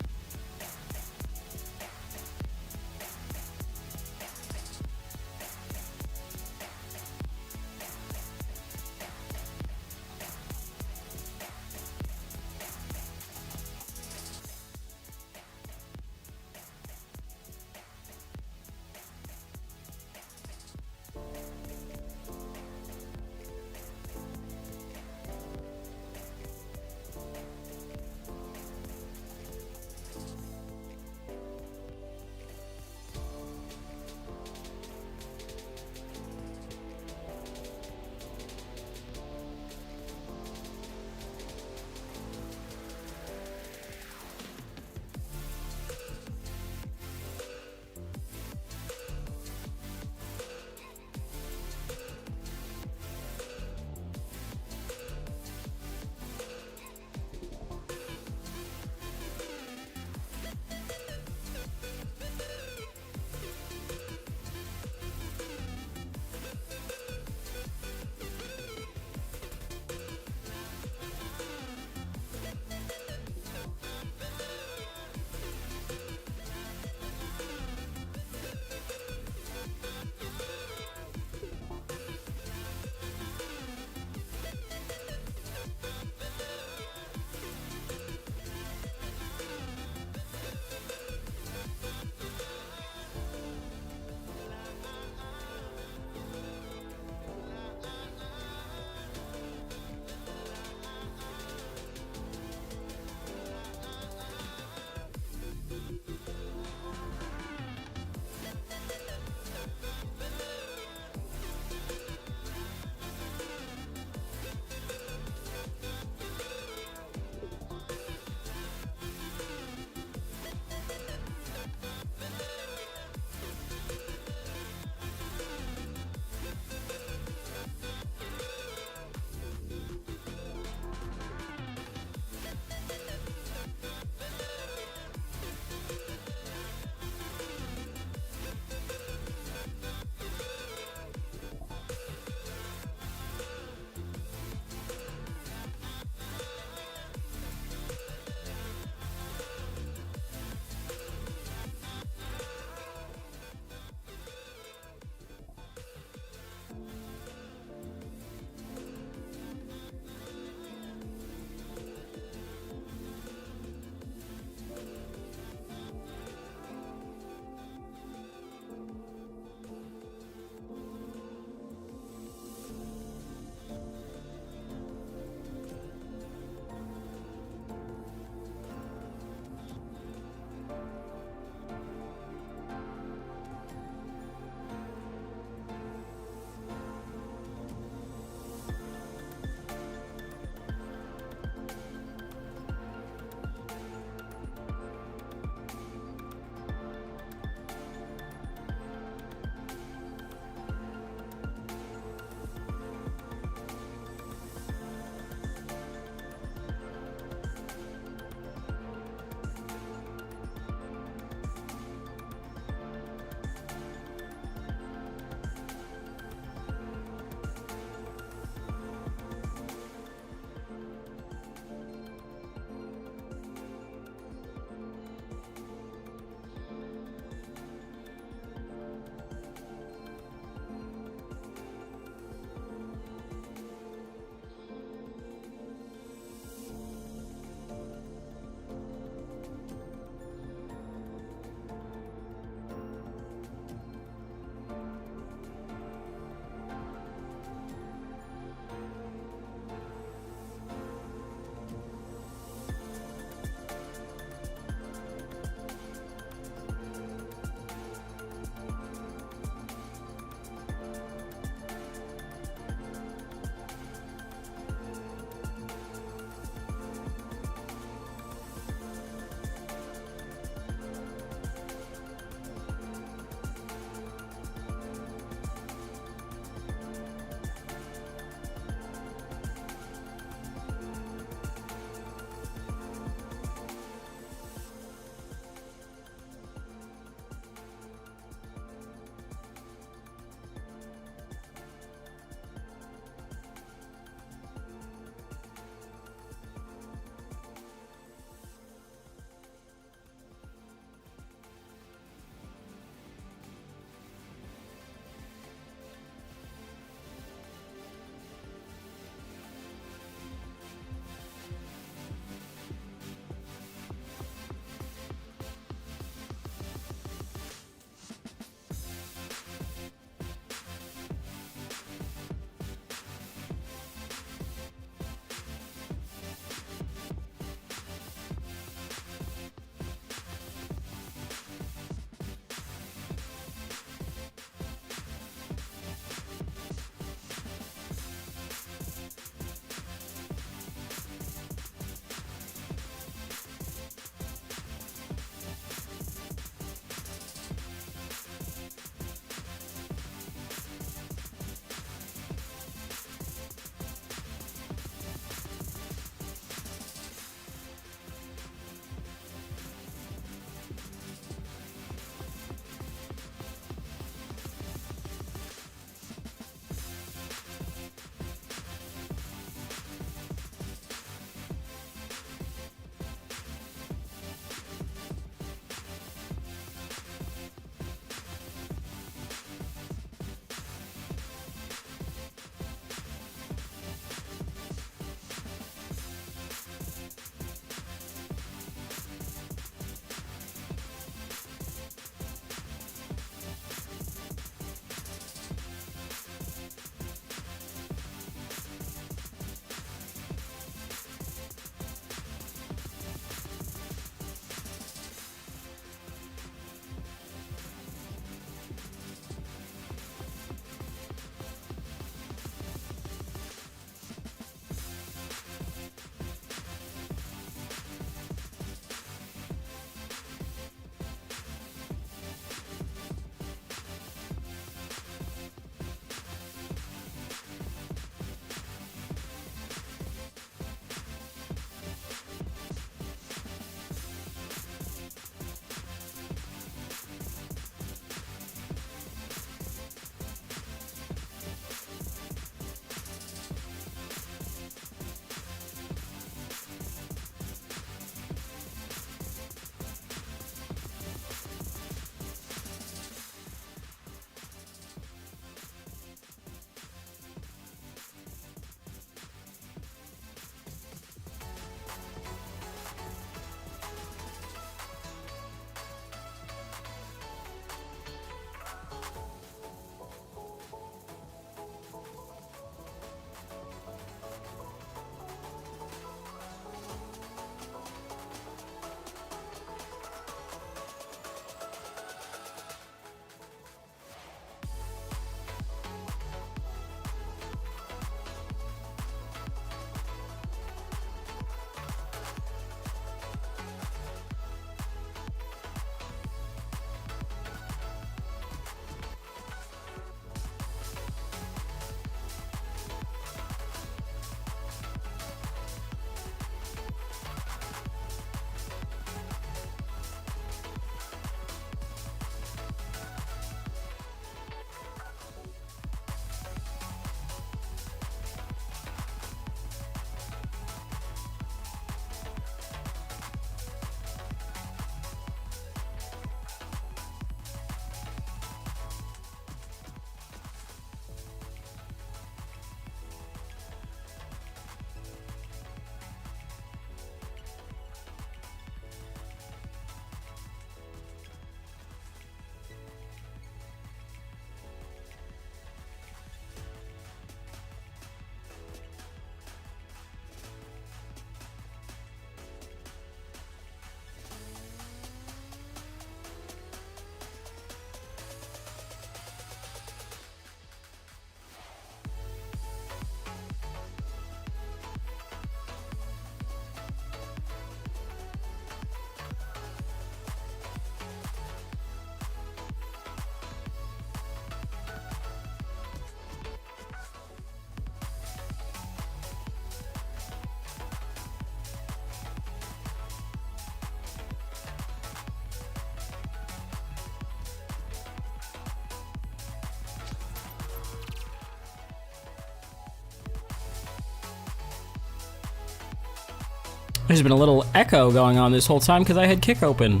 There's been a little echo going on this whole time because I had Kick open.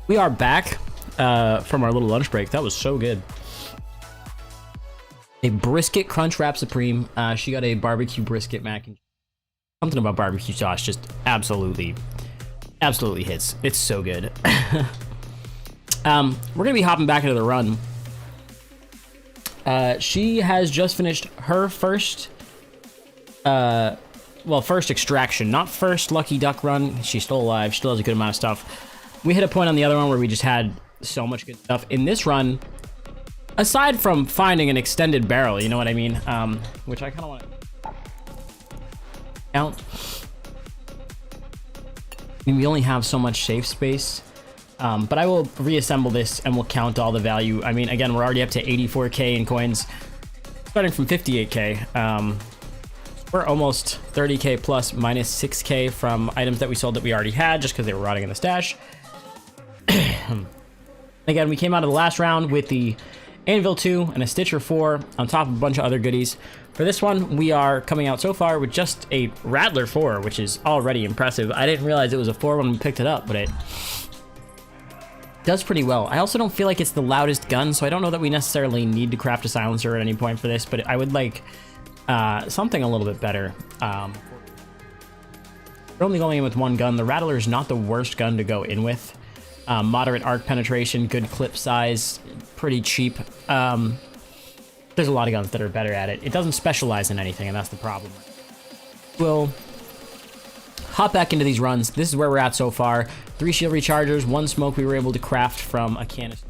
We are back from our little lunch break. That was so good. A brisket crunch wrap supreme. She got a barbecue brisket mac and cheese. Something about barbecue sauce just absolutely hits. It's so good. We're gonna be hopping back into the run. She has just finished her first first extraction, not first lucky duck run. She's still alive. She still has a good amount of stuff. We hit a point on the other one where we just had so much good stuff. In this run, aside from finding an extended barrel, you know what I mean? Which I kind of want to count. I mean, we only have so much safe space. But I will reassemble this and we'll count all the value. I mean, again, we're already up to 84k in coins, starting from 58k. We're almost 30k plus, minus 6k from items that we sold that we already had just because they were rotting in the stash. Again, we came out of the last round with the Anvil 2 and a Stitcher 4 on top of a bunch of other goodies. For this one, we are coming out so far with just a Rattler 4, which is already impressive. I didn't realize it was a 4 when we picked it up, but it does pretty well. I also don't feel like it's the loudest gun, so I don't know that we necessarily need to craft a silencer at any point for this, but I would like something a little bit better. We're only going in with one gun. The Rattler is not the worst gun to go in with. Moderate arc penetration, good clip size, pretty cheap. There's a lot of guns that are better at it. It doesn't specialize in anything, and that's the problem. We'll hop back into these runs. This is where we're at so far. 3 shield rechargers, 1 smoke we were able to craft from a canister.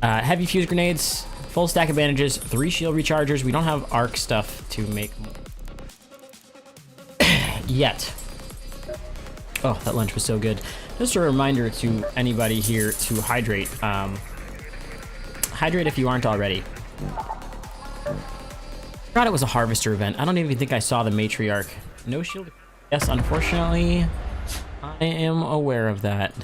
Heavy fuse grenades, full stack of bandages, 3 shield rechargers. We don't have arc stuff to make more. Yet. Oh, that lunch was so good. Just a reminder to anybody here to hydrate. Hydrate if you aren't already. Forgot it was a harvester event. I don't even think I saw the matriarch. No shield. Yes, unfortunately, I am aware of that.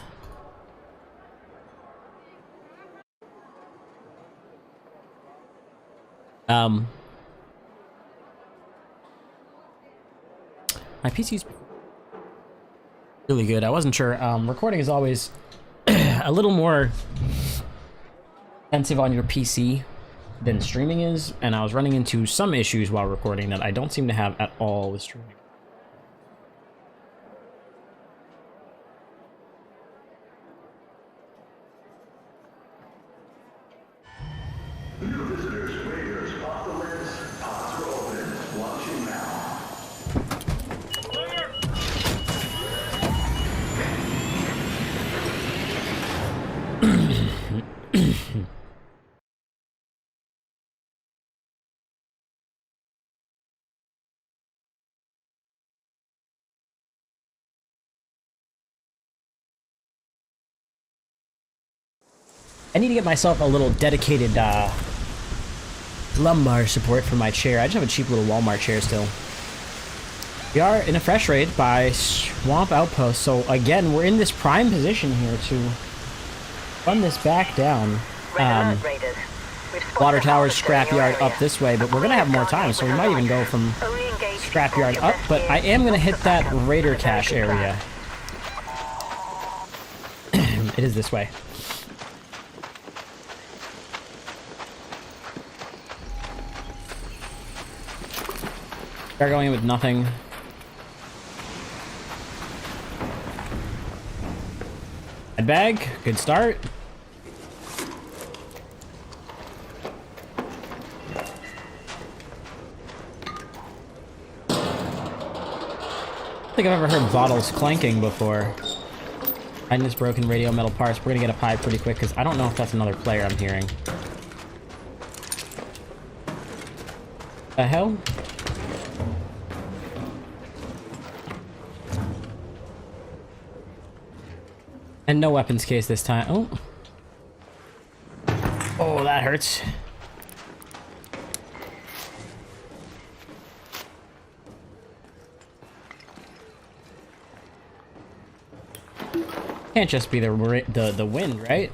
My PC's really good. I wasn't sure. Recording is always a little more intensive on your PC than streaming is, and I was running into some issues while recording that I don't seem to have at all with streaming. New visitors, raiders, off the list, pods are open, launching now. I need to get myself a little dedicated lumbar support for my chair. I just have a cheap little Walmart chair still. We are in a fresh raid by Swamp Outpost, so again, we're in this prime position here to run this back down. Water Tower's Scrapyard up this way, but we're going to have more time, so we might even go from Scrapyard up, but I am going to hit that Raider cache area. It is this way. They're going in with nothing. Head bag, good start. I don't think I've ever heard bottles clanking before. Find this broken radio metal parts. We're gonna get a pipe pretty quick because I don't know if that's another player I'm hearing. The hell? And no weapons case this time. Oh. Oh, that hurts. Can't just be the wind, right?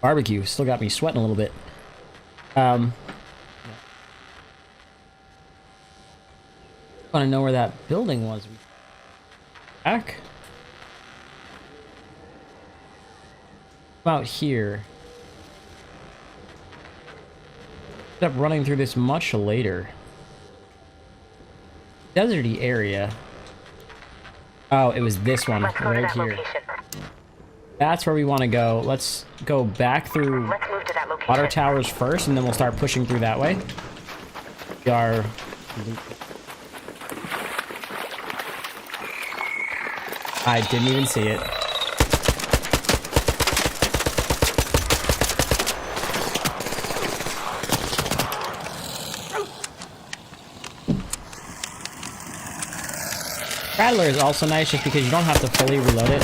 Barbecue still got me sweating a little bit. Want to know where that building was. Back? About here. Ended up running through this much later. Deserty area. Oh, it was this one Let's go to right that here. location. That's where we want to go. Let's go back through Let's move to that location. water towers first, and then we'll start pushing through that way. We are... I didn't even see it. Rattler is also nice just because you don't have to fully reload it.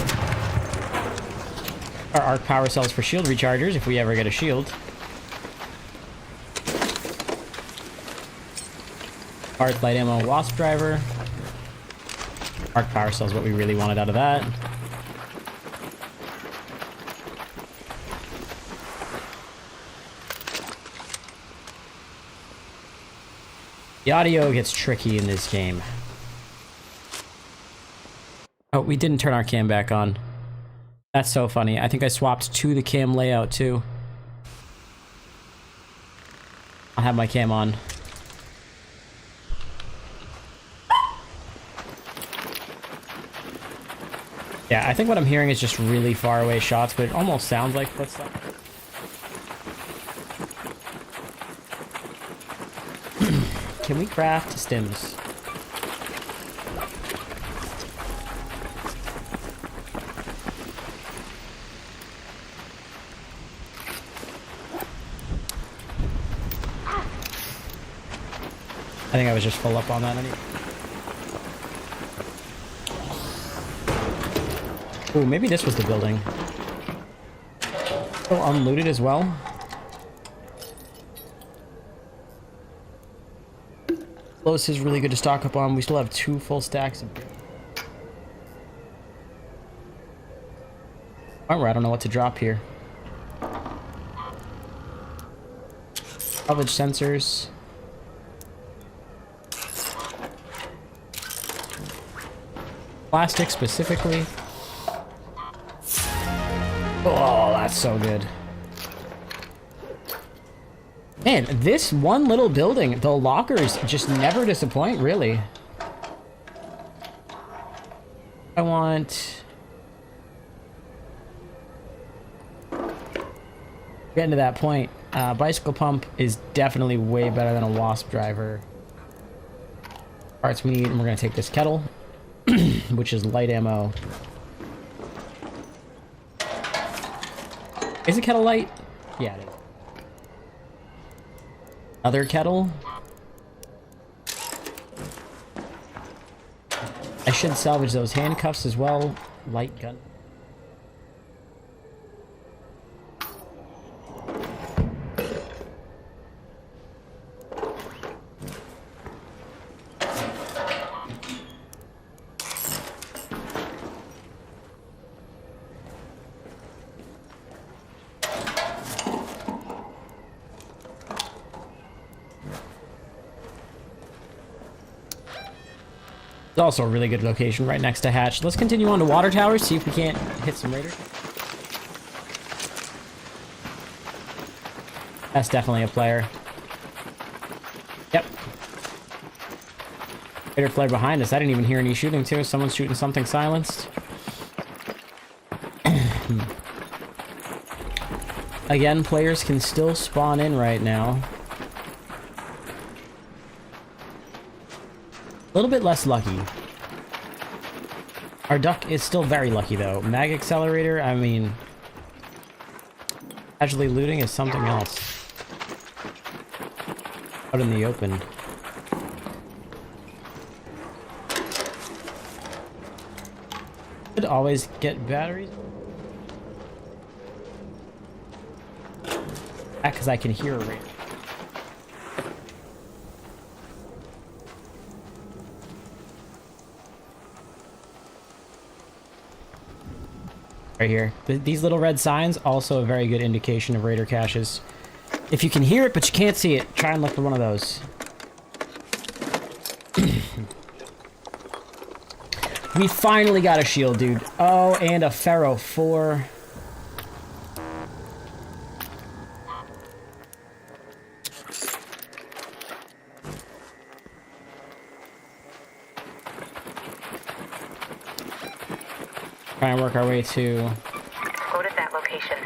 Our arc power cells for shield rechargers if we ever get a shield. Arc light ammo wasp driver. Arc power cells what we really wanted out of that. The audio gets tricky in this game. Oh, we didn't turn our cam back on. That's so funny. I think I swapped to the cam layout too. I'll have my cam on. Yeah, I think what I'm hearing is just really far away shots, but it almost sounds like footsteps. Can we craft stims? I think I was just full up on that anyway. Ooh, maybe this was the building. Still unlooted as well. Close is really good to stock up on. We still have 2 full stacks of... I don't know what to drop here. Salvage sensors. Plastic specifically. Oh, that's so good. Man, this one little building, the lockers just never disappoint, really. I want... Getting to that point, bicycle pump is definitely way better than a wasp driver. Parts we need, and we're gonna take this kettle, which is light ammo. Is it kettle light? Yeah, it is. Other kettle. I should salvage those handcuffs as well. Light gun. It's also a really good location right next to hatch. Let's continue on to water towers, see if we can't hit some raiders. That's definitely a player. Yep. Raider flare behind us. I didn't even hear any shooting too. Someone's shooting something silenced. Again, players can still spawn in right now. A little bit less lucky. Our duck is still very lucky though. Mag accelerator, I mean... Casually looting is something else. Out in the open. Could always get batteries. Because I can hear a raider. Right here. These little red signs, also a very good indication of raider caches. If you can hear it, but you can't see it, try and look for one of those. We finally got a shield, dude. Oh, and a Pharaoh 4. Try and work our way to... Go to that location.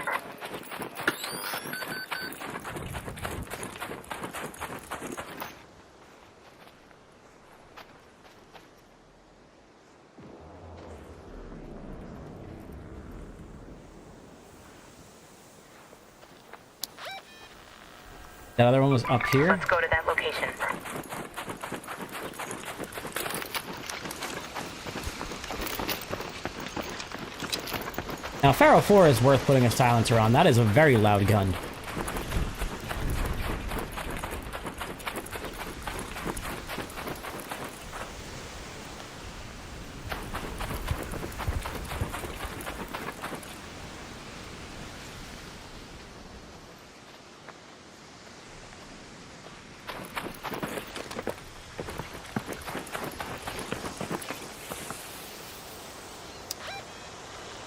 That other one was up here. Let's go to that location. Now, Pharaoh 4 is worth putting a silencer on. That is a very loud gun.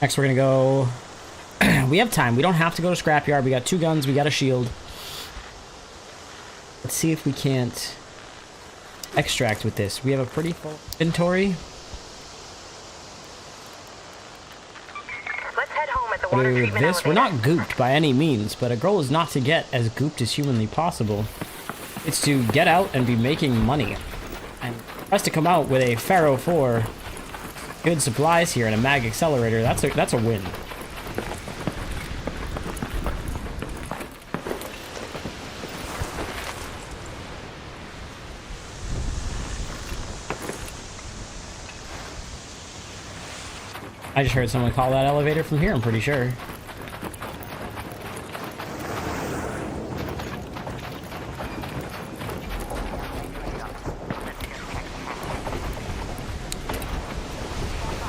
Next, we're gonna go... we have time. We don't have to go to Scrapyard. We got 2 guns. We got a shield. Let's see if we can't extract with this. We have a pretty full inventory. Let's head home at the water treatment This, we're elevator. not gooped by any means, but a goal is not to get as gooped as humanly possible. It's to get out and be making money. And for us to come out with a Pharaoh 4, good supplies here, and a mag accelerator, that's a win. I just heard someone call that elevator from here, I'm pretty sure.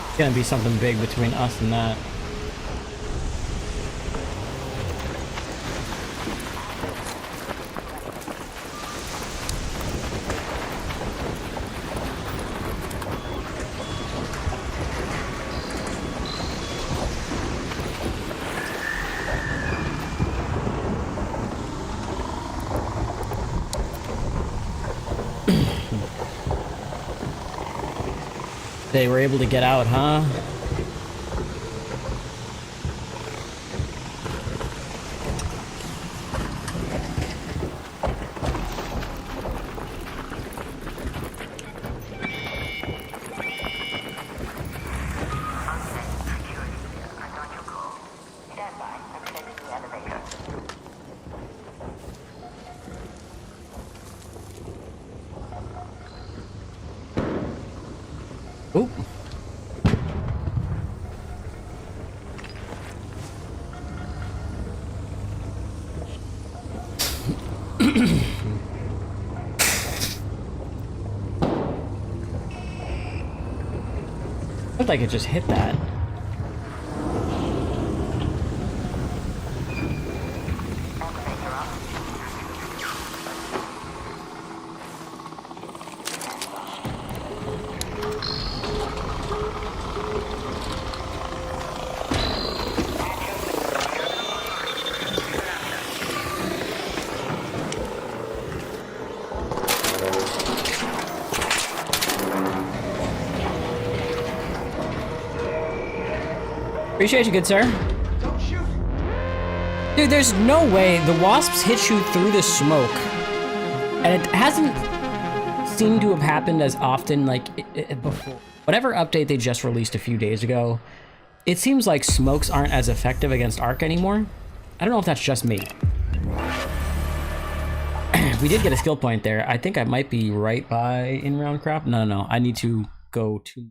It's gonna be something big between us and that. They were able to get out, huh? Oop. Looked like it just hit that. Appreciate you, good sir. Don't shoot! Dude, there's no way the wasps hit you through the smoke. And it hasn't seemed to have happened as often like before. Whatever update they just released a few days ago, it seems like smokes aren't as effective against Arc anymore. I don't know if that's just me. We did get a skill point there. I think I might be right by in-round crop. No. I need to go to...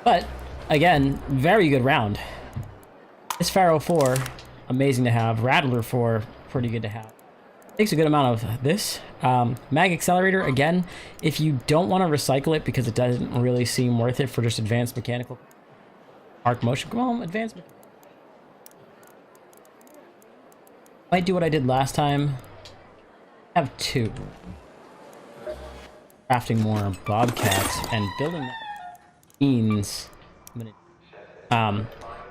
But, again, very good round. This Pharaoh 4, amazing to have. Rattler 4, pretty good to have. Takes a good amount of this. Mag Accelerator, again, if you don't want to recycle it because it doesn't really seem worth it for just advanced mechanical... Arc motion, come on, advanced... Might do what I did last time. I have 2. crafting more bobcats and building that means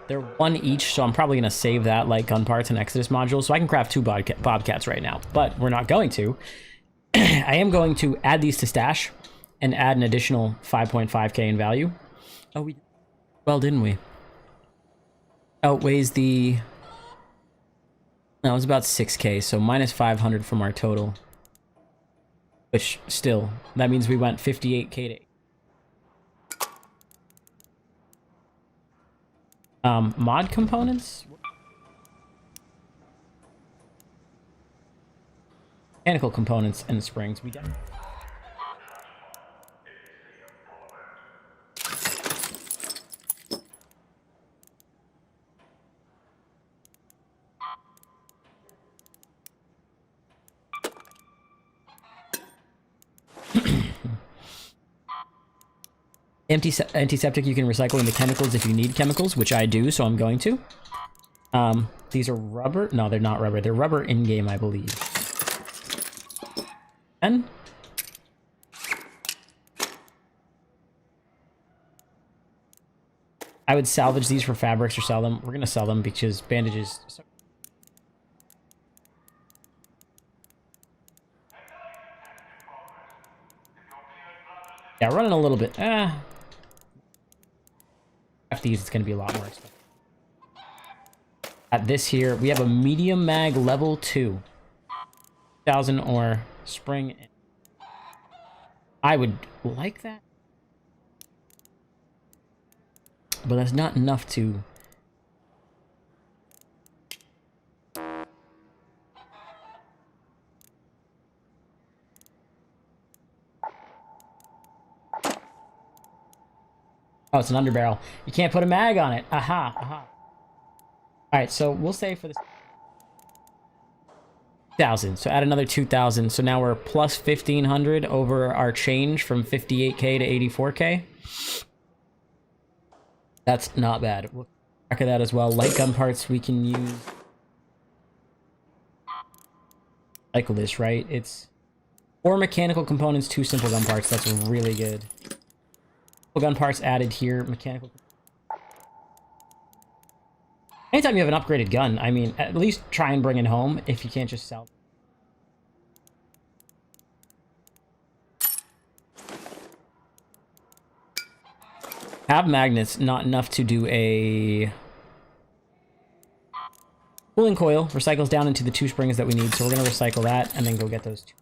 they're one each, so I'm probably gonna save that like gun parts and Exodus modules, so I can craft 2 bobcats right now, but we're not going to. I am going to add these to stash and add an additional 5.5k in value. Oh, we well, didn't we? Outweighs the... No, it was about 6k, so minus 500 from our total. Which, still, that means we went 58k to... mod components? Mechanical components and springs, we got... Antiseptic you can recycle into chemicals if you need chemicals, which I do, so I'm going to. These are rubber. No, they're not rubber. They're rubber in-game, I believe. And I would salvage these for fabrics or sell them. We're gonna sell them because bandages. Yeah, running a little bit. After these, it's gonna be a lot more expensive. At this here, we have a medium mag level 2. 1,000 or spring. I would like that. But that's not enough to... Oh, it's an underbarrel. You can't put a mag on it. Aha, aha. Alright, so we'll say for this... 1,000. So add another 2,000. So now we're plus 1,500 over our change from 58k to 84k. That's not bad. We'll track of that as well. Light gun parts we can use. Cycle this, right? It's 4 mechanical components, 2 simple gun parts. That's really good. Gun parts added here. Mechanical. Anytime you have an upgraded gun, I mean, at least try and bring it home if you can't just sell. Have magnets, not enough to do a cooling coil. Recycles down into the 2 springs that we need, so we're going to recycle that and then go get those 2.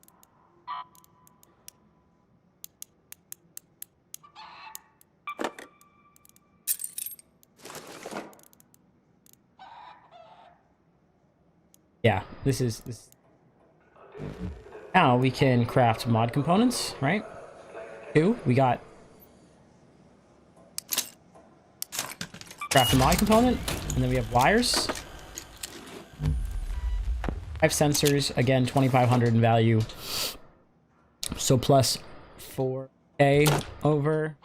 Yeah, this is... Now we can craft mod components, right? 2, we got... Craft a mod component, and then we have wires. 5 sensors, again, 2,500 in value. So plus 4k over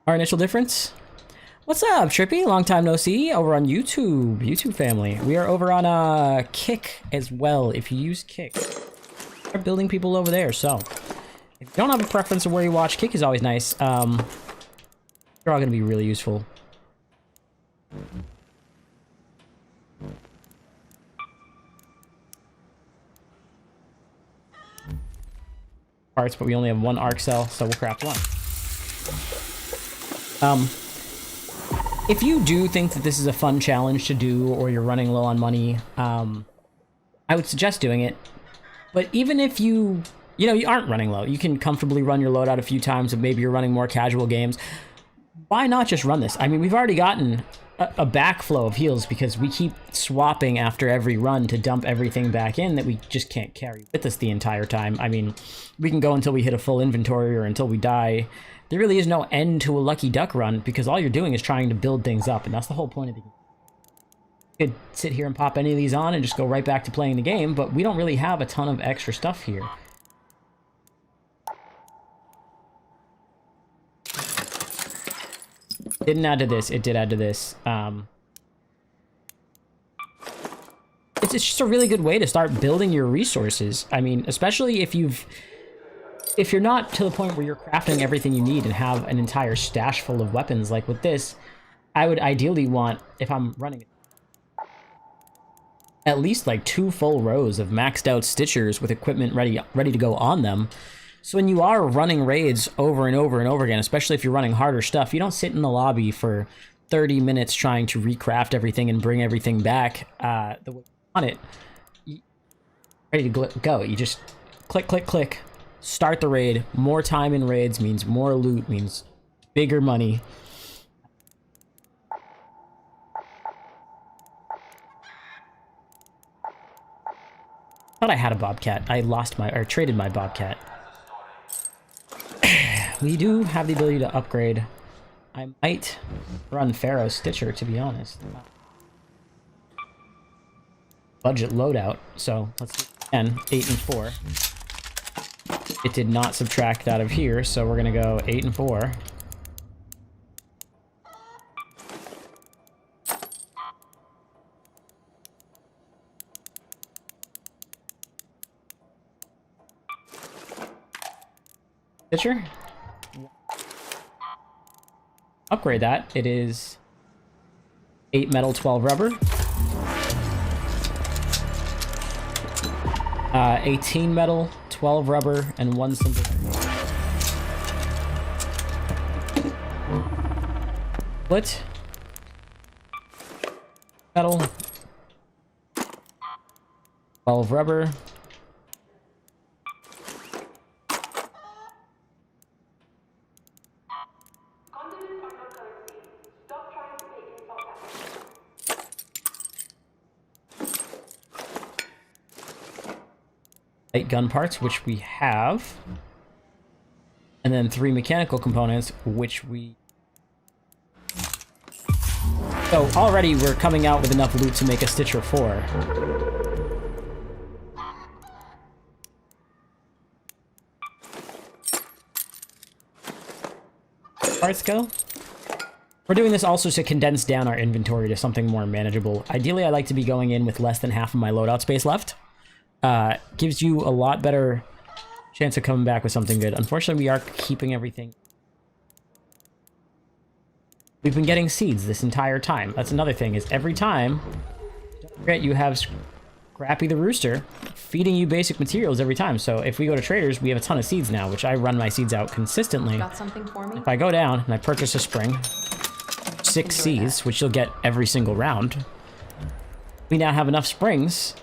our initial difference. What's up, Trippy? Long time no see over on YouTube. YouTube family. We are over on Kick as well. If you use Kick, we're building people over there. So if you don't have a preference of where you watch, Kick is always nice. They're all going to be really useful. Parts, but we only have 1 arc cell, so we'll craft 1. If you do think that this is a fun challenge to do, or you're running low on money, I would suggest doing it. But even if you aren't running low, you can comfortably run your loadout a few times, and maybe you're running more casual games. Why not just run this? I mean, we've already gotten a backflow of heals because we keep swapping after every run to dump everything back in that we just can't carry with us the entire time. I mean, we can go until we hit a full inventory or until we die. There really is no end to a lucky duck run because all you're doing is trying to build things up, and that's the whole point of the game. You could sit here and pop any of these on and just go right back to playing the game, but we don't really have a ton of extra stuff here. Didn't add to this. It did add to this. It's just a really good way to start building your resources. I mean, especially if you've if you're not to the point where you're crafting everything you need and have an entire stash full of weapons like with this, I would ideally want, if I'm running at least like 2 full rows of maxed out stitchers with equipment ready to go on them. So when you are running raids over and over and over again, especially if you're running harder stuff, you don't sit in the lobby for 30 minutes trying to recraft everything and bring everything back the way you want it. Ready to go. You just click, click, click, start the raid. More time in raids means more loot, means bigger money. Thought I had a bobcat. I lost my, or traded my bobcat. We do have the ability to upgrade. I might run Pharaoh Stitcher, to be honest. Budget loadout, so let's do it again. 8 and 4. It did not subtract out of here, so we're gonna go 8 and 4. Stitcher? Upgrade that. It is 8 metal, 12 rubber. 18 metal, 12 rubber, and 1 simple. Split. Metal. 12 rubber. Light gun parts, which we have, and then 3 mechanical components, which we... So already we're coming out with enough loot to make a Stitcher 4. Parts go. We're doing this also to condense down our inventory to something more manageable. Ideally, I like to be going in with less than half of my loadout space left. Gives you a lot better chance of coming back with something good. Unfortunately, we are keeping everything. We've been getting seeds this entire time. That's another thing, is every time, don't forget you have Scrappy the Rooster feeding you basic materials every time. So if we go to traders, we have a ton of seeds now, which I run my seeds out consistently. Got something for me? If I go down and I purchase a spring, 6 seeds, which you'll get every single round, we now have enough springs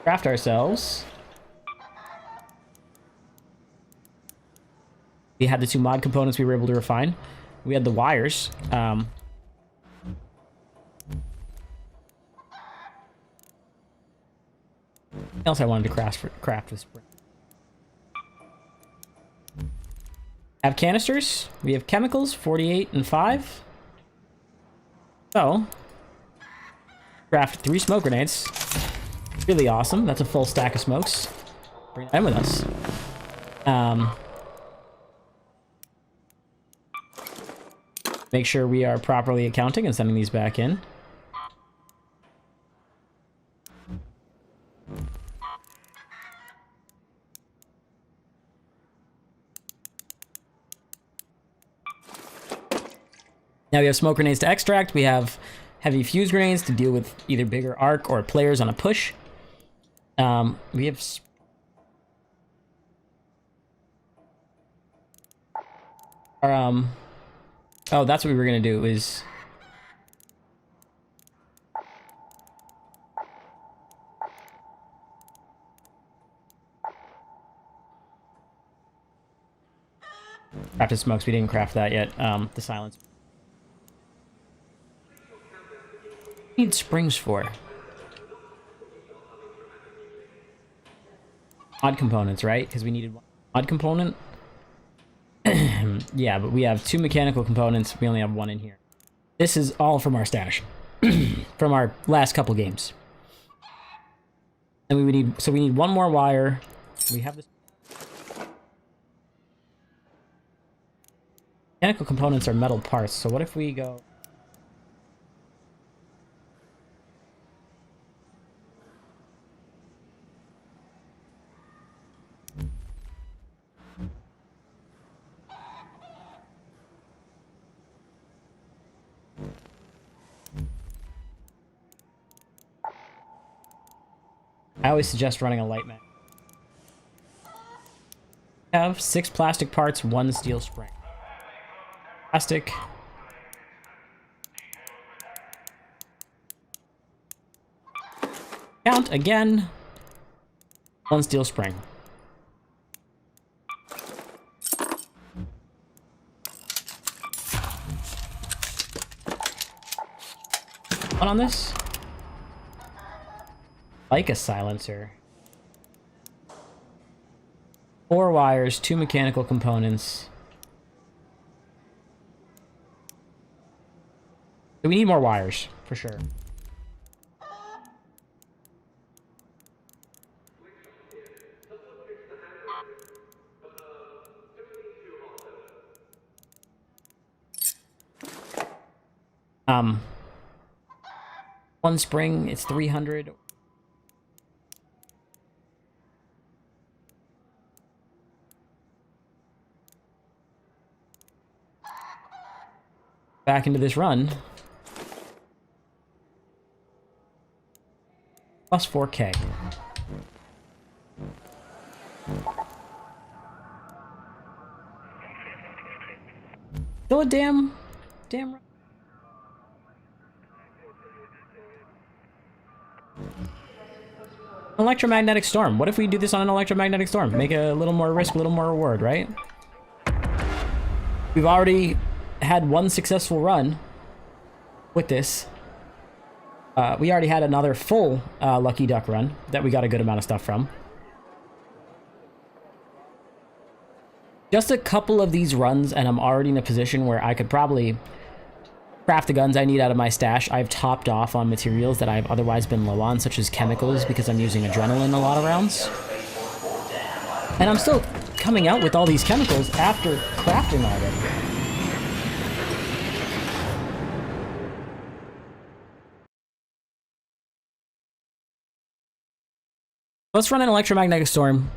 craft ourselves. We had the 2 mod components we were able to refine. We had the wires. What else I wanted to craft with spring? Have canisters. We have chemicals, 48 and 5. So, craft 3 smoke grenades. Really awesome. That's a full stack of smokes. Bring that in with us. Make sure we are properly accounting and sending these back in. Now we have smoke grenades to extract. We have heavy fuse grenades to deal with either bigger arc or players on a push. We have... oh, that's what we were gonna do, is... Crafted smokes, we didn't craft that yet. The silence. Need springs for? Mod components, right? Because we needed one mod component. Yeah, but we have 2 mechanical components. We only have 1 in here. This is all from our stash. From our last couple games. And we need 1 more wire. We have this. Mechanical components are metal parts, so what if we go... I always suggest running a light mag. Have 6 plastic parts, 1 steel spring. Plastic. Count again. 1 steel spring. One on this. Like a silencer. 4 wires, 2 mechanical components. So we need more wires, for sure. One spring, it's 300. Back into this run. Plus 4K. Still a damn run. Electromagnetic storm. What if we do this on an electromagnetic storm? Make a little more risk, a little more reward, right? We've already had 1 successful run with this. We already had another full Lucky Duck run that we got a good amount of stuff from. Just a couple of these runs and I'm already in a position where I could probably craft the guns I need out of my stash. I've topped off on materials that I've otherwise been low on, such as chemicals, because I'm using adrenaline a lot of rounds. And I'm still coming out with all these chemicals after crafting already. Let's run an electromagnetic storm, and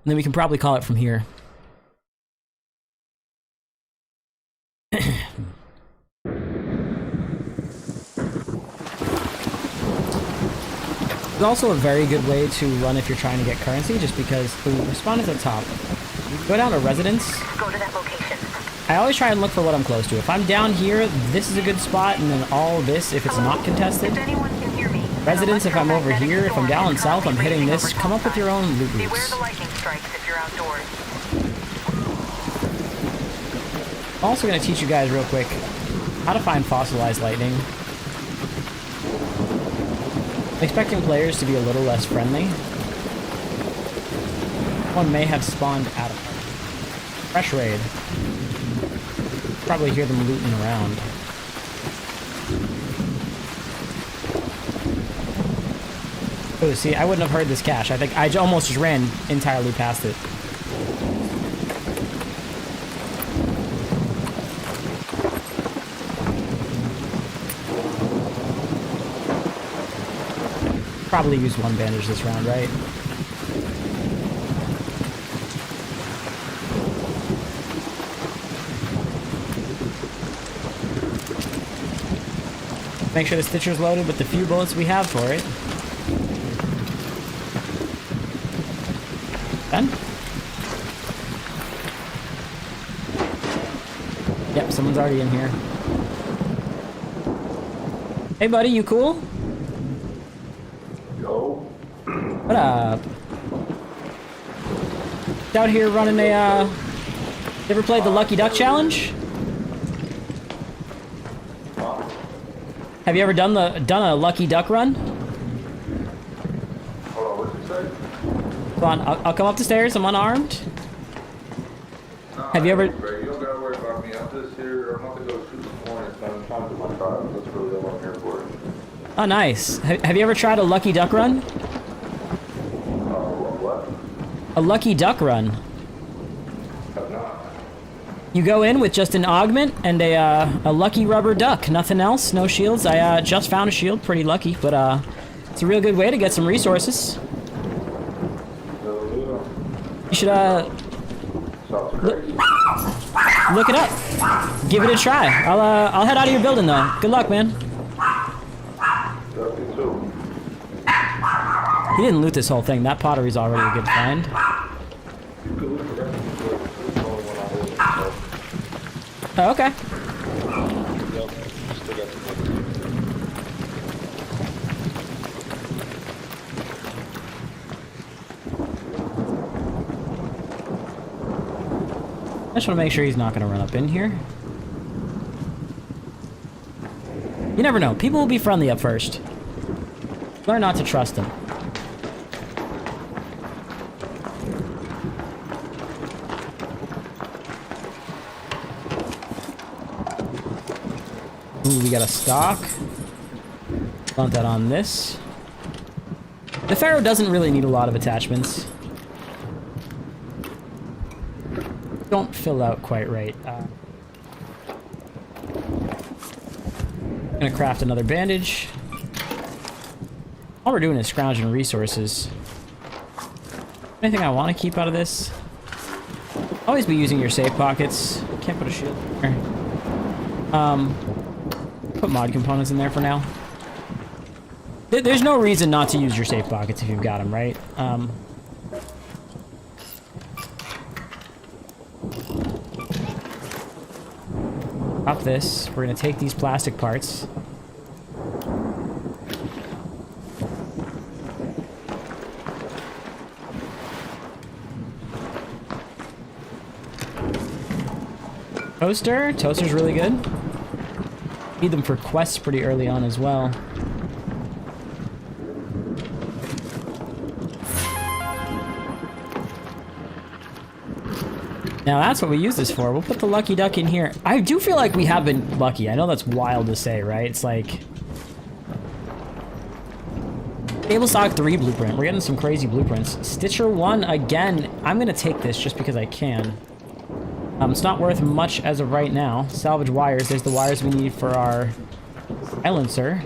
then we can probably call it from here. It's also a very good way to run if you're trying to get currency, just because we spawn at the top. You go down to residence. Go to that location. I always try and look for what I'm close to. If I'm down here, this is a good spot, and then all this, if it's not contested. If anyone can hear me. Residence, if I'm over here. If I'm down south, I'm hitting this. Come up with your own loot Beware routes. the lightning strikes if you're outdoors. I'm also going to teach you guys real quick how to find fossilized lightning. I'm expecting players to be a little less friendly. One may have spawned out of fresh raid. Probably hear them looting around. Oh, see, I wouldn't have heard this cache. I think I almost just ran entirely past it. Probably use 1 bandage this round, right? Make sure the stitcher's loaded with the few bullets we have for it. Done? Yep, someone's already in here. Hey buddy, you cool? What up? Out here running a, you ever played the Lucky Duck Challenge? Have you ever done a Lucky Duck run? Hold on, what'd you say? Come on, I'll come up the stairs, I'm unarmed. Have you ever... You don't gotta worry about me, I'm just here, I'm not gonna go shoot some hornets, I'm trying to do my trial, that's really all I'm here for. Oh, nice. Have you ever tried a Lucky Duck run? What? A Lucky Duck run. Have not. You go in with just an augment and a lucky rubber duck. Nothing else, no shields. I just found a shield, pretty lucky, but it's a real good way to get some resources. You should look it up. Give it a try. I'll head out of your building though. Good luck, man. He didn't loot this whole thing. That pottery's already a good find. Oh, okay. I just want to make sure he's not going to run up in here. You never know. People will be friendly at first. Learn not to trust them. Ooh, we got a stock. Dump that on this. The Pharaoh doesn't really need a lot of attachments. Don't fill out quite right. Gonna craft another bandage. All we're doing is scrounging resources. Anything I want to keep out of this? Always be using your safe pockets. Can't put a shield there. Put mod components in there for now. There's no reason not to use your safe pockets if you've got them, right? Up this. We're gonna take these plastic parts. Toaster. Toaster's really good. Need them for quests pretty early on as well. Now that's what we use this for. We'll put the lucky duck in here. I do feel like we have been lucky. I know that's wild to say, right? It's like... Table Stock 3 blueprint. We're getting some crazy blueprints. Stitcher 1 again. I'm going to take this just because I can. It's not worth much as of right now. Salvage wires. There's the wires we need for our silencer.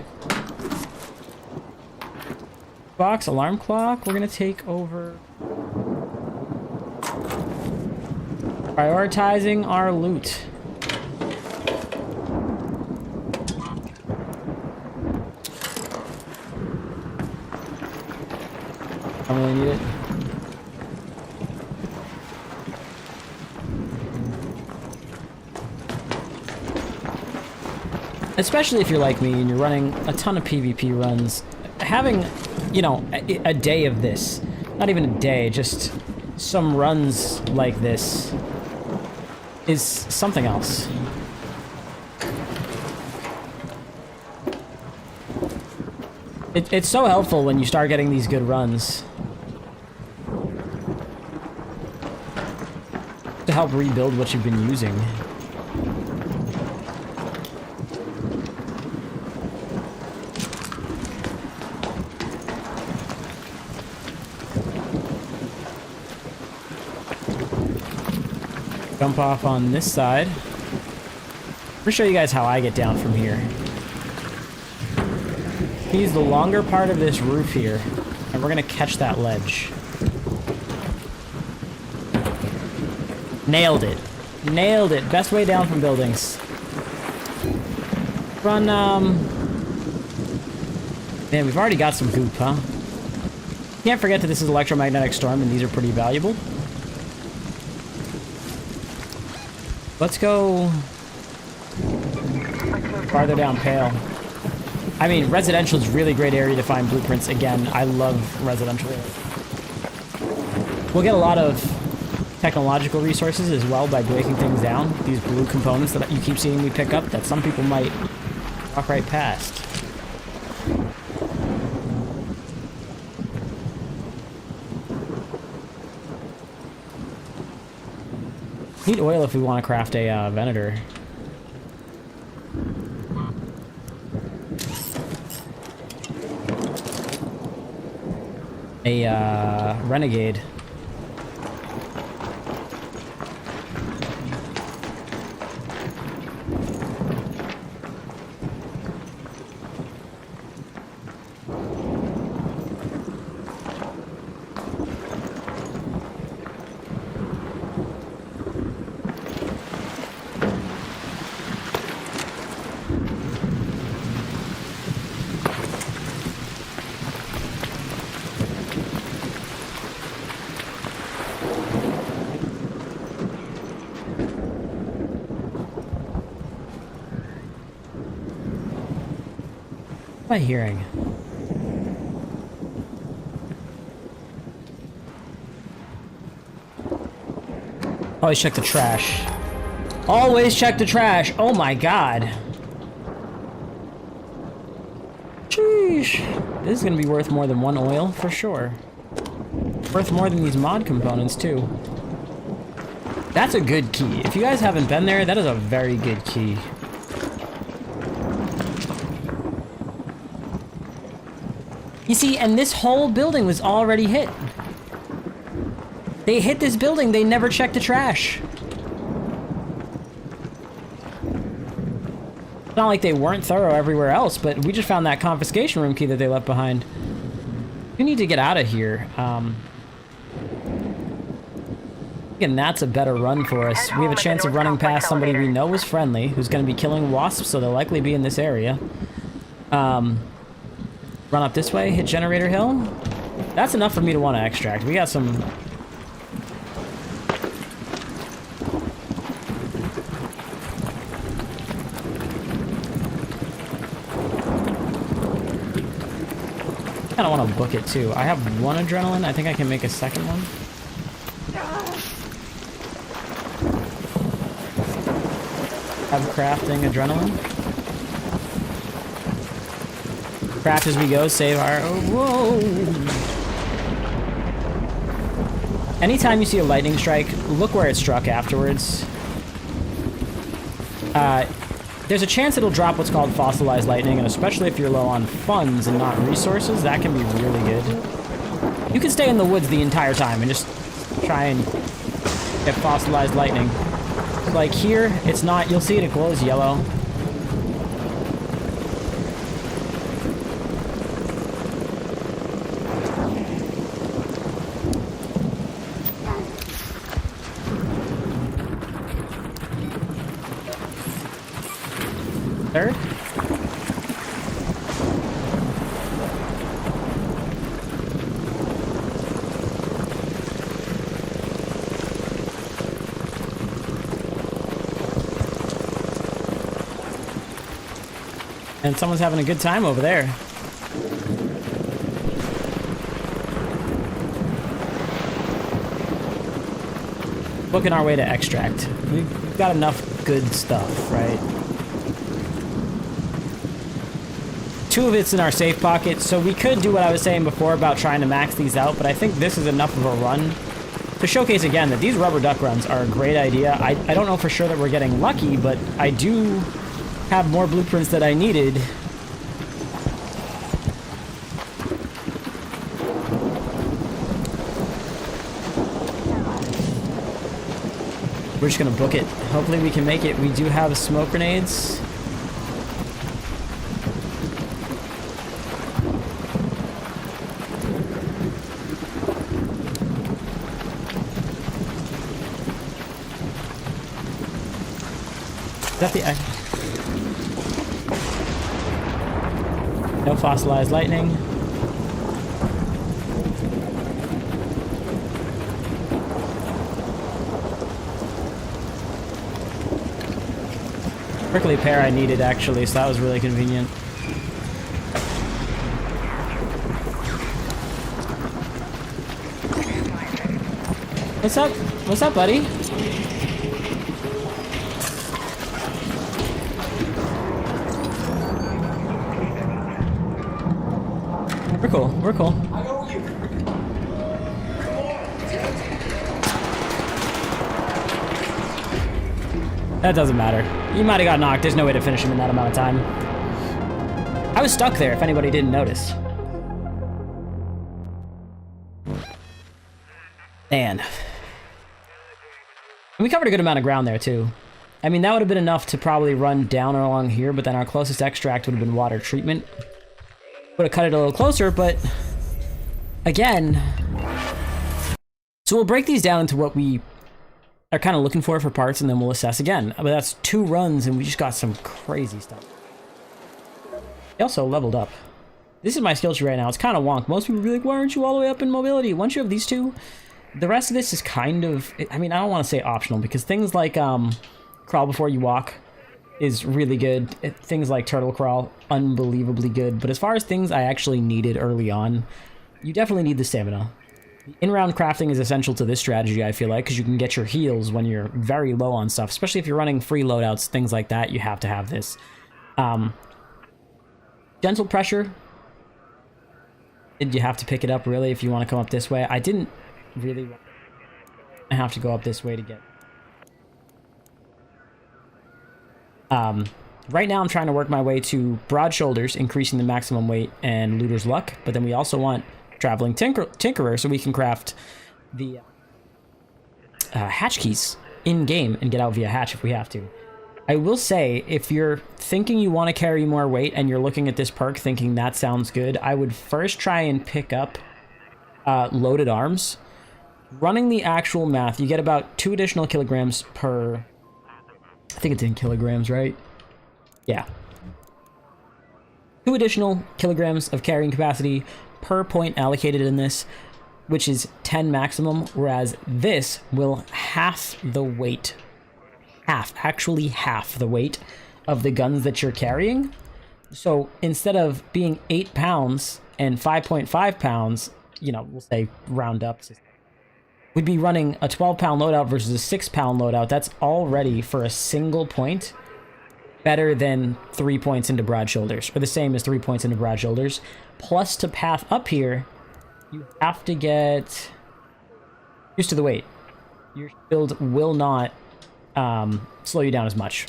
Box, alarm clock. We're going to take over... Prioritizing our loot. Don't really need it. Especially if you're like me and you're running a ton of PvP runs, having, you know, a day of this, not even a day, just some runs like this is something else. It's so helpful when you start getting these good runs to help rebuild what you've been using. Jump off on this side. I'm gonna show you guys how I get down from here. Use the longer part of this roof here, and we're gonna catch that ledge. Nailed it. Nailed it. Best way down from buildings. Run, Man, we've already got some goop, huh? Can't forget that this is electromagnetic storm, and these are pretty valuable. Let's go farther down Pale. I mean, residential is a really great area to find blueprints. Again, I love residential. We'll get a lot of technological resources as well by breaking things down. These blue components that you keep seeing me pick up that some people might walk right past. Need oil if we want to craft a Venator. A Renegade. am I hearing? Always check the trash. Always check the trash. Oh my god. Sheesh. This is gonna be worth more than one oil for sure. Worth more than these mod components too. That's a good key. If you guys haven't been there, that is a very good key. You see, and this whole building was already hit. They hit this building, they never checked the trash. It's not like they weren't thorough everywhere else, but we just found that confiscation room key that they left behind. We need to get out of here. And that's a better run for us. We have a chance of running past somebody we know is friendly, who's going to be killing wasps, so they'll likely be in this area. Run up this way, hit Generator Hill. That's enough for me to want to extract. We got some... I kind of want to book it too. I have one adrenaline. I think I can make a second one. Have crafting adrenaline. Craft as we go, save our... Oh, whoa! Anytime you see a lightning strike, look where it struck afterwards. There's a chance it'll drop what's called fossilized lightning, and especially if you're low on funds and not resources, that can be really good. You can stay in the woods the entire time and just try and get fossilized lightning. Like here, it's not, you'll see it glows yellow. Third? And someone's having a good time over there. Booking our way to extract. We've got enough good stuff, right? 2 of it's in our safe pocket, so we could do what I was saying before about trying to max these out, but I think this is enough of a run to showcase again that these rubber duck runs are a great idea. I don't know for sure that we're getting lucky, but I do have more blueprints that I needed. We're just gonna book it. Hopefully we can make it. We do have smoke grenades. Is that the... No fossilized lightning. Prickly pear I needed actually, so that was really convenient. What's up? What's up, buddy? We're cool. We're cool. That doesn't matter. You might have got knocked. There's no way to finish him in that amount of time. I was stuck there, if anybody didn't notice. Man. And we covered a good amount of ground there, too. I mean, that would have been enough to probably run down along here, but then our closest extract would have been water treatment. Would have cut it a little closer, but... Again... So we'll break these down into what we... are kind of looking for parts, and then we'll assess again. But that's 2 runs, and we just got some crazy stuff. He also leveled up. This is my skill tree right now. It's kind of wonk. Most people will be like, why aren't you all the way up in mobility? Once you have these 2, the rest of this is kind of... I mean, I don't want to say optional, because things like crawl before you walk is really good. Things like Turtle Crawl, unbelievably good. But as far as things I actually needed early on, you definitely need the stamina. In-round crafting is essential to this strategy, I feel like, because you can get your heals when you're very low on stuff, especially if you're running free loadouts, things like that. You have to have this. Gentle pressure. You have to pick it up, really, if you want to come up this way. I didn't really have to go up this way to get... Right now, I'm trying to work my way to Broad Shoulders, increasing the maximum weight and Looter's Luck, but then we also want Traveling Tinkerer so we can craft the hatch keys in-game and get out via hatch if we have to. I will say, if you're thinking you want to carry more weight and you're looking at this perk thinking that sounds good, I would first try and pick up loaded arms. Running the actual math, you get about 2 additional kilograms per... I think it's in kilograms, right? Yeah. 2 additional kilograms of carrying capacity per point allocated in this, which is 10 maximum, whereas this will half the weight. Actually half the weight of the guns that you're carrying. So instead of being 8 pounds and 5.5 pounds, you know, we'll say round up, we'd be running a 12-pound loadout versus a 6-pound loadout. That's already, for a single point, better than 3 points into Broad Shoulders, or the same as 3 points into Broad Shoulders. Plus, to path up here, you have to get used to the weight. Your build will not slow you down as much.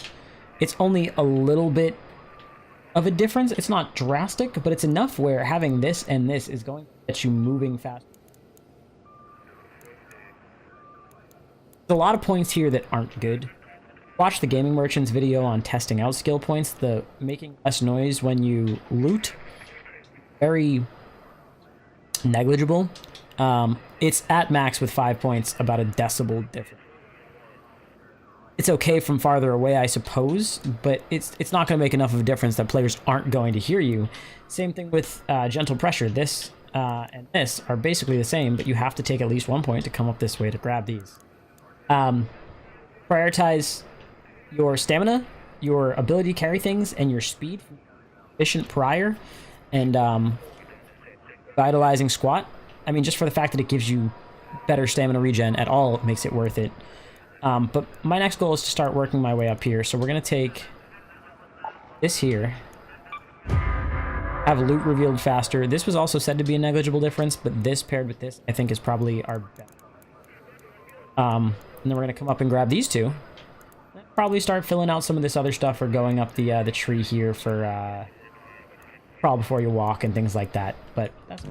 It's only a little bit of a difference. It's not drastic, but it's enough where having this and this is going to get you moving fast. There's a lot of points here that aren't good. Watch the Gaming Merchant's video on testing out skill points. The making less noise when you loot, very negligible. It's at max with 5 points, about a decibel difference. It's okay from farther away, I suppose, but it's not going to make enough of a difference that players aren't going to hear you. Same thing with Gentle Pressure. This and this are basically the same, but you have to take at least 1 point to come up this way to grab these. Prioritize your stamina, your ability to carry things, and your speed. Efficient prior, and vitalizing squat. I mean, just for the fact that it gives you better stamina regen at all, it makes it worth it. But my next goal is to start working my way up here. So we're going to take this here. Have loot revealed faster. This was also said to be a negligible difference, but this paired with this, I think, is probably our best. And then we're going to come up and grab these two. Probably start filling out some of this other stuff or going up the tree here for crawl before you walk and things like that. But that's...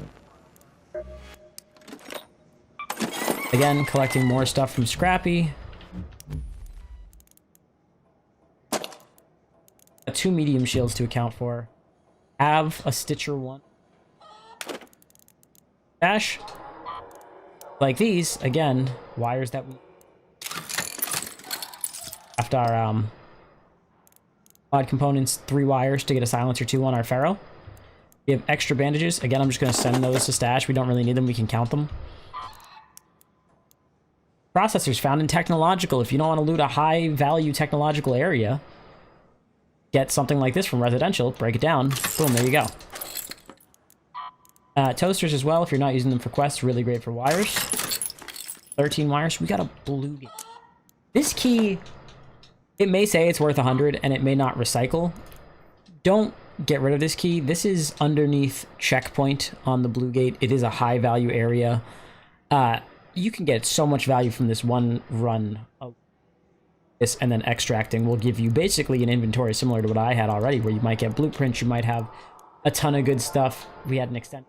Again, collecting more stuff from Scrappy. 2 medium shields to account for. Have a Stitcher 1. Dash. Like these, again, wires that we... After our mod components, 3 wires to get a silencer 2 on our Pharaoh. We have extra bandages. Again, I'm just going to send those to stash. We don't really need them. We can count them. Processors found in technological. If you don't want to loot a high value technological area, get something like this from residential, break it down, boom, there you go. Toasters as well, if you're not using them for quests, really great for wires. 13 wires. We got a blue gate. This key, it may say it's worth 100 and it may not recycle. Don't get rid of this key. This is underneath checkpoint on the blue gate. It is a high value area. You can get so much value from this one run of this, and then extracting will give you basically an inventory similar to what I had already, where you might get blueprints, you might have a ton of good stuff. We had an extent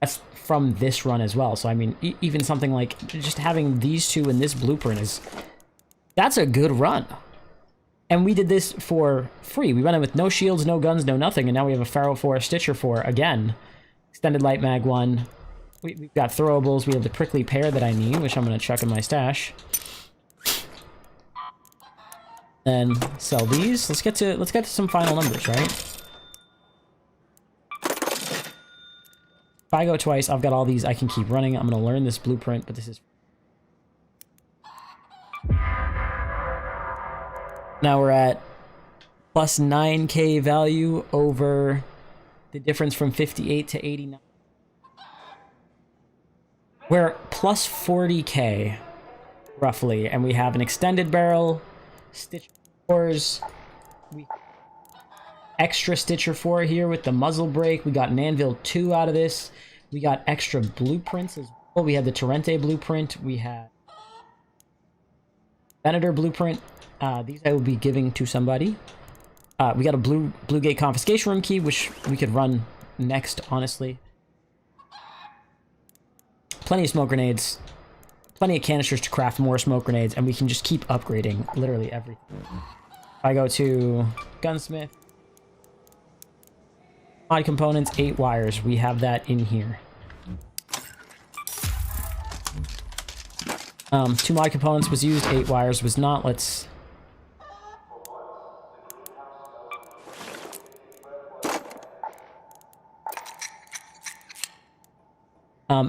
that's from this run as well. So I mean, even something like just having these two in this blueprint that's a good run. And we did this for free. We went in with no shields, no guns, no nothing, and now we have a Pharaoh 4, a Stitcher 4 again. Extended Light Mag 1. We've got throwables. We have the Prickly Pear that I need, which I'm going to chuck in my stash. And sell these. Let's get to some final numbers, right? If I go twice, I've got all these. I can keep running. I'm going to learn this blueprint, but this is... Now we're at plus 9k value over the difference from 58 to 89. We're plus 40k roughly, and we have an extended barrel, Stitcher 4s, extra Stitcher 4 here with the muzzle brake. We got an Anvil 2 out of this. We got extra blueprints as well. We had the Torrente blueprint. We had Venator blueprint. These I will be giving to somebody. We got a blue gate confiscation room key, which we could run next, honestly. Plenty of smoke grenades. Plenty of canisters to craft more smoke grenades, and we can just keep upgrading literally everything. If I go to gunsmith, mod components, 8 wires. We have that in here. 2 mod components was used, 8 wires was not. Let's...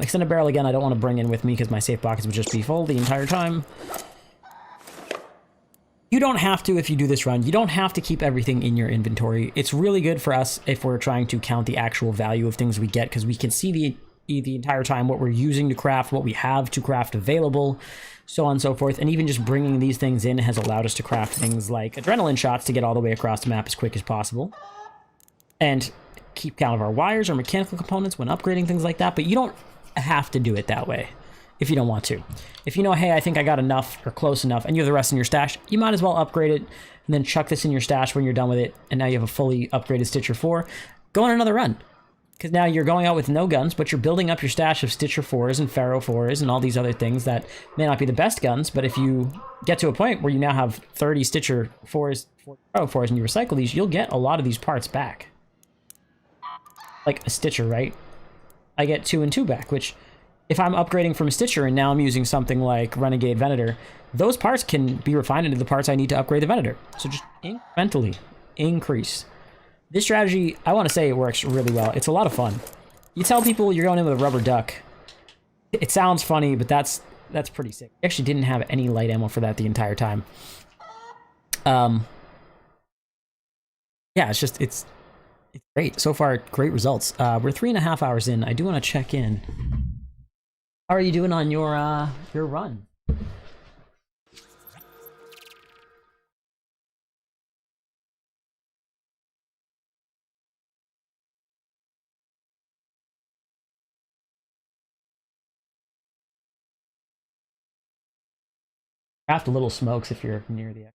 extended barrel again, I don't want to bring in with me because my safe pockets would just be full the entire time. You don't have to if you do this run. You don't have to keep everything in your inventory. It's really good for us if we're trying to count the actual value of things we get, because we can see the entire time what we're using to craft, what we have to craft available, so on and so forth. And even just bringing these things in has allowed us to craft things like adrenaline shots to get all the way across the map as quick as possible. And keep count of our wires or mechanical components when upgrading things like that, but you don't have to do it that way if you don't want to. If you know, hey, I think I got enough or close enough and you have the rest in your stash, you might as well upgrade it and then chuck this in your stash when you're done with it, and now you have a fully upgraded Stitcher 4. Go on another run, because now you're going out with no guns, but you're building up your stash of Stitcher 4s and Pharaoh 4s and all these other things that may not be the best guns, but if you get to a point where you now have 30 Stitcher 4s, 40 Pharaoh 4s, and you recycle these, you'll get a lot of these parts back. Like a Stitcher, right? I get 2 and 2 back, which if I'm upgrading from a Stitcher and now I'm using something like Renegade Venator, those parts can be refined into the parts I need to upgrade the Venator. So just incrementally increase. This strategy, I want to say it works really well. It's a lot of fun. You tell people you're going in with a rubber duck. It sounds funny, but that's pretty sick. I actually didn't have any light ammo for that the entire time. Yeah, it's great. So far, great results. We're 3.5 hours in. I do want to check in. How are you doing on your run? Craft a little smokes if you're near the...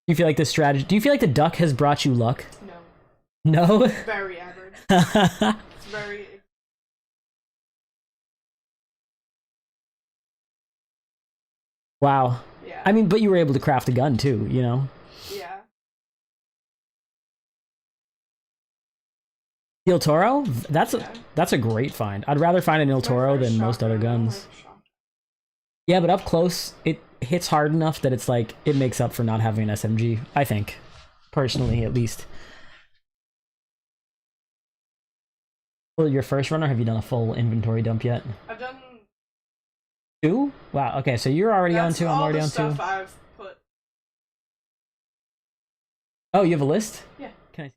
You feel like this strategy... Do you feel like the duck has brought you luck? No. No? Very average. It's very... Wow. Yeah. I mean, but you were able to craft a gun too, you know? Yeah. Il Toro? That's a great find. I'd rather find an Il Toro than most other guns. Yeah, but up close, it hits hard enough that it's like, it makes up for not having an SMG, I think. Personally, at least. Well, your first run, or have you done a full inventory dump yet? I've done 2? Wow, okay, so you're already on 2, I'm already on 2. stuff I've put. Oh, you have a list? Yeah. Can I...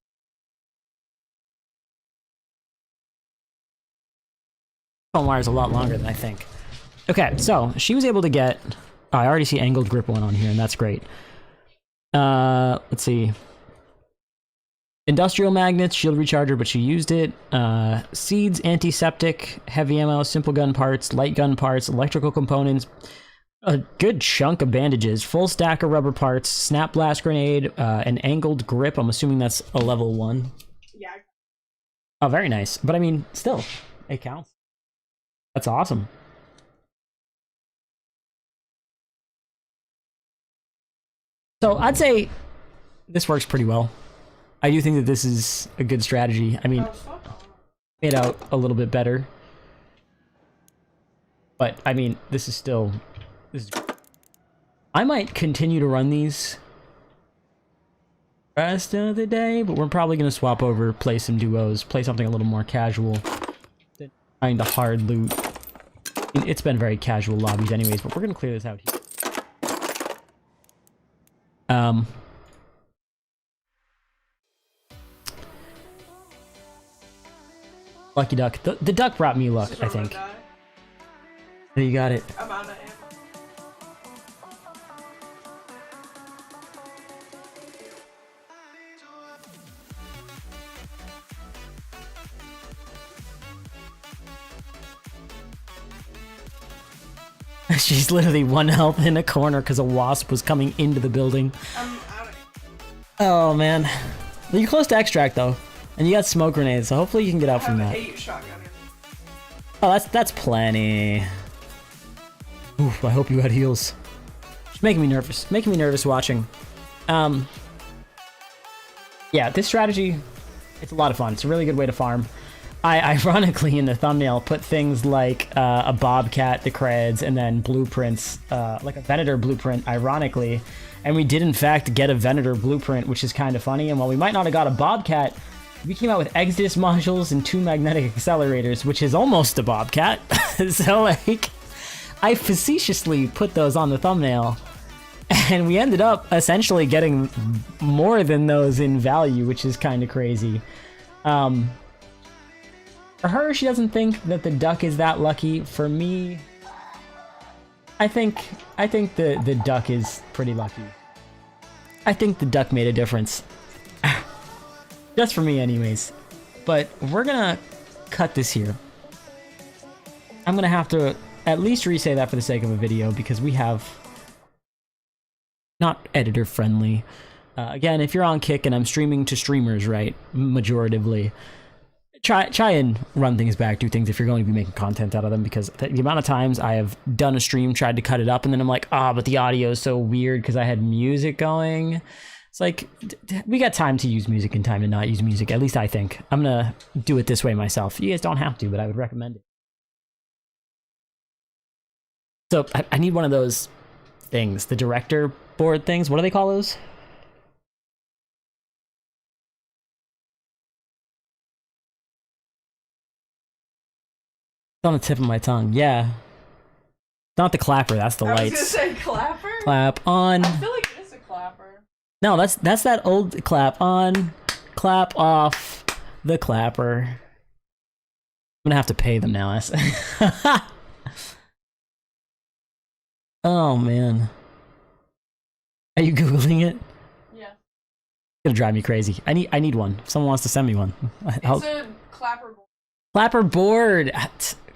Phone wire is a lot longer than I think. Okay, so she was able to get... Oh, I already see angled grip one on here, and that's great. Let's see. Industrial magnets, shield recharger, but she used it. Seeds, antiseptic, heavy ammo, simple gun parts, light gun parts, electrical components. A good chunk of bandages, full stack of rubber parts, snap blast grenade, an angled grip. I'm assuming that's a level 1. Yeah. Oh, very nice. But I mean, still, it counts. That's awesome. So I'd say this works pretty well. I do think that this is a good strategy. I mean, made out a little bit better. But I mean, this is I might continue to run these rest of the day, but we're probably gonna swap over, play some duos, play something a little more casual than trying to hard loot. I mean, it's been very casual lobbies anyways, but we're gonna clear this out here. Lucky duck. The duck brought me luck, I think. There, you got it. I'm out of ammo. She's literally 1 health in a corner because a wasp was coming into the building. I'm out of Oh man. Well, you're close to extract though. And you got smoke grenades, so hopefully you can get out from that. shotgun. Oh, that's plenty. Oof, I hope you had heals. It's making me nervous. Making me nervous watching. Yeah, this strategy, it's a lot of fun. It's a really good way to farm. I ironically in the thumbnail put things like a bobcat, the creds, and then blueprints, like a Venator blueprint, ironically. And we did in fact get a Venator blueprint, which is kind of funny. And while we might not have got a bobcat, we came out with Exodus modules and 2 magnetic accelerators, which is almost a bobcat. So like, I facetiously put those on the thumbnail, and we ended up essentially getting more than those in value, which is kind of crazy. For her, she doesn't think that the duck is that lucky. For me, I think the duck is pretty lucky. I think the duck made a difference. Just for me anyways. But we're gonna cut this here. I'm gonna have to at least re-say that for the sake of a video, because we have not editor friendly. Again, if you're on Kick and I'm streaming to streamers, right, majoritively, try and run things back, do things if you're going to be making content out of them, because the amount of times I have done a stream, tried to cut it up, and then I'm like, but the audio is so weird because I had music going. It's like, we got time to use music and time to not use music, at least I think. I'm gonna do it this way myself. You guys don't have to, but I would recommend it. So I need one of those things, the director board things. What do they call those? It's on the tip of my tongue. Yeah. Not the clapper, that's the lights. I was gonna say clapper? Clap on. I feel like it is a clapper. No, that's that old clap on, clap off, the clapper. I'm gonna have to pay them now. Oh man. Are you Googling it? Yeah. It's gonna drive me crazy. I need one. If someone wants to send me one. It's a clapper board. Clapper board.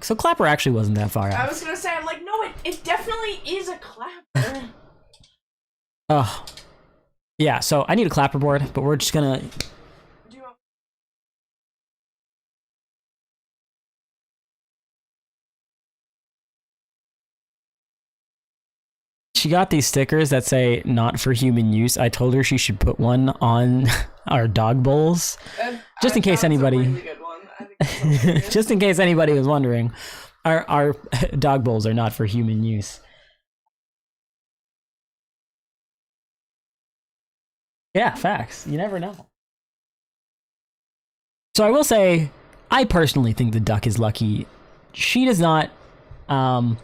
So clapper actually wasn't that far out. I was gonna say, I'm like, no, it definitely is a clapper. Oh. Yeah, so I need a clapper board, but we're just gonna... Do you want... She got these stickers that say not for human use. I told her she should put one on our dog bowls. Just in case anybody... Really good one. I think that's just in case anybody was wondering. Our dog bowls are not for human use. Yeah, facts. You never know. So I will say, I personally think the duck is lucky. She does not. I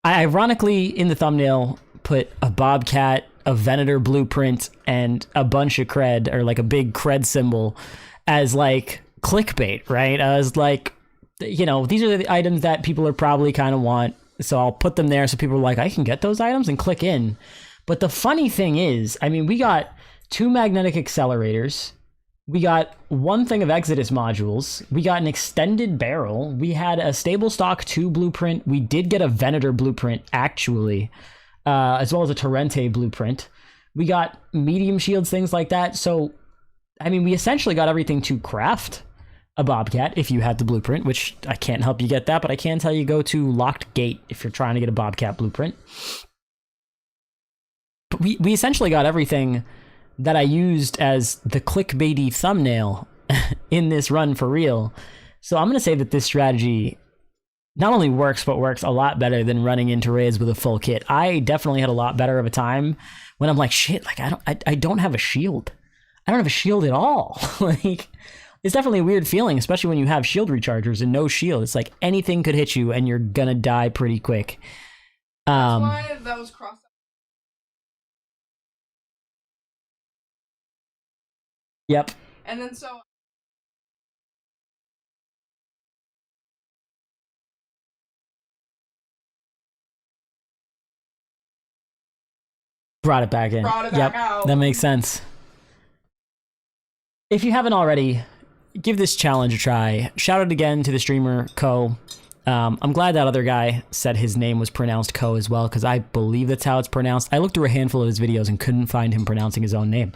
ironically, in the thumbnail, put a bobcat, a Venator blueprint, and a bunch of cred, or like a big cred symbol, as like clickbait, right? I was like, you know, these are the items that people are probably kind of want, so I'll put them there so people are like, I can get those items, and click in. But the funny thing is, I mean, we got 2 magnetic accelerators, we got 1 thing of Exodus modules, we got an extended barrel, we had a stable stock 2 blueprint, we did get a Venator blueprint actually, as well as a Torrente blueprint. We got medium shields, things like that. So, I mean, we essentially got everything to craft a bobcat if you had the blueprint, which I can't help you get that, but I can tell you go to Locked Gate if you're trying to get a bobcat blueprint. But we essentially got everything that I used as the clickbaity thumbnail in this run for real. So I'm going to say that this strategy not only works, but works a lot better than running into raids with a full kit. I definitely had a lot better of a time when I'm like, shit, like I don't have a shield. I don't have a shield at all. Like, it's definitely a weird feeling, especially when you have shield rechargers and no shield. It's like anything could hit you and you're gonna die pretty quick. That's why that was crossed. Yep. And then so Brought it back in. Brought it back out. That makes sense. If you haven't already, give this challenge a try. Shout out again to the streamer Co. I'm glad that other guy said his name was pronounced Co as well, because I believe that's how it's pronounced. I looked through a handful of his videos and couldn't find him pronouncing his own name.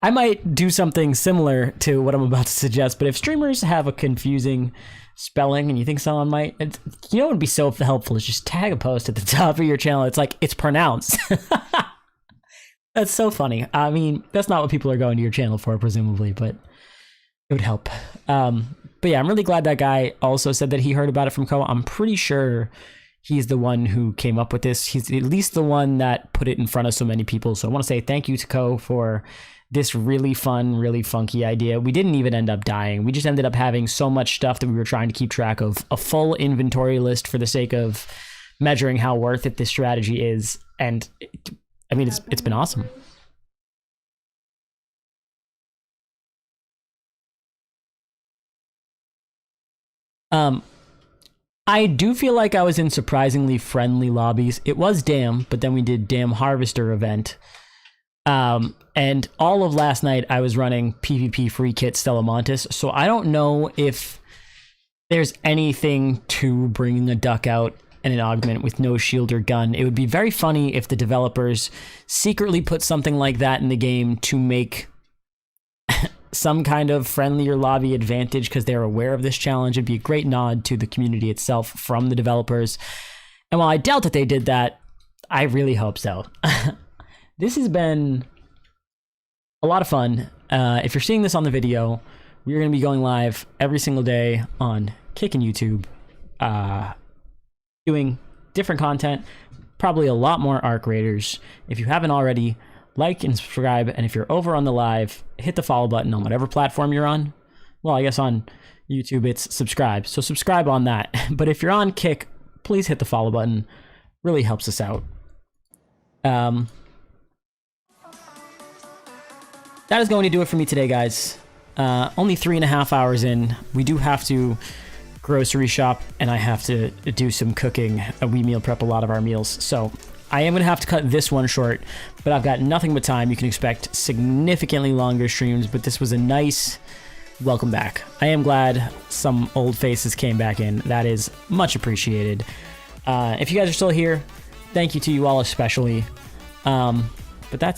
I might do something similar to what I'm about to suggest, but if streamers have a confusing spelling and you think someone might, you know what would be so helpful is just tag a post at the top of your channel. It's like, it's pronounced. That's so funny. I mean, that's not what people are going to your channel for, presumably, but it would help. But yeah, I'm really glad that guy also said that he heard about it from Ko. I'm pretty sure he's the one who came up with this. He's at least the one that put it in front of so many people. So I want to say thank you to Ko for this really fun, really funky idea. We didn't even end up dying. We just ended up having so much stuff that we were trying to keep track of. A full inventory list for the sake of measuring how worth it this strategy is. And I mean, it's been awesome. I do feel like I was in surprisingly friendly lobbies. It was Dam, but then we did Dam Harvester event. And all of last night I was running PvP free kit Stellamontis, so I don't know if there's anything to bringing a duck out and an augment with no shield or gun. It would be very funny if the developers secretly put something like that in the game to make some kind of friendlier lobby advantage because they're aware of this challenge. It'd be a great nod to the community itself from the developers. And while I doubt that they did that, I really hope so. This has been a lot of fun. If you're seeing this on the video, we're going to be going live every single day on Kick and YouTube, doing different content, probably a lot more Arc Raiders. If you haven't already, like and subscribe, and if you're over on the live, hit the follow button on whatever platform you're on. Well, I guess on YouTube it's subscribe, so subscribe on that. But if you're on Kick, please hit the follow button. Really helps us out. That is going to do it for me today, guys. Only 3.5 hours in. We do have to grocery shop, and I have to do some cooking. We meal prep a lot of our meals, so I am going to have to cut this one short, but I've got nothing but time. You can expect significantly longer streams, but this was a nice welcome back. I am glad some old faces came back in. That is much appreciated. If you guys are still here, thank you to you all especially.